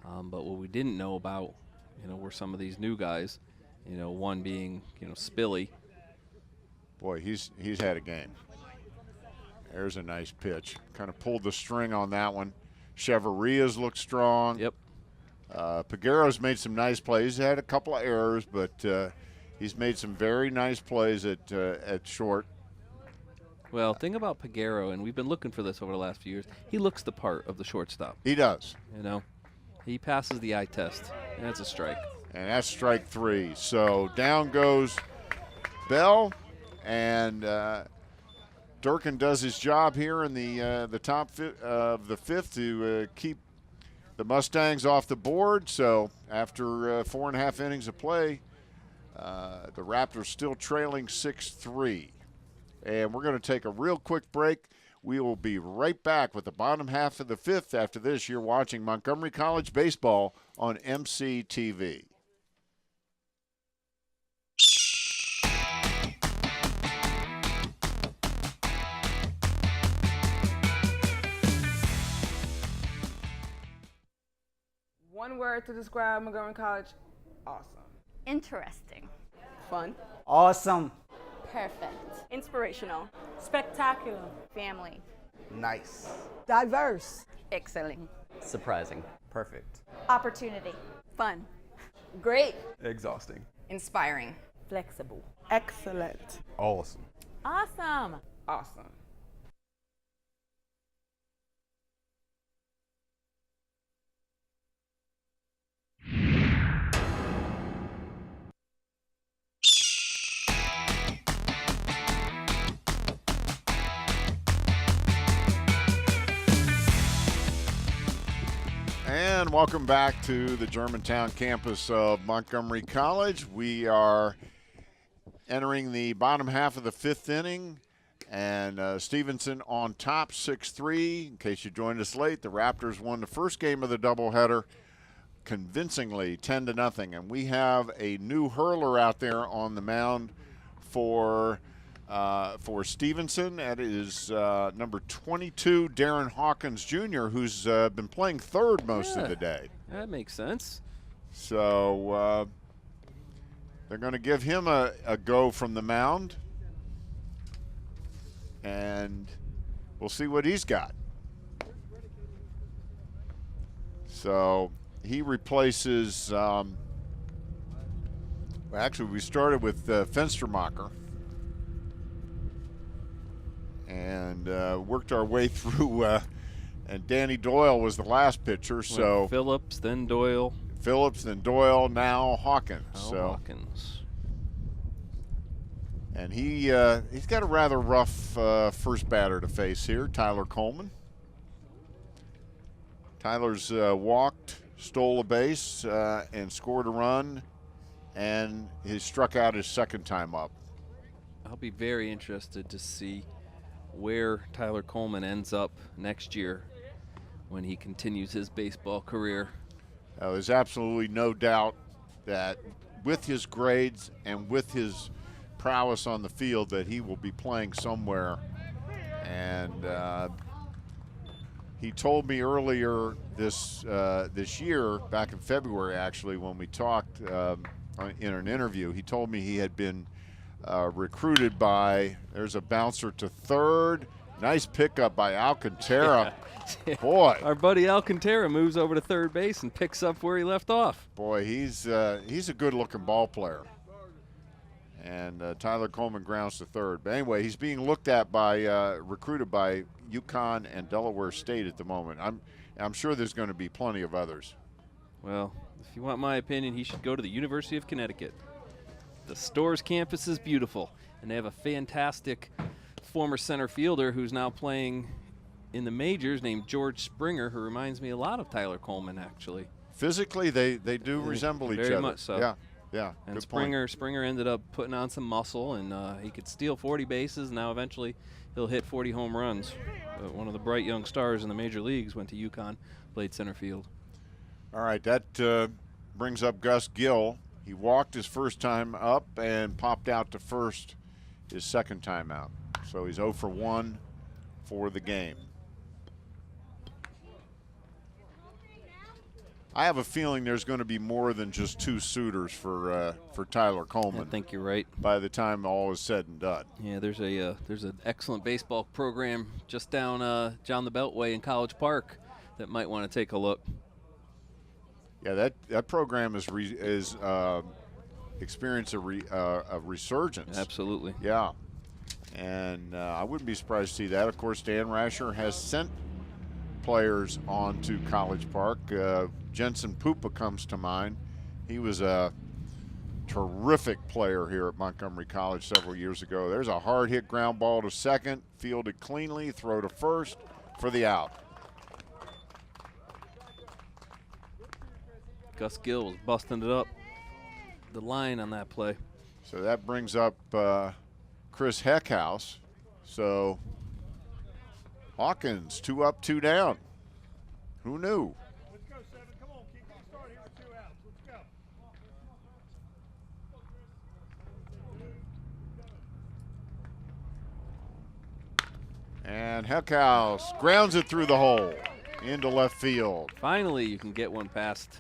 But what we didn't know about, were some of these new guys. One being, Spilly. Boy, he's had a game. There's a nice pitch. Kind of pulled the string on that one. Chevarria's looked strong. Yep. Peguero's made some nice plays. He had a couple of errors, but he's made some very nice plays at short. Well, thing about Peguero, and we've been looking for this over the last few years, he looks the part of the shortstop. He does. He passes the eye test, and that's a strike. And that's strike 3. So down goes Bell, and Durkin does his job here in the top of the 5th to keep the Mustangs off the board. So after 4.5 innings of play, the Raptors still trailing 6-3. And we're going to take a real quick break. We will be right back with the bottom half of the fifth after this. You're watching Montgomery College Baseball on MCTV. One word to describe Montgomery College: awesome. Interesting. Fun. Awesome. Perfect. Inspirational. Spectacular. Family. Nice. Diverse. Excellent. Surprising. Perfect. Opportunity. Fun. Great. Exhausting. Inspiring. Flexible. Excellent. Awesome. Awesome. Awesome. And welcome back to the Germantown campus of Montgomery College. We are entering the bottom half of the fifth inning, and Stevenson on top 6-3. In case you joined us late, the Raptors won the first game of the doubleheader convincingly 10-0. And we have a new hurler out there on the mound for Stevenson. That is number 22, Darren Hawkins Jr., who's been playing third most of the day. That makes sense. So they're going to give him a go from the mound, and we'll see what he's got. So he replaces, actually we started with Fenstermacher. And worked our way through, and Danny Doyle was the last pitcher. So Phillips, then Doyle. Phillips, then Doyle, now Hawkins. Hawkins. And he's got a rather rough first batter to face here, Tyler Coleman. Tyler's walked, stole a base, and scored a run, and he struck out his second time up. I'll be very interested to see where Tyler Coleman ends up next year when he continues his baseball career. There's absolutely no doubt that with his grades and with his prowess on the field that he will be playing somewhere. And he told me earlier this year, back in February actually, when we talked in an interview, he told me he had been recruited by, there's a bouncer to third. Nice pickup by Alcantara. Yeah. Boy. Our buddy Alcantara moves over to third base and picks up where he left off. Boy, he's a good-looking ball player. And Tyler Coleman grounds to third. But anyway, he's being looked at by, recruited by UConn and Delaware State at the moment. I'm sure there's going to be plenty of others. Well, if you want my opinion, he should go to the University of Connecticut. The Storrs campus is beautiful, and they have a fantastic former center fielder who's now playing in the majors named George Springer, who reminds me a lot of Tyler Coleman, actually. Physically, they do resemble each other. Very much so. Yeah. And good point. Springer ended up putting on some muscle, and he could steal 40 bases. Now eventually he'll hit 40 home runs. One of the bright young stars in the major leagues went to UConn, played center field. All right, that brings up Gus Gill. He walked his first time up and popped out to first his second time out. So he's 0 for 1 for the game. I have a feeling there's going to be more than just two suitors for Tyler Coleman. I think you're right. By the time all is said and done. Yeah, there's an excellent baseball program just down the Beltway in College Park that might want to take a look. Yeah, that program is experienced a resurgence. Absolutely. Yeah, and I wouldn't be surprised to see that. Of course, Dan Rasher has sent players on to College Park. Jensen Pupa comes to mind. He was a terrific player here at Montgomery College several years ago. There's a hard hit ground ball to second, fielded cleanly, throw to first for the out. Gus Gill was busting it up the line on that play. So that brings up Chris Heckhouse. So Hawkins, 2 up, 2 down. Who knew? Let's go, 7. Come on, kick the start here with 2 outs. Let's go. And Heckhouse grounds it through the hole into left field. Finally, you can get one past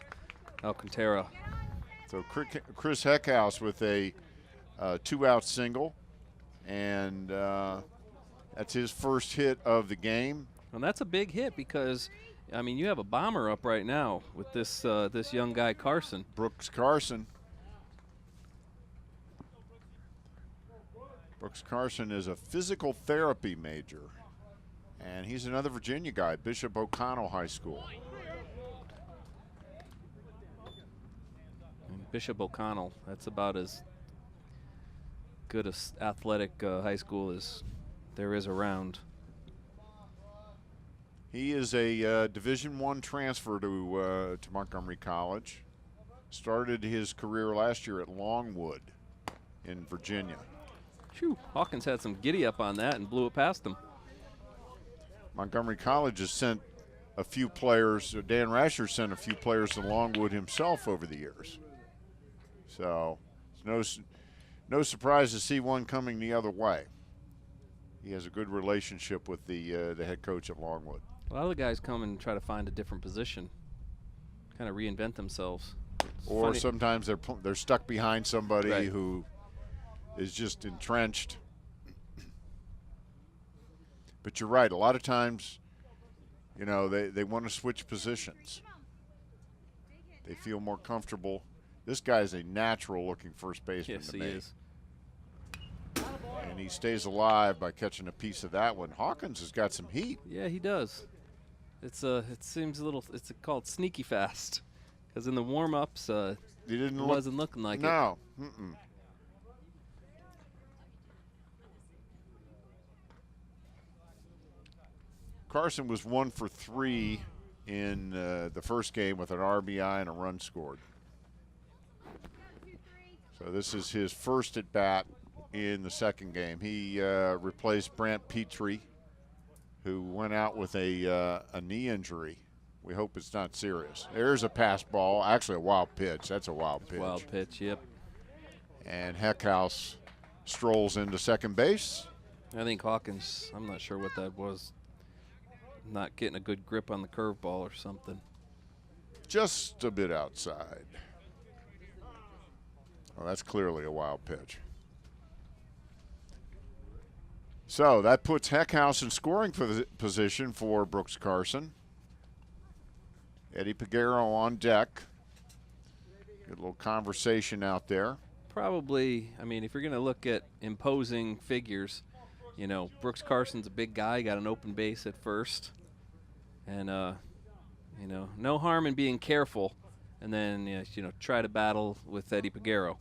Alcantara. So Chris Heckhouse with a 2-out single, and that's his first hit of the game. And that's a big hit because, I mean, you have a bomber up right now with this this young guy Carson. Brooks Carson. Brooks Carson is a physical therapy major, and he's another Virginia guy, Bishop O'Connell High School. And Bishop O'Connell, that's about as good a athletic high school as there is around. He is a Division I transfer to Montgomery College. Started his career last year at Longwood in Virginia. Phew, Hawkins had some giddy up on that and blew it past him. Montgomery College has sent a few players, Dan Rasher sent a few players to Longwood himself over the years. So it's no surprise to see one coming the other way. He has a good relationship with the head coach at Longwood. A lot of the guys come and try to find a different position, kind of reinvent themselves. It's Or funny. sometimes they're stuck behind somebody Right. who is just entrenched. But you're right, a lot of times, you know, they want to switch positions. They feel more comfortable. This guy's a natural-looking first baseman Yes, to he me. is. And he stays alive by catching a piece of that one. Hawkins has got some heat. Yeah, he does. It seems a little. It's called sneaky fast, because in the warm-ups, He didn't it look. wasn't looking like it. No. Mm-mm. Carson was 1 for 3 in the first game with an RBI and a run scored. So this is his first at bat in the second game. He replaced Brant Petrie, who went out with a knee injury. We hope it's not serious. There's a pass ball, actually a wild pitch. That's a wild pitch. Wild pitch, yep. And Heckhouse strolls into second base. I think Hawkins, I'm not sure what that was. Not getting a good grip on the curveball or something. Just a bit outside. Well, that's clearly a wild pitch. So that puts Heckhouse in scoring position for Brooks Carson. Eddie Peguero on deck. Good little conversation out there. Probably, I mean, if you're going to look at imposing figures, you know, Brooks Carson's a big guy, got an open base at first. And, you know, no harm in being careful. And then, you know, try to battle with Eddie Peguero.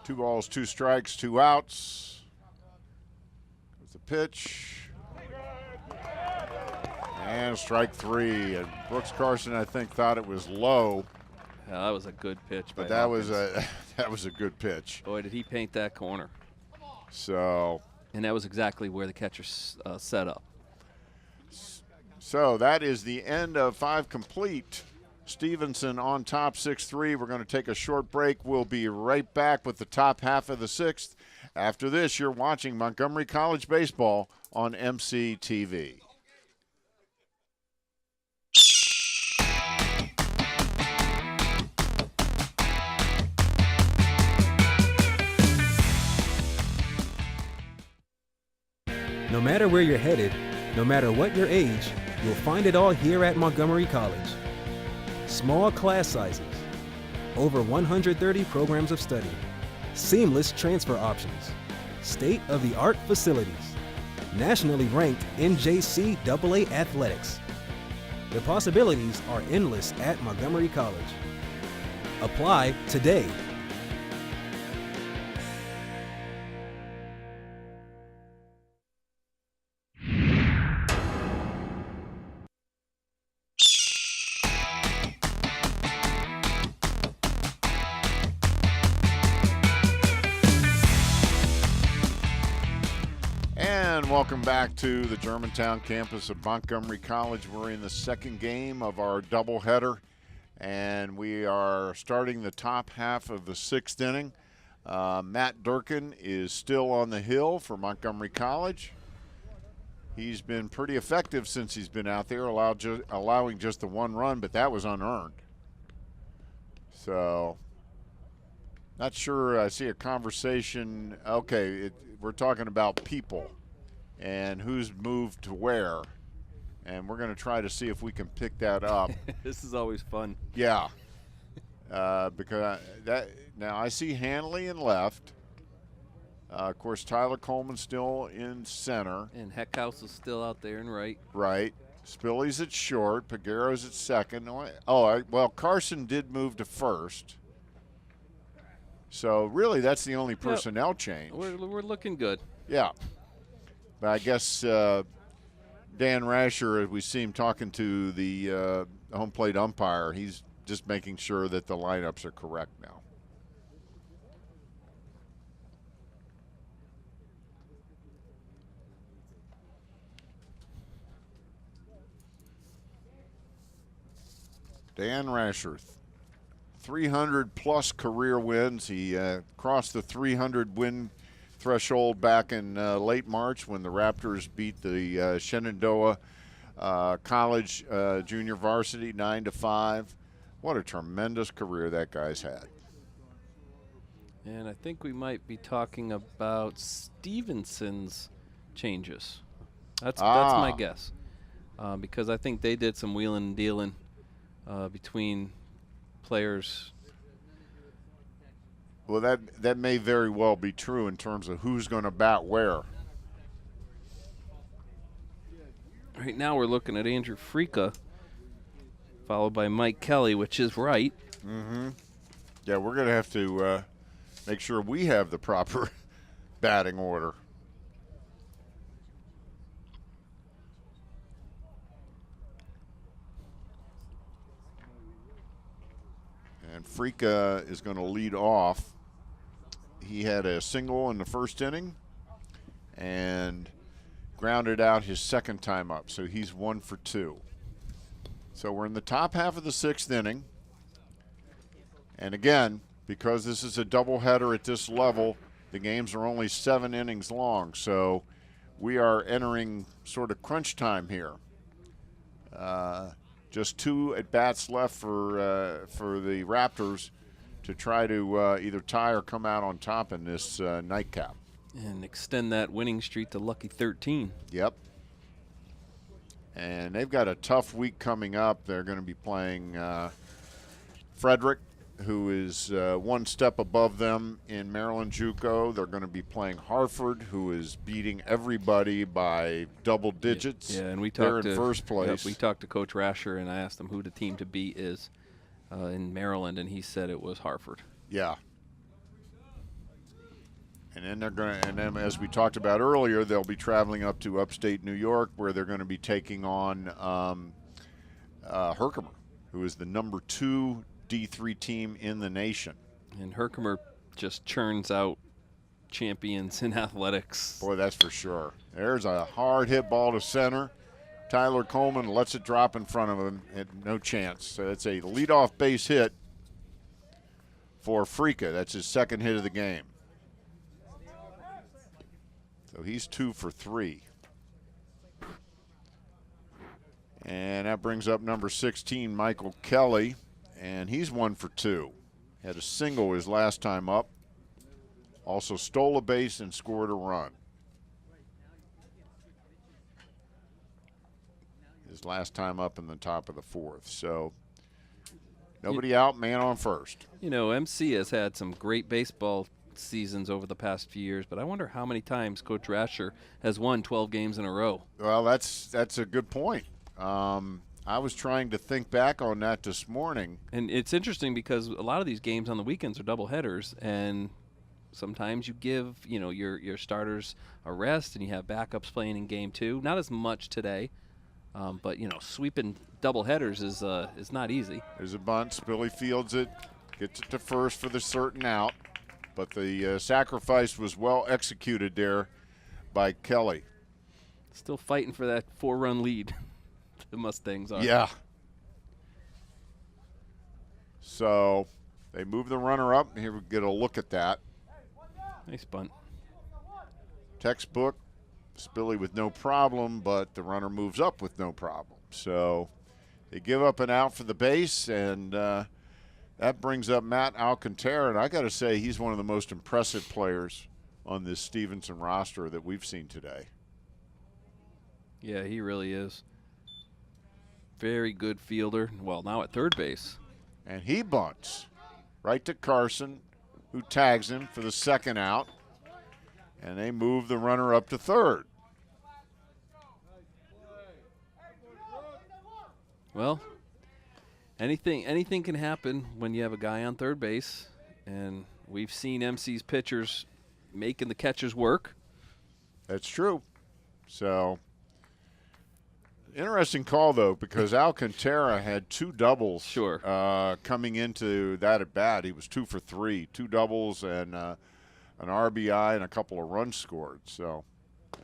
2 balls, 2 strikes, 2 outs. There's the pitch. And strike 3. And Brooks Carson, I think, thought it was low. Yeah, that was a good pitch. But by that Hawkins. was a good pitch. Boy, did he paint that corner. So And that was exactly where the catcher set up. So that is the end of 5 complete. Stevenson on top 6-3. We're going to take a short break. We'll be right back with the top half of the 6th. After this, you're watching Montgomery College Baseball on MCTV. No matter where you're headed, no matter what your age, you'll find it all here at Montgomery College. Small class sizes, over 130 programs of study, seamless transfer options, state-of-the-art facilities, nationally ranked NJCAA athletics. The possibilities are endless at Montgomery College. Apply today. welcome back to the Germantown campus of Montgomery College. We're in the second game of our doubleheader, and we are starting the top half of the sixth inning. Matt Durkin is still on the hill for Montgomery College. He's been pretty effective since he's been out there, allowing just the one run, but that was unearned. So, not sure I see a conversation. Okay, we're talking about people and who's moved to where, and we're going to try to see if we can pick that up. This is always fun. Yeah, because now I see Hanley in left. Of course, Tyler Coleman still in center. And Heckhouse is still out there in right. Right. Spilly's at short. Peguero's at second. Well, Carson did move to first. So, really, that's the only personnel change. We're looking good. Yeah. But I guess Dan Rasher, as we see him talking to the home plate umpire, he's just making sure that the lineups are correct now. Dan Rasher, 300-plus career wins. He crossed the 300-win threshold back in late March when the Raptors beat the Shenandoah College junior varsity 9-5. What a tremendous career that guy's had. And I think we might be talking about Stevenson's changes. That's my guess, because I think they did some wheeling and dealing between players. Well, that may very well be true in terms of who's going to bat where. Right now we're looking at Andrew Freaka, followed by Mike Kelly, which is right. Mm-hmm. Yeah, we're going to have to make sure we have the proper batting order. And Freaka is going to lead off. He had a single in the first inning and grounded out his second time up, so he's 1 for 2. So we're in the top half of the sixth inning. And again, because this is a doubleheader at this level, the games are only 7 innings long, so we are entering sort of crunch time here. Just 2 at-bats left for the Raptors to try to either tie or come out on top in this nightcap. And extend that winning streak to lucky 13. Yep. And they've got a tough week coming up. They're going to be playing Frederick, who is 1 step above them in Maryland JUCO. They're going to be playing Hartford, who is beating everybody by double digits. Yeah, and they're in first place. Yep, we talked to Coach Rasher, and I asked him who the team to beat is in Maryland, and he said it was Hartford. Yeah. And then they're going to, and then as we talked about earlier, they'll be traveling up to upstate New York, where they're going to be taking on Herkimer, who is the number 2 D3 team in the nation. And Herkimer just churns out champions in athletics. Boy, that's for sure. There's a hard hit ball to center. Tyler Coleman lets it drop in front of him. No chance. So it's a leadoff base hit for Freaka. That's his second hit of the game. So he's 2 for 3. And that brings up number 16, Michael Kelly. And he's 1 for 2. Had a single his last time up. Also stole a base and scored a run. His last time up in the top of the 4th. So nobody out, man on first. You know, MC has had some great baseball seasons over the past few years, but I wonder how many times Coach Rasher has won 12 games in a row. Well, that's a good point. I was trying to think back on that this morning. And it's interesting because a lot of these games on the weekends are double headers, and sometimes you give, you know, your starters a rest and you have backups playing in game 2. Not as much today, but, you know, sweeping double headers is not easy. There's a bunt. Spilly fields it, gets it to first for the certain out. But the sacrifice was well executed there by Kelly. Still fighting for that 4-run lead. The Mustangs are. Yeah. So they move the runner up. Here we get a look at that. Nice bunt. Textbook, Spilly with no problem, but the runner moves up with no problem. So they give up an out for the base, and that brings up Matt Alcantara. And I got to say, he's one of the most impressive players on this Stevenson roster that we've seen today. Yeah, he really is. Very good fielder. Well, now at third base. And he bunts right to Carson, who tags him for the second out. And they move the runner up to third. Well, anything can happen when you have a guy on third base, and we've seen MC's pitchers making the catchers work. That's true. So, interesting call, though, because Alcantara had 2 doubles coming into that at bat. He was 2 for 3, 2 doubles and an RBI and a couple of runs scored. So,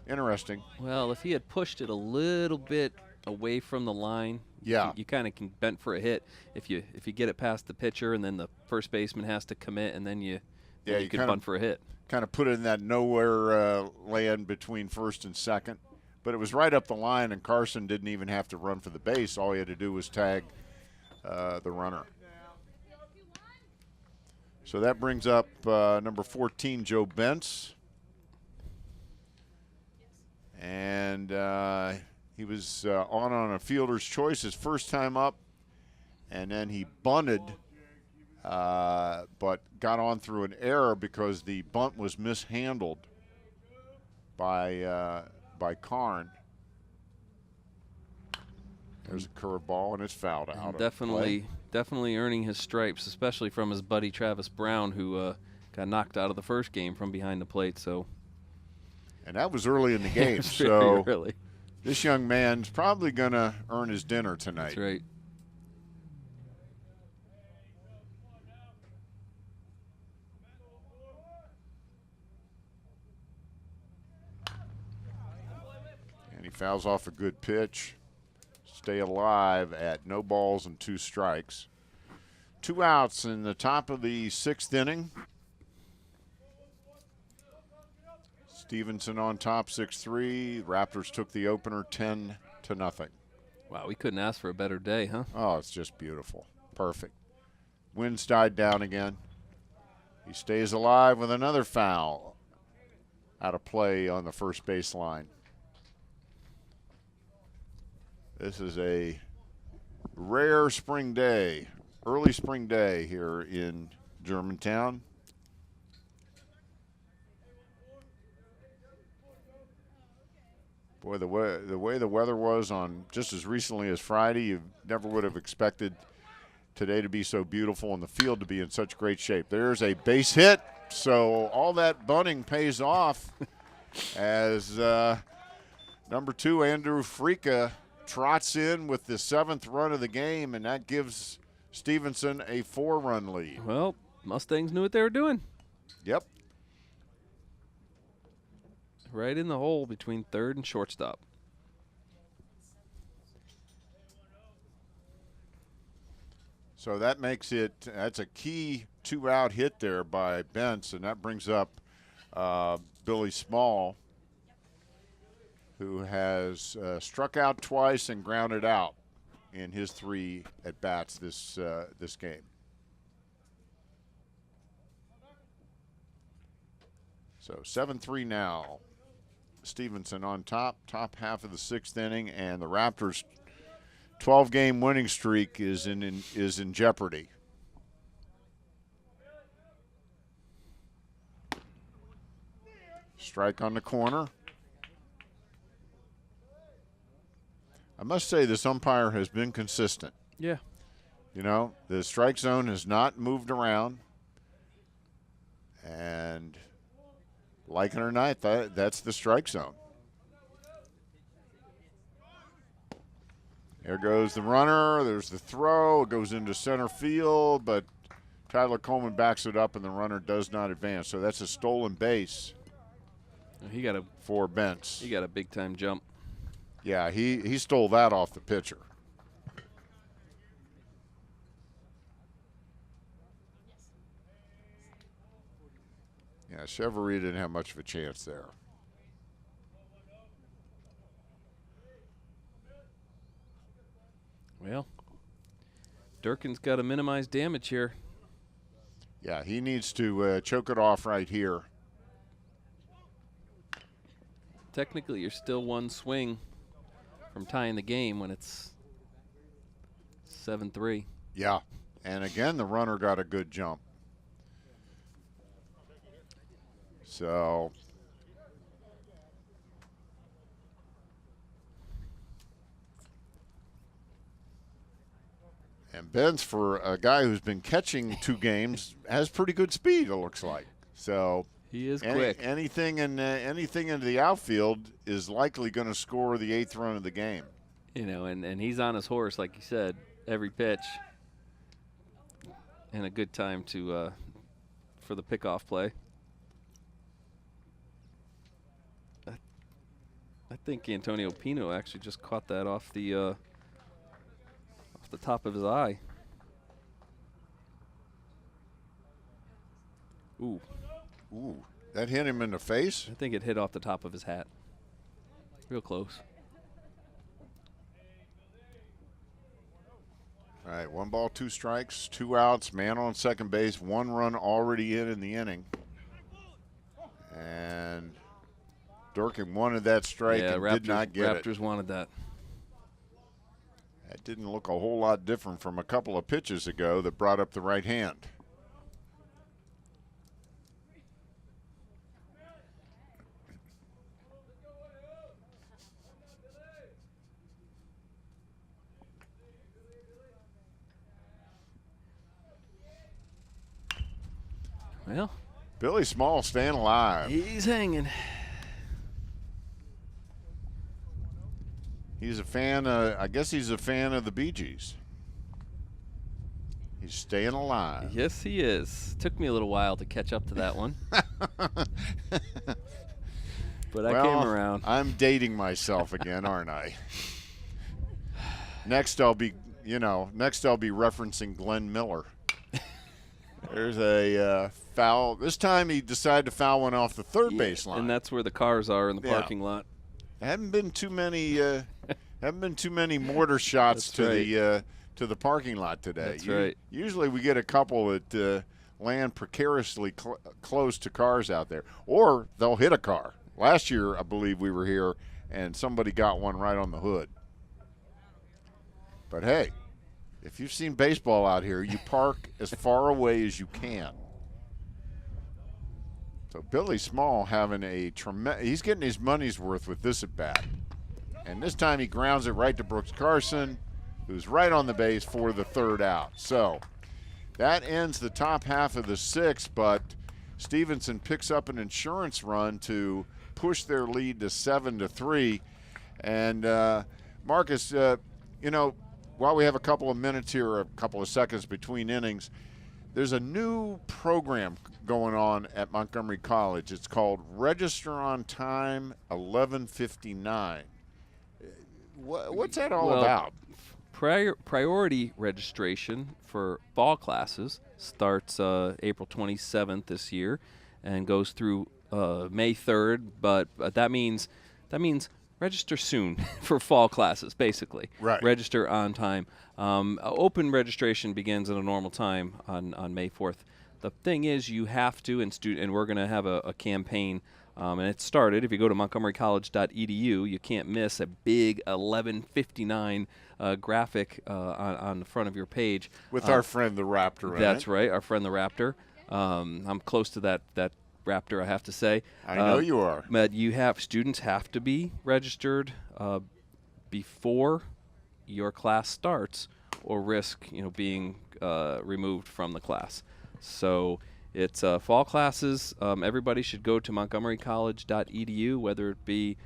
interesting. Well, if he had pushed it a little bit away from the line, you kind of can bent for a hit. If you get it past the pitcher and then the first baseman has to commit, and then you could bunt for a hit. Kind of put it in that nowhere land between first and second. But it was right up the line, and Carson didn't even have to run for the base. All he had to do was tag the runner. So that brings up number 14, Joe Bentz. And he was on a fielder's choice his first time up, and then he bunted, but got on through an error because the bunt was mishandled by Karn. There's a curveball, and it's fouled out. Definitely earning his stripes, especially from his buddy Travis Brown, who got knocked out of the first game from behind the plate. So, and that was early in the game. So early. This young man's probably going to earn his dinner tonight. That's right. And he fouls off a good pitch. Stay alive at no balls and 2 strikes. 2 outs in the top of the 6th inning. Stevenson on top, 6-3. Raptors took the opener 10-0. Wow, we couldn't ask for a better day, huh? Oh, it's just beautiful. Perfect. Winds died down again. He stays alive with another foul out of play on the first base line. This is a rare spring day, early spring day here in Germantown. Boy, the way the weather was on just as recently as Friday, you never would have expected today to be so beautiful and the field to be in such great shape. There's a base hit, so all that bunting pays off as number 2, Andrew Frika, trots in with the 7th run of the game, and that gives Stevenson a 4-run lead. Well, Mustangs knew what they were doing. Yep. Right in the hole between third and shortstop. So that makes it, that's a key 2-out hit there by Bentz, and that brings up Billy Small, who has struck out twice and grounded out in his 3 at-bats this game. So 7-3 now. Stevenson on top half of the 6th inning, and the Raptors' 12-game winning streak is in jeopardy. Strike on the corner. I must say this umpire has been consistent. Yeah. You know, the strike zone has not moved around. And like it or not, that's the strike zone. There goes the runner. There's the throw. It goes into center field, but Tyler Coleman backs it up, and the runner does not advance. So that's a stolen base He got for Bentz. He got a big-time jump. Yeah, he stole that off the pitcher. Yeah, Chevrolet didn't have much of a chance there. Well, Durkin's got to minimize damage here. Yeah, he needs to choke it off right here. Technically, you're still one swing from tying the game when it's 7-3. Yeah, and again, the runner got a good jump. So, and Benz, for a guy who's been catching 2 games, has pretty good speed, it looks like. So he is quick. Anything into the outfield is likely going to score the 8th run of the game. You know, and he's on his horse, like you said, every pitch. And a good time to for the pickoff play. I think Antonio Pino actually just caught that off the top of his eye. Ooh. Ooh, that hit him in the face? I think it hit off the top of his hat. Real close. All right, 1 ball, 2 strikes, 2 outs, man on second base, 1 run already in the inning. And Durkin wanted that strike and Raptors, did not get it. Raptors wanted that. That didn't look a whole lot different from a couple of pitches ago that brought up the right hand. Well, Billy Small staying alive. he's hanging. He's a fan, I guess he's a fan of the Bee Gees. He's staying alive. Yes, he is. Took me a little while to catch up to that one. But I came around. I'm dating myself again, aren't I? Next I'll be referencing Glenn Miller. There's a foul. This time he decided to foul one off the third baseline. And that's where the cars are in the parking lot. Haven't been too many mortar shots to the parking lot today. That's right. Usually we get a couple that land precariously close to cars out there, or they'll hit a car. Last year, I believe we were here, and somebody got one right on the hood. But hey, if you've seen baseball out here, you park as far away as you can. So Billy Small having a tremendous – he's getting his money's worth with this at bat. And this time he grounds it right to Brooks Carson, who's right on the base for the 3rd out. So that ends the top half of the 6th, but Stevenson picks up an insurance run to push their lead to 7-3. And Marcus, while we have a couple of minutes here, a couple of seconds between innings, there's a new program going on at Montgomery College. It's called Register on Time 11:59. What's that all about? Priority registration for fall classes starts April 27th this year and goes through May 3rd, but that means register soon for fall classes, basically. Right. Register on time. Open registration begins at a normal time on May 4th. The thing is, you have to, and we're going to have a campaign, and it started. If you go to montgomerycollege.edu, you can't miss a big 11:59 graphic on the front of your page. With our friend the Raptor in That's it. right, our friend the Raptor. I'm close to that Raptor, I have to say. I know you are. But students have to be registered before your class starts, or risk being removed from the class. So it's fall classes. Everybody should go to montgomerycollege.edu, whether it be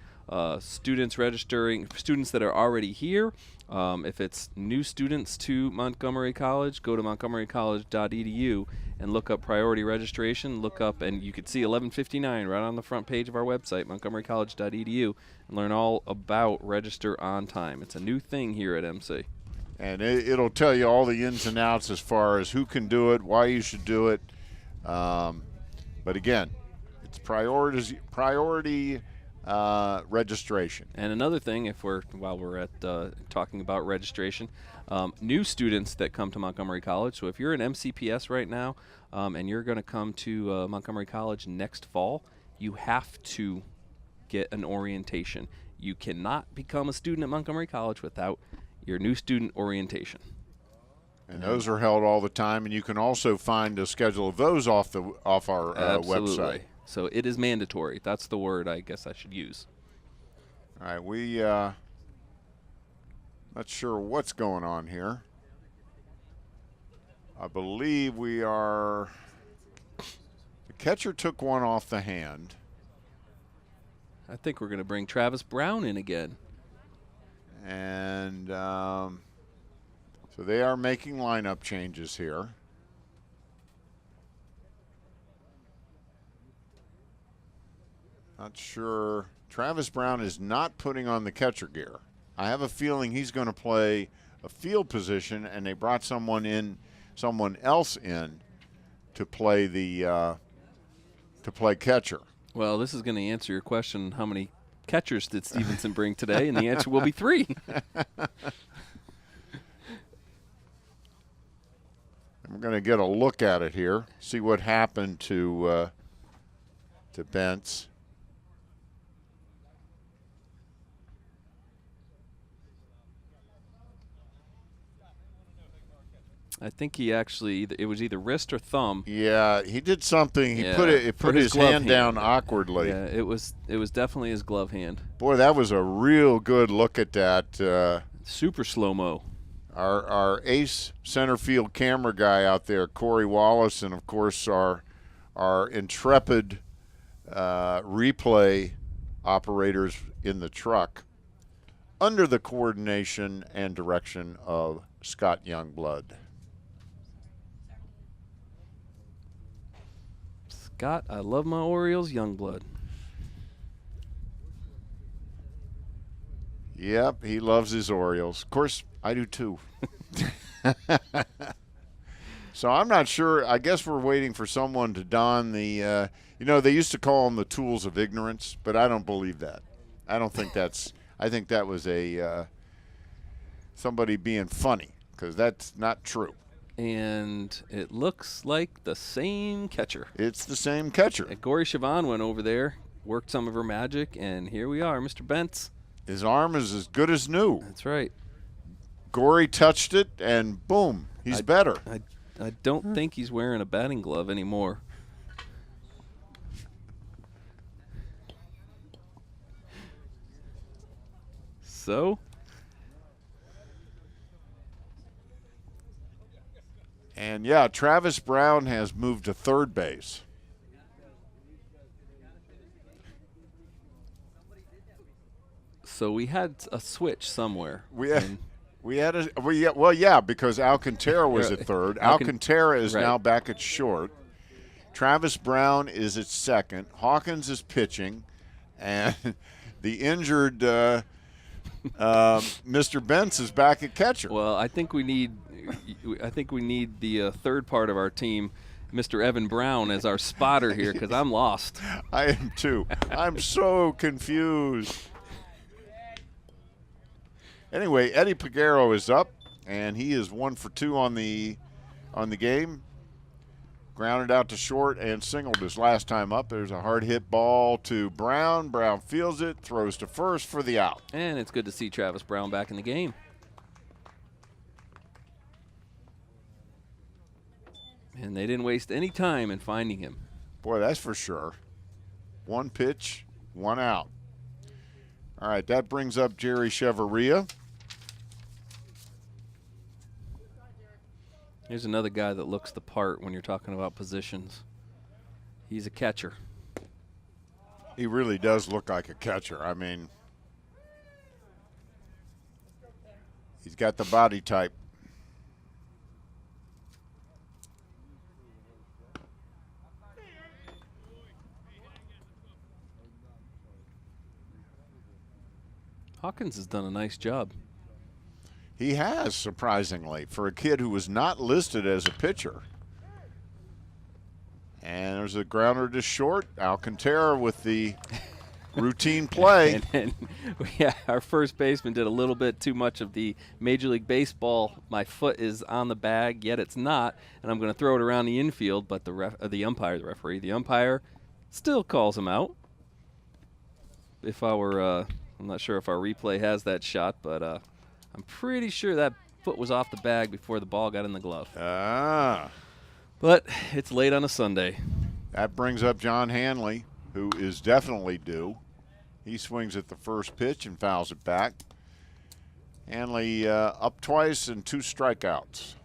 students that are already here. If it's new students to Montgomery College, go to montgomerycollege.edu and look up priority registration. Look up, and you can see 1159 right on the front page of our website, montgomerycollege.edu, and learn all about register on time. It's a new thing here at MC. And it'll tell you all the ins and outs as far as who can do it, why you should do it. But again, it's priority registration. And another thing, while we're at talking about registration, new students that come to Montgomery College. So if you're an MCPS right now and you're going to come to Montgomery College next fall, you have to get an orientation. You cannot become a student at Montgomery College without your new student orientation. And those are held all the time, and you can also find a schedule of those off our website. So it is mandatory. That's the word I guess I should use. All right, we not sure what's going on here. I believe the catcher took one off the hand. I think we're going to bring Travis Brown in again. And so they are making lineup changes here. Not sure. Travis Brown is not putting on the catcher gear. I have a feeling he's going to play a field position, and they brought someone else in to play catcher. Well, this is going to answer your question, how many catchers did Stevenson bring today? And the answer will be 3. I'm going to get a look at it here, see what happened to Bentz. I think he actually, it was either wrist or thumb. Yeah, he did something. He Yeah, put his hand down awkwardly. Yeah, it was definitely his glove hand. Boy, that was a real good look at that. Super slow-mo. Our ace center field camera guy out there, Corey Wallace, and of course our intrepid replay operators in the truck, under the coordination and direction of Scott Youngblood. Scott, I love my Orioles, Youngblood. Yep, he loves his Orioles. Of course, I do too. So I'm not sure. I guess we're waiting for someone to don the, they used to call them the tools of ignorance, but I don't believe that. I don't think that's, I think that was somebody being funny, because that's not true. And it looks like the same catcher. It's the same catcher. And Gory Siobhan went over there, worked some of her magic, and here we are, Mr. Bentz. His arm is as good as new. That's right. Gory touched it, and boom, he's better. I don't think he's wearing a batting glove anymore. So? And, yeah, Travis Brown has moved to third base. So we had a switch somewhere. Because Alcantara was at third. Alcantara is now back at short. Travis Brown is at second. Hawkins is pitching, and the injured Mr. Bentz is back at catcher. Well, I think we need the third part of our team, Mr. Evan Brown, as our spotter here, because I'm lost. I am too. I'm so confused. Anyway, Eddie Piguero is up, and he is 1 for 2 on the game. Grounded out to short and singled his last time up. There's a hard hit ball to Brown. Brown fields it, throws to first for the out. And it's good to see Travis Brown back in the game. And they didn't waste any time in finding him. Boy, that's for sure. 1 pitch, 1 out. All right, that brings up Jerry Cheveria. Here's another guy that looks the part when you're talking about positions. He's a catcher. He really does look like a catcher. I mean, he's got the body type. Hawkins has done a nice job. He has, surprisingly, for a kid who was not listed as a pitcher. And there's a grounder to short. Alcantara with the routine play. and yeah, our first baseman did a little bit too much of the Major League Baseball. My foot is on the bag, yet it's not, and I'm going to throw it around the infield. But the umpire still calls him out. If I were, I'm not sure if our replay has that shot, but I'm pretty sure that foot was off the bag before the ball got in the glove. Ah. But it's late on a Sunday. That brings up John Hanley, who is definitely due. He swings at the first pitch and fouls it back. Hanley up twice and 2 strikeouts.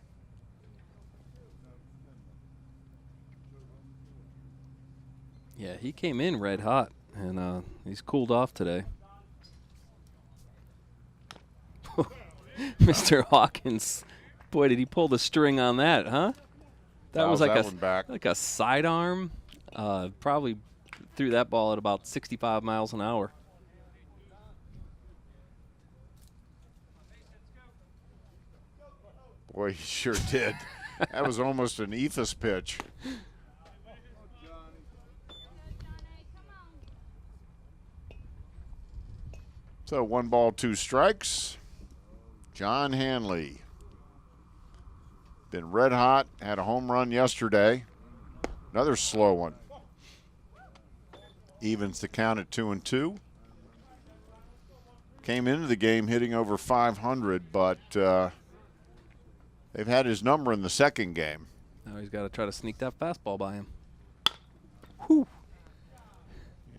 Yeah, he came in red hot, and he's cooled off today. Mr. Hawkins, boy, did he pull the string on that, huh? That was like a sidearm. Probably threw that ball at about 65 miles an hour. Boy, he sure did. That was almost an Ephus pitch. So 1 ball, 2 strikes. John Hanley. Been red hot, had a home run yesterday. Another slow one. Evens the count at 2-2. Came into the game hitting over 500, but they've had his number in the second game. Now he's got to try to sneak that fastball by him. Whew.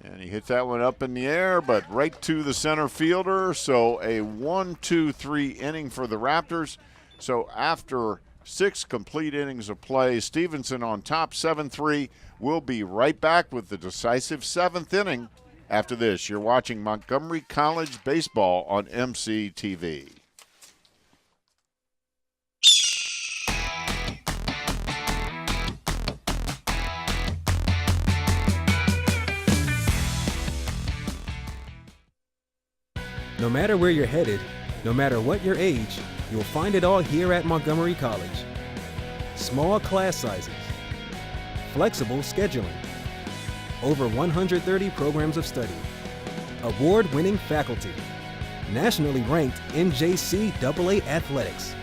And he hit that one up in the air, but right to the center fielder. So a 1-2-3 inning for the Raptors. So after 6 complete innings of play, Stevenson on top 7-3. We'll be right back with the decisive 7th inning after this. You're watching Montgomery College Baseball on MCTV. No matter where you're headed, no matter what your age, you'll find it all here at Montgomery College. Small class sizes, flexible scheduling, over 130 programs of study, award-winning faculty, nationally ranked NJCAA athletics.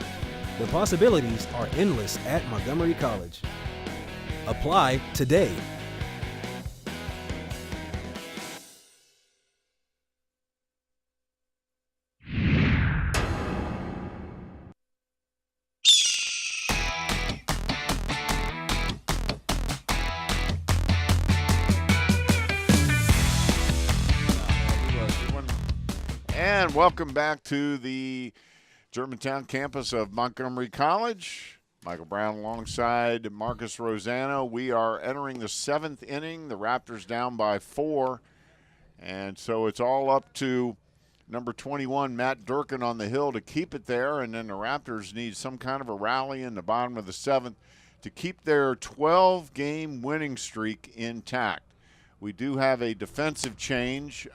The possibilities are endless at Montgomery College. Apply today. And welcome back to the Germantown campus of Montgomery College. Michael Brown alongside Marcus Rosano. We are entering the 7th inning. The Raptors down by 4. And so it's all up to number 21, Matt Durkin, on the hill to keep it there. And then the Raptors need some kind of a rally in the bottom of the 7th to keep their 12-game winning streak intact. We do have a defensive change.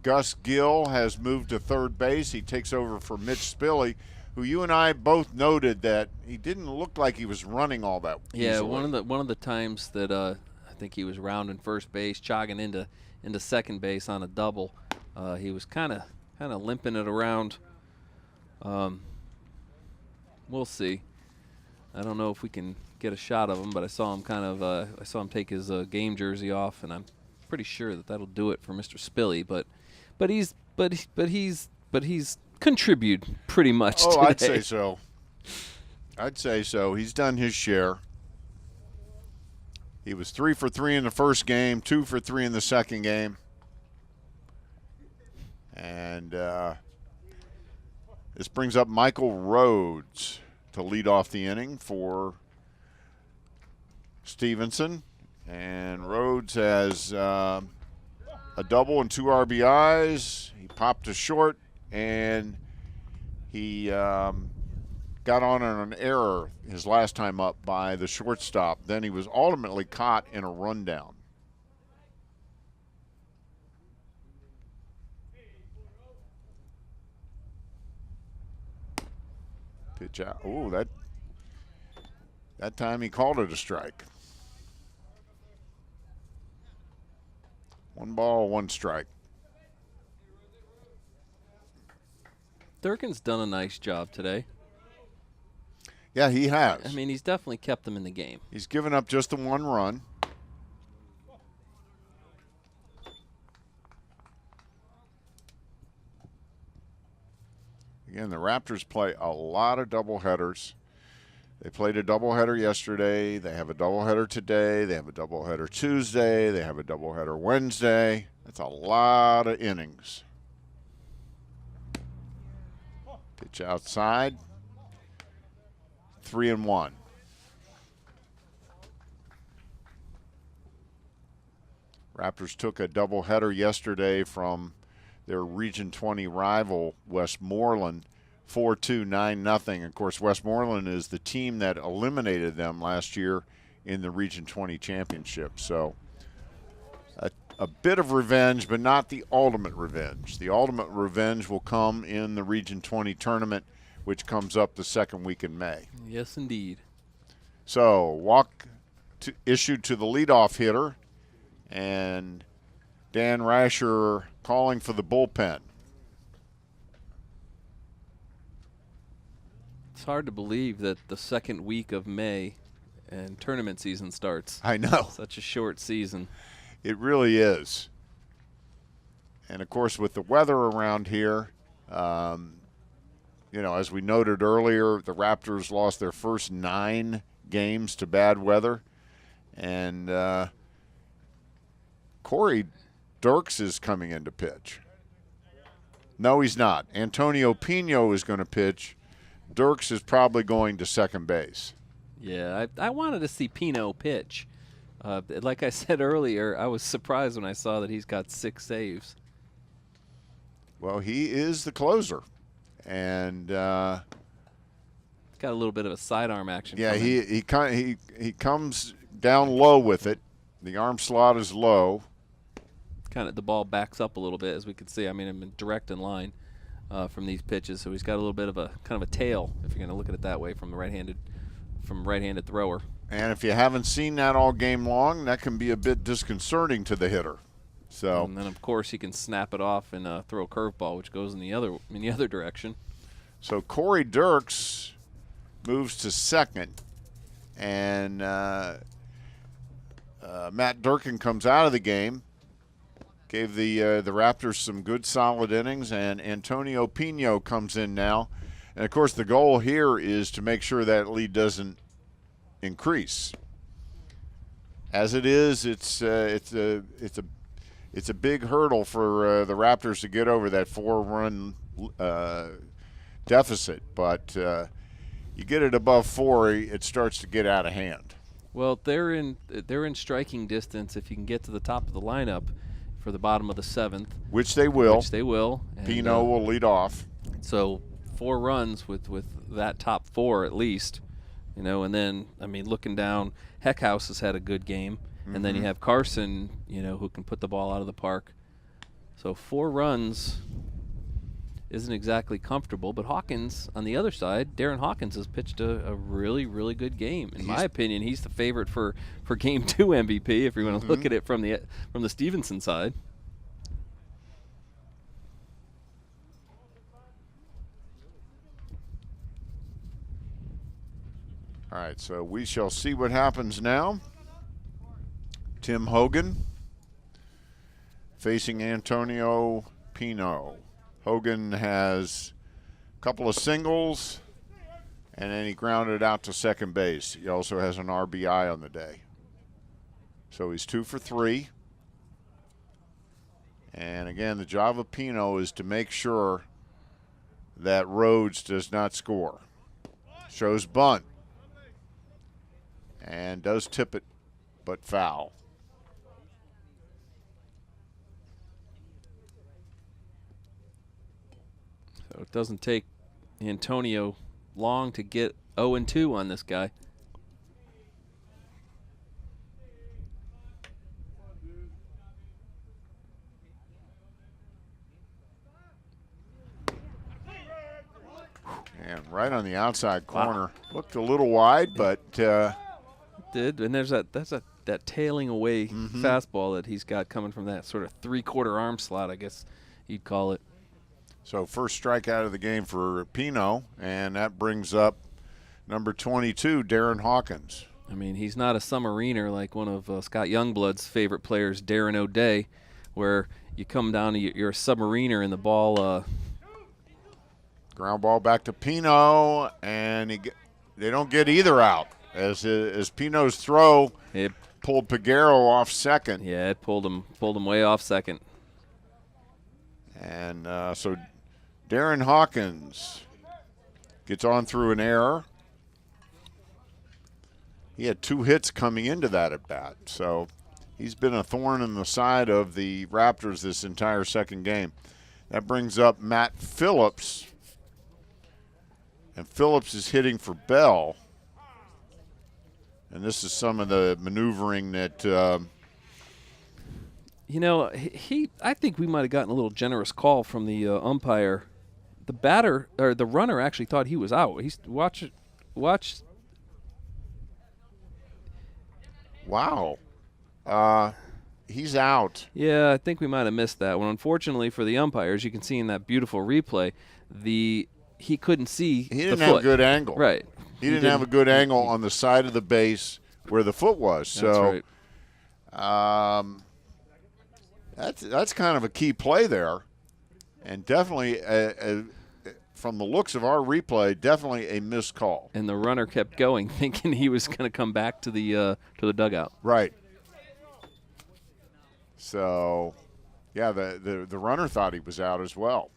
Gus Gill has moved to third base. He takes over for Mitch Spilley, who you and I both noted that he didn't look like he was running all that easily. Yeah, one of the times that I think he was rounding first base, jogging into second base on a double. He was kind of limping it around. We'll see. I don't know if we can get a shot of him, but I saw him take his game jersey off, and I'm pretty sure that that'll do it for Mr. Spilley. But he's contributed pretty much today. I'd say so. I'd say so. He's done his share. He was 3 for 3 in the first game, 2 for 3 in the second game. And this brings up Michael Rhodes to lead off the inning for Stevenson. And Rhodes has a double and 2 RBIs. He popped to short, and he got on an error his last time up by the shortstop. Then he was ultimately caught in a rundown. Pitch out. Oh, that time he called it a strike. 1 ball, 1 strike. Durkin's done a nice job today. Yeah, he has. I mean, he's definitely kept them in the game. He's given up just the 1 run. Again, the Raptors play a lot of doubleheaders. They played a doubleheader yesterday. They have a doubleheader today. They have a doubleheader Tuesday. They have a doubleheader Wednesday. That's a lot of innings. Pitch outside. 3-1. Raptors took a doubleheader yesterday from their Region 20 rival, Westmoreland, 4-2, 9-0. Of course, Westmoreland is the team that eliminated them last year in the Region 20 championship. So a bit of revenge, but not the ultimate revenge. The ultimate revenge will come in the Region 20 tournament, which comes up the 2nd week in May. Yes, indeed. So walk issued to the leadoff hitter, and Dan Rasher calling for the bullpen. It's hard to believe that the 2nd week of May and tournament season starts. I know. Such a short season. It really is. And, of course, with the weather around here, you know, as we noted earlier, the Raptors lost their first 9 games to bad weather. And Corey Dirks is coming in to pitch. No, he's not. Antonio Pino is going to pitch. Dirks is probably going to second base. Yeah, I wanted to see Pino pitch. Like I said earlier, I was surprised when I saw that he's got 6 saves. Well, he is the closer. And He's got a little bit of a sidearm action. yeah, he comes down low with it. The arm slot is low. Kind of the ball backs up a little bit, as we can see. I mean, I'm direct in line from these pitches, so he's got a little bit of a kind of a tail, if you're going to look at it that way, from the right-handed thrower. And if you haven't seen that all game long, that can be a bit disconcerting to the hitter. So, and then of course he can snap it off and throw a curveball, which goes in the other direction. So Corey Dirks moves to second, and Matt Durkin comes out of the game. Gave the Raptors some good solid innings, and Antonio Pino comes in now. And of course, the goal here is to make sure that lead doesn't increase. As it is, it's a big hurdle for the Raptors to get over that 4-run deficit. But you get it above 4, it starts to get out of hand. Well, they're in striking distance if you can get to the top of the lineup for the bottom of the 7th. Which they will. Which they will. And, Pino will lead off. So 4 runs with that top 4 at least. You know, and then, I mean, looking down, Heckhouse has had a good game. And then you have Carson, you know, who can put the ball out of the park. So 4 runs isn't exactly comfortable. But Hawkins, on the other side, Darren Hawkins has pitched a really, really good game. In my opinion, he's the favorite for Game 2 MVP, if you're going to look at it from the Stevenson side. All right, so we shall see what happens now. Tim Hogan facing Antonio Pino. Hogan has a couple of singles, and then he grounded out to second base. He also has an RBI on the day. So he's 2 for 3. And again, the job of Pino is to make sure that Rhodes does not score. Shows bunt. And does tip it, but foul. So it doesn't take Antonio long to get 0-2 on this guy. And right on the outside corner. Looked a little wide, but Did, and there's that tailing away fastball that he's got coming from that sort of three-quarter arm slot, I guess you'd call it. so first strikeout of the game for Pino, and that brings up number 22, Darren Hawkins. I mean, he's not a submariner like one of Scott Youngblood's favorite players, Darren O'Day, where you come down to you're a submariner and the ball. Ground ball back to Pino, and they don't get either out. As Pino's throw It pulled Peguero off second. Yeah, it pulled him way off second. And so Darren Hawkins gets on through an error. He had 2 hits coming into that at bat, so he's been a thorn in the side of the Raptors this entire second game. That brings up Matt Phillips, and Phillips is hitting for Bell. And this is some of the maneuvering that I think we might have gotten a little generous call from the umpire. The batter or the runner actually thought he was out. He's watch. Wow. He's out. Yeah, I think we might have missed that one. Unfortunately for the umpires, you can see in that beautiful replay, he couldn't see. He didn't have a good angle. Right. He didn't have a good angle on the side of the base where the foot was. So That's right. that's kind of a key play there, and definitely from the looks of our replay, definitely a missed call. And the runner kept going, thinking he was going to come back to the dugout. Right. So, yeah, the runner thought he was out as well.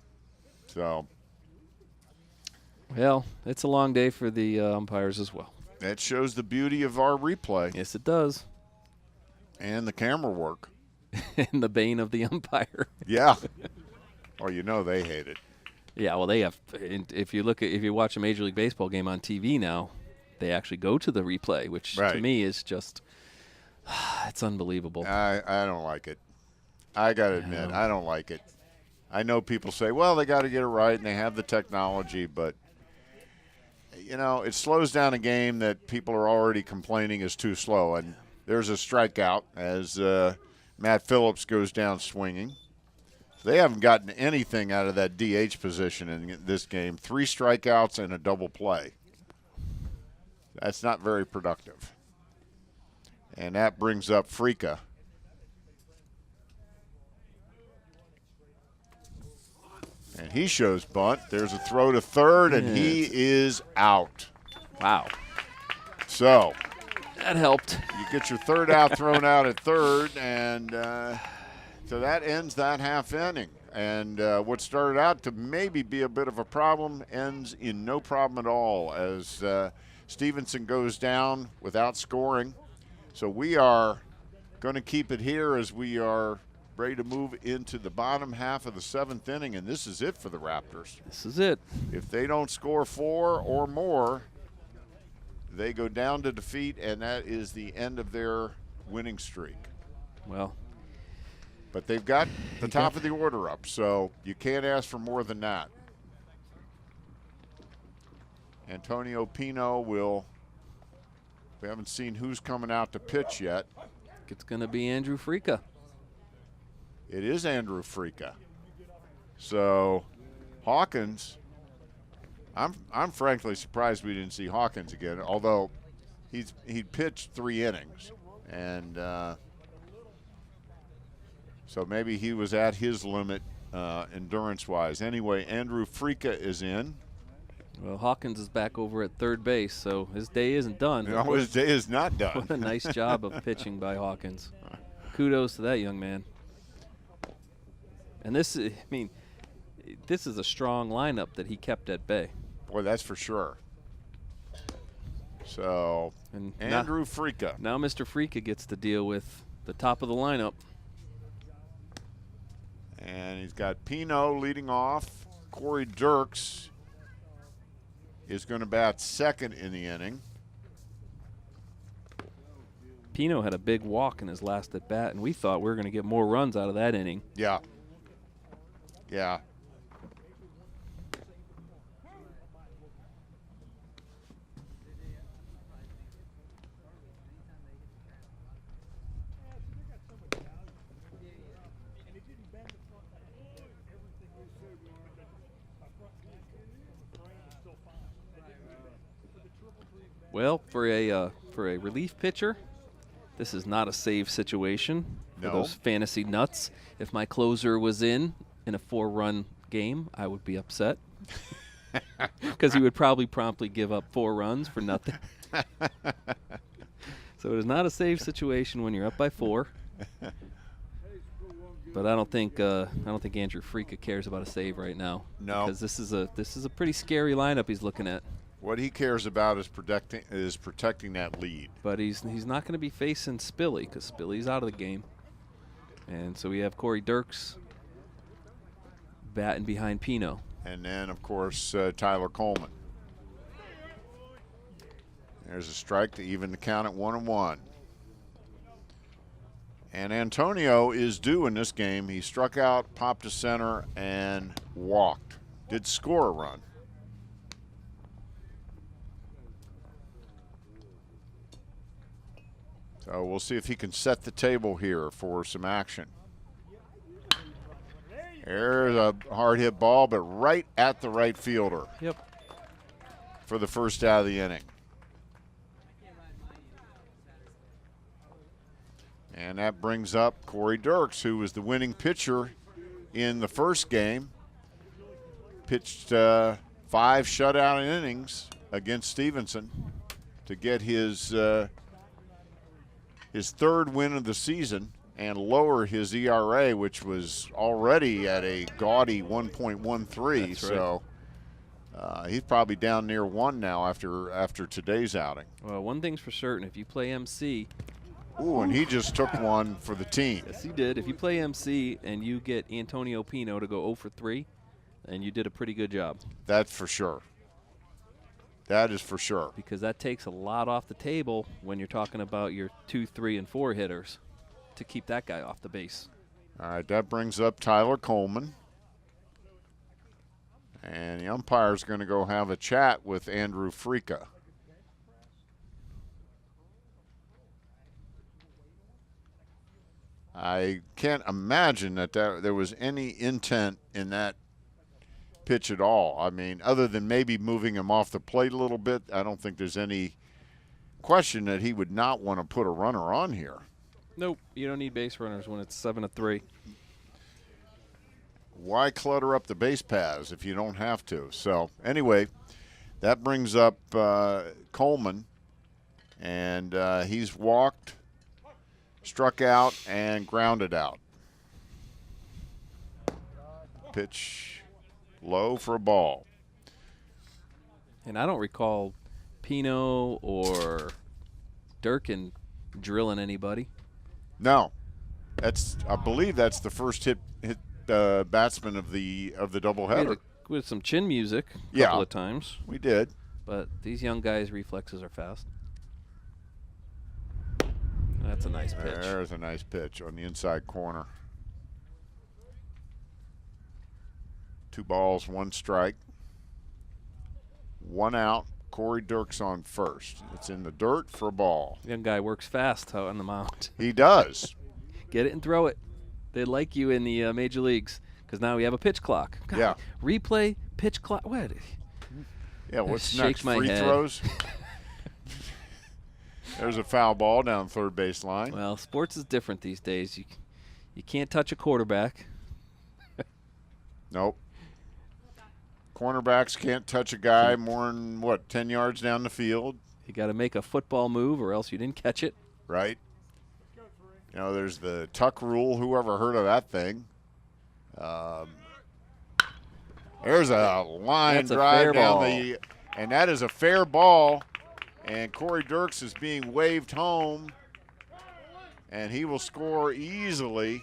So. Well, it's a long day for the umpires as well. That shows the beauty of our replay. Yes, it does. And the camera work. And the bane of the umpire. Yeah. Well, you know they hate it. Yeah, well, they have. If you watch a Major League Baseball game on TV now, they actually go to the replay, which to me is just, it's unbelievable. I don't like it. I got to admit, I don't like it. I know people say, well, they got to get it right and they have the technology, but it slows down a game that people are already complaining is too slow. And there's a strikeout as Matt Phillips goes down swinging. They haven't gotten anything out of that DH position in this game. 3 strikeouts and a double play. That's not very productive. And that brings up Frica. And he shows bunt. There's a throw to third, and he is out. Wow. So that helped. You get your third out thrown out at third, and so that ends that half inning. And what started out to maybe be a bit of a problem ends in no problem at all as Stevenson goes down without scoring. So we are going to keep it here as we are ready to move into the bottom half of the 7th inning, and this is it for the Raptors. This is it. If they don't score 4 or more, they go down to defeat, and that is the end of their winning streak. Well, but they've got the top of the order up, so you can't ask for more than that. Antonio Pino we haven't seen who's coming out to pitch yet. It's going to be Andrew Frica. It is Andrew Frica. So Hawkins, I'm frankly surprised we didn't see Hawkins again, although he pitched 3 innings. And so maybe he was at his limit endurance-wise. Anyway, Andrew Frica is in. Well, Hawkins is back over at third base, so his day isn't done. No, his day is not done. What a nice job of pitching by Hawkins. Kudos to that young man. And this is a strong lineup that he kept at bay. Boy, that's for sure. So, and Andrew Frica. Now Mr. Frica gets to deal with the top of the lineup. And he's got Pino leading off. Corey Dirks is going to bat second in the inning. Pino had a big walk in his last at bat, and we thought we were going to get more runs out of that inning. Yeah. Yeah. Well, for a relief pitcher, this is not a save situation for No. those fantasy nuts. If my closer was in a 4-run game, I would be upset because he would probably promptly give up 4 runs for nothing. So it is not a save situation when you're up by 4. But I don't think Andrew Freaka cares about a save right now. No, because this is a pretty scary lineup he's looking at. What he cares about is protecting that lead. But he's not going to be facing Spilly because Spilly's out of the game. And so we have Corey Dirks batting behind Pino. And then, of course, Tyler Coleman. There's a strike to even the count at 1-1. And Antonio is due in this game. He struck out, popped to center, and walked. Did score a run. So we'll see if he can set the table here for some action. There's a hard hit ball, but right at the right fielder. Yep. For the first out of the inning. And that brings up Corey Dirks, who was the winning pitcher in the first game. Pitched 5 shutout innings against Stevenson to get his 3rd win of the season and lower his ERA, which was already at a gaudy 1.13. That's so he's probably down near 1 now after today's outing. Well, one thing's for certain: if you play MC. Ooh, and he just took one for the team. Yes, he did. If you play MC and you get Antonio Pino to go 0 for 3, then you did a pretty good job. That's for sure. That is for sure. Because that takes a lot off the table when you're talking about your 2, 3, and 4 hitters to keep that guy off the base. All right, that brings up Tyler Coleman. And the umpire's going to go have a chat with Andrew Freaka. I can't imagine that there was any intent in that pitch at all. I mean, other than maybe moving him off the plate a little bit, I don't think there's any question that he would not want to put a runner on here. Nope, you don't need base runners when it's 7-3. Why clutter up the base paths if you don't have to? So anyway, that brings up Coleman, and he's walked, struck out, and grounded out. Pitch low for a ball. And I don't recall Pino or Durkin drilling anybody. No, I believe that's the first hit batsman of the doubleheader. With some chin music a couple of times. We did. But these young guys' reflexes are fast. That's a nice pitch. There's a nice pitch on the inside corner. 2 balls, 1 strike. 1 out. Corey Dirks on first. It's in the dirt for a ball. Young guy works fast out on the mound. He does. Get it and throw it. They like you in the major leagues because now we have a pitch clock. God, yeah. Replay, pitch clock. What? Yeah, what's Shake next? my Free head. throws? There's a foul ball down third base line. Well, sports is different these days. You can't touch a quarterback. Nope. Cornerbacks can't touch a guy more than, 10 yards down the field? You got to make a football move or else you didn't catch it. Right. You know, there's the tuck rule. Whoever heard of that thing? There's a line drive down the, and that is a fair ball. And Corey Dirks is being waved home, and he will score easily.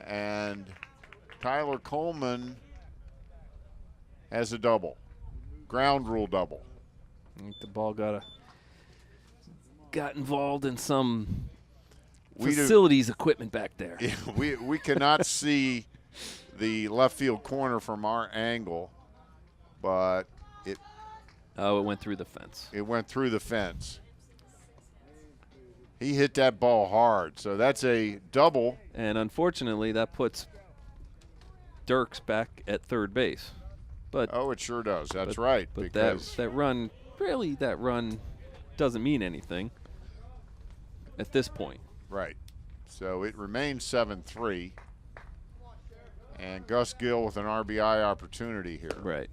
And Tyler Coleman has a double, ground rule double. I think the ball got involved in some facilities equipment back there. Yeah, we cannot see the left field corner from our angle, but it went through the fence. It went through the fence. He hit that ball hard, so that's a double. And unfortunately, that puts Dirks back at third base. But it sure does. That's right. But because that run doesn't mean anything at this point. Right. So it remains 7-3. And Gus Gill with an RBI opportunity here. Right.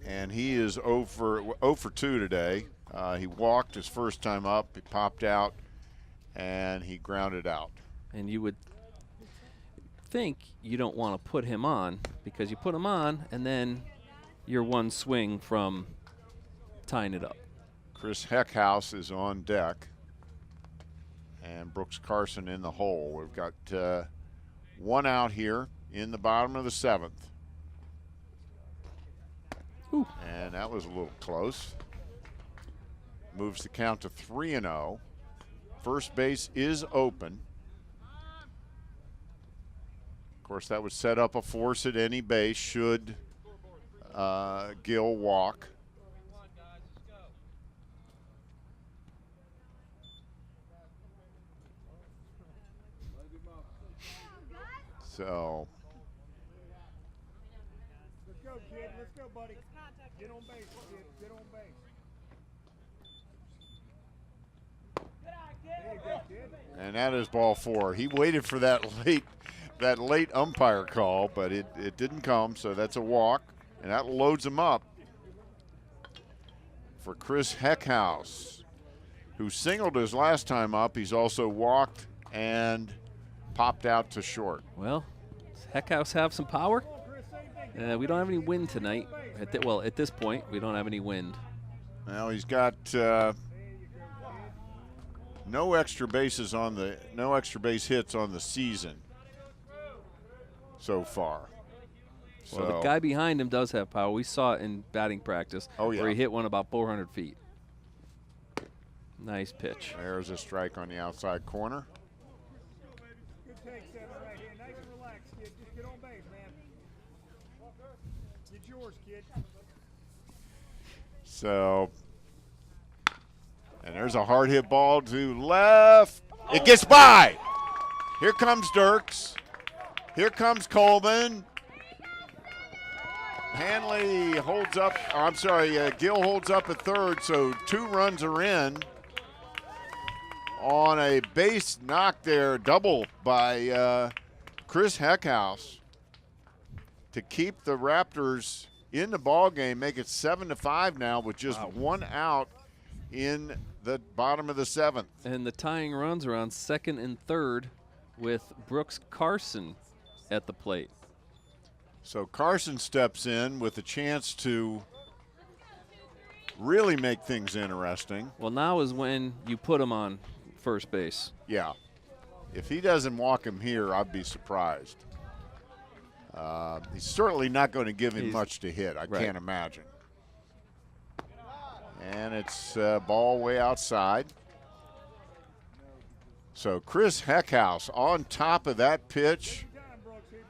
And he is 0 for 2 today. He walked his first time up. He popped out, and he grounded out. And you would think you don't want to put him on, because you put him on, and then you're one swing from tying it up. Chris Heckhouse is on deck, and Brooks Carson in the hole. We've got one out here in the bottom of the 7th. Ooh. And that was a little close. Moves the count to 3-0. First base is open. Of course, that would set up a force at any base should Gill walk. So Let's go, kid. Let's go, buddy. Get on base, kid. Get on base. There you go, kid. and that is ball 4. He waited for that late umpire call, but it didn't come, so that's a walk, and that loads him up for Chris Heckhouse, who singled his last time up. He's also walked and popped out to short. Well, does Heckhouse have some power? We don't have any wind tonight. At this point, we don't have any wind. Well, he's got no extra base hits on the season so far. Well, the guy behind him does have power. We saw it in batting practice. Oh, yeah. Where he hit one about 400 feet. Nice pitch. There's a strike on the outside corner. Good take, Seven, right here. Nice and relaxed, kid. Just get on base, man. Get yours, kid. So, and there's a hard hit ball to left. It gets by. Here comes Dirks. Here comes Coleman. Hanley holds up. Gill holds up at third, so 2 runs are in on a base knock there, double by Chris Heckhouse to keep the Raptors in the ball game, make it 7-5 now with just one out in the bottom of the 7th. And the tying runs are on 2nd and 3rd with Brooks Carson at the plate. So Carson steps in with a chance to really make things interesting. Well, now is when you put him on first base. Yeah. If he doesn't walk him here, I'd be surprised. He's certainly not going to give him much to hit. I can't imagine. And it's ball way outside. So Chris Heckhouse on top of that pitch.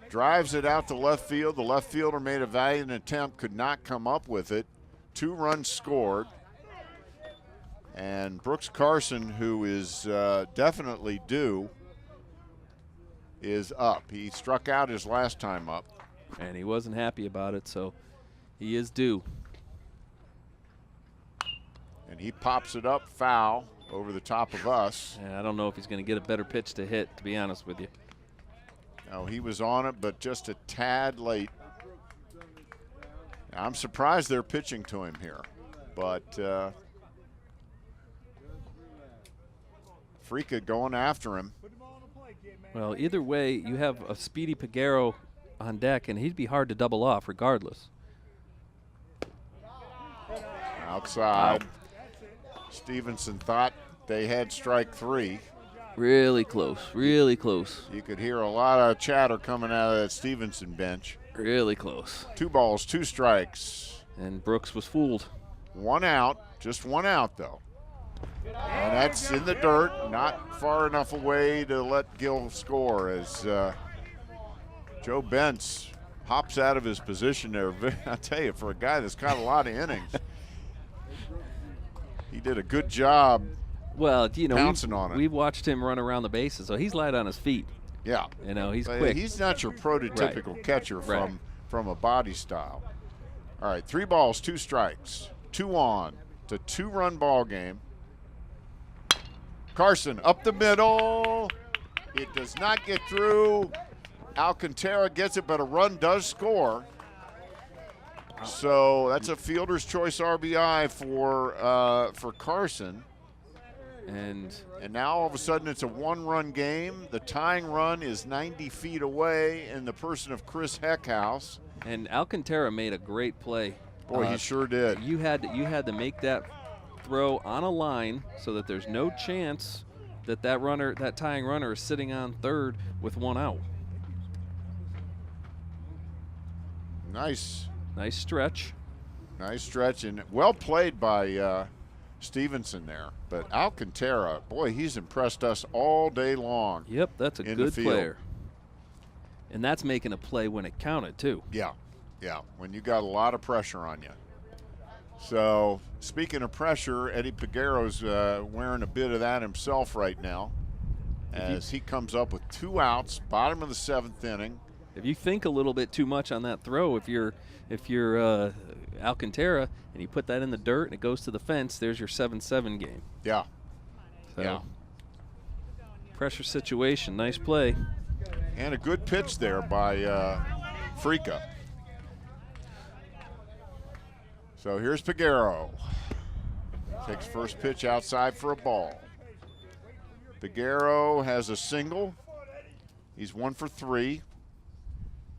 Drives it out to left field. The left fielder made a valiant attempt, could not come up with it. 2 runs scored. And Brooks Carson, who is definitely due, is up. He struck out his last time up. And he wasn't happy about it, so he is due. And he pops it up foul over the top of us. And I don't know if he's going to get a better pitch to hit, to be honest with you. No, he was on it, but just a tad late. I'm surprised they're pitching to him here, but Frica going after him. Well, either way, you have a speedy Peguero on deck, and he'd be hard to double off regardless. Outside. Stevenson thought they had strike 3. Really close, really close. You could hear a lot of chatter coming out of that Stevenson bench. Really close. 2 balls, 2 strikes. And Brooks was fooled. 1 out, just 1 out though. And that's in the dirt, not far enough away to let Gill score as Joe Bentz hops out of his position there. I tell you, for a guy that's got a lot of innings, he did a good job. Well, you know, pouncing on it. We've watched him run around the bases, so he's light on his feet. Yeah. You know, he's But quick. He's not your prototypical catcher from a body style. All right, 3 balls, 2 strikes, 2 on. It's a 2-run ball game. Carson up the middle. It does not get through. Alcantara gets it, but a run does score. So that's a fielder's choice RBI for Carson. And now all of a sudden it's a 1-run game. The tying run is 90 feet away in the person of Chris Heckhouse. And Alcantara made a great play. Boy, he sure did. You had to make that throw on a line so that there's no chance that that tying runner is sitting on third with 1 out. Nice stretch. Nice stretch, and well played by Stevenson there. But Alcantara, boy, he's impressed us all day long. Yep, that's a good player. And that's making a play when it counted, too. Yeah, when you got a lot of pressure on you. So, speaking of pressure, Eddie Peguero's wearing a bit of that himself right now as he comes up with 2 outs, bottom of the 7th inning. If you think a little bit too much on that throw, if you're Alcantara and you put that in the dirt and it goes to the fence, there's your 7-7 game. Yeah. So, yeah. Pressure situation, nice play. And a good pitch there by Frica. So here's Peguero. Takes first pitch outside for a ball. Peguero has a single. He's 1 for 3.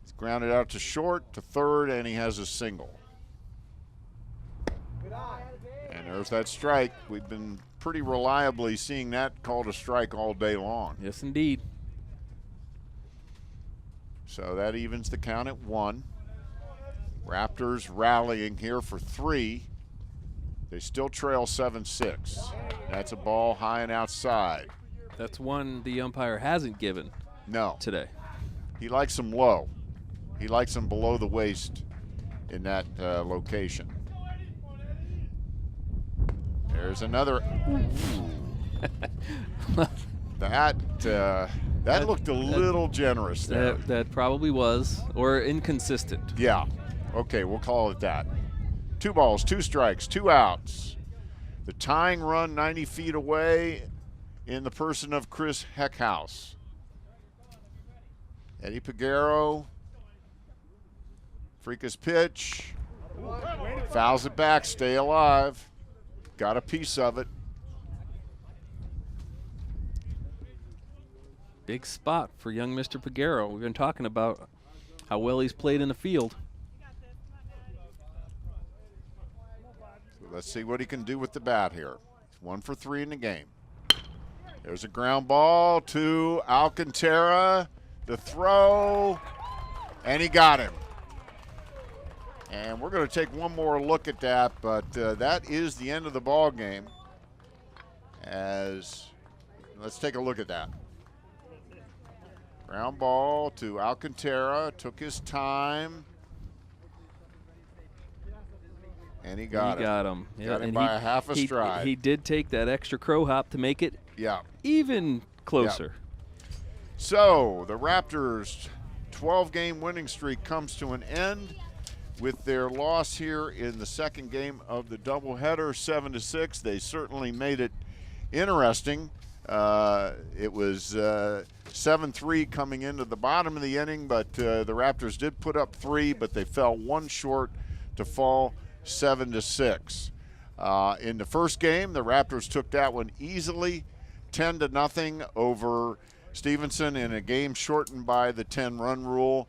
He's grounded out to short, to third, and he has a single. And there's that strike. We've been pretty reliably seeing that called a strike all day long. Yes, indeed. So that evens the count at 1. Raptors rallying here for 3. They still trail 7-6. That's a ball high and outside. That's one the umpire hasn't given today. He likes them low. He likes them below the waist in that location. There's another. That looked a little generous there. That probably was, or inconsistent. Yeah. Okay, we'll call it that. 2 balls, 2 strikes, 2 outs. The tying run 90 feet away in the person of Chris Heckhouse. Eddie Peguero. Frica's pitch. Fouls it back, stay alive. Got a piece of it. Big spot for young Mr. Peguero. We've been talking about how well he's played in the field. So let's see what he can do with the bat here. He's 1 for 3 in the game. There's a ground ball to Alcantara. The throw, and he got him. And we're going to take one more look at that, but that is the end of the ball game. Let's take a look at that. Ground ball to Alcantara, took his time, and he got him. Yeah, got him by a half a stride. He did take that extra crow hop to make it even closer. So the Raptors' 12-game winning streak comes to an end with their loss here in the second game of the doubleheader, 7-6. They certainly made it interesting. It was 7-3 coming into the bottom of the inning, but the Raptors did put up 3, but they fell 1 short to fall 7-6. In the first game, the Raptors took that one easily, 10-0 over Stevenson in a game shortened by the 10-run rule.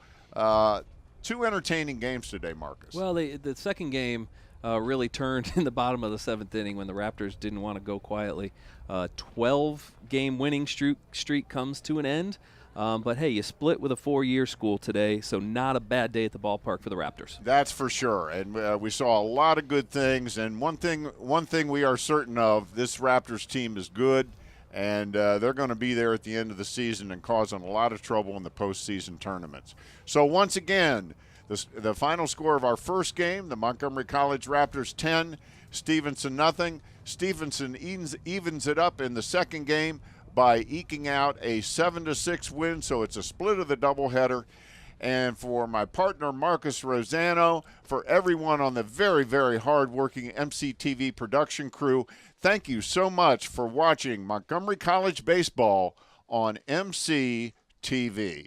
2 entertaining games today, Marcus. Well, the second game really turned in the bottom of the 7th inning when the Raptors didn't want to go quietly. 12-game winning streak comes to an end. But, hey, you split with a 4-year school today, so not a bad day at the ballpark for the Raptors. That's for sure. And we saw a lot of good things. And one thing we are certain of, this Raptors team is good. And they're going to be there at the end of the season and causing a lot of trouble in the postseason tournaments. So once again, the final score of our first game, the Montgomery College Raptors 10, Stevenson nothing. Stevenson evens it up in the second game by eking out a 7-6 win, so it's a split of the doubleheader. and for my partner, Marcus Rosano, for everyone on the very, very hard-working MCTV production crew, thank you so much for watching Montgomery College Baseball on MCTV.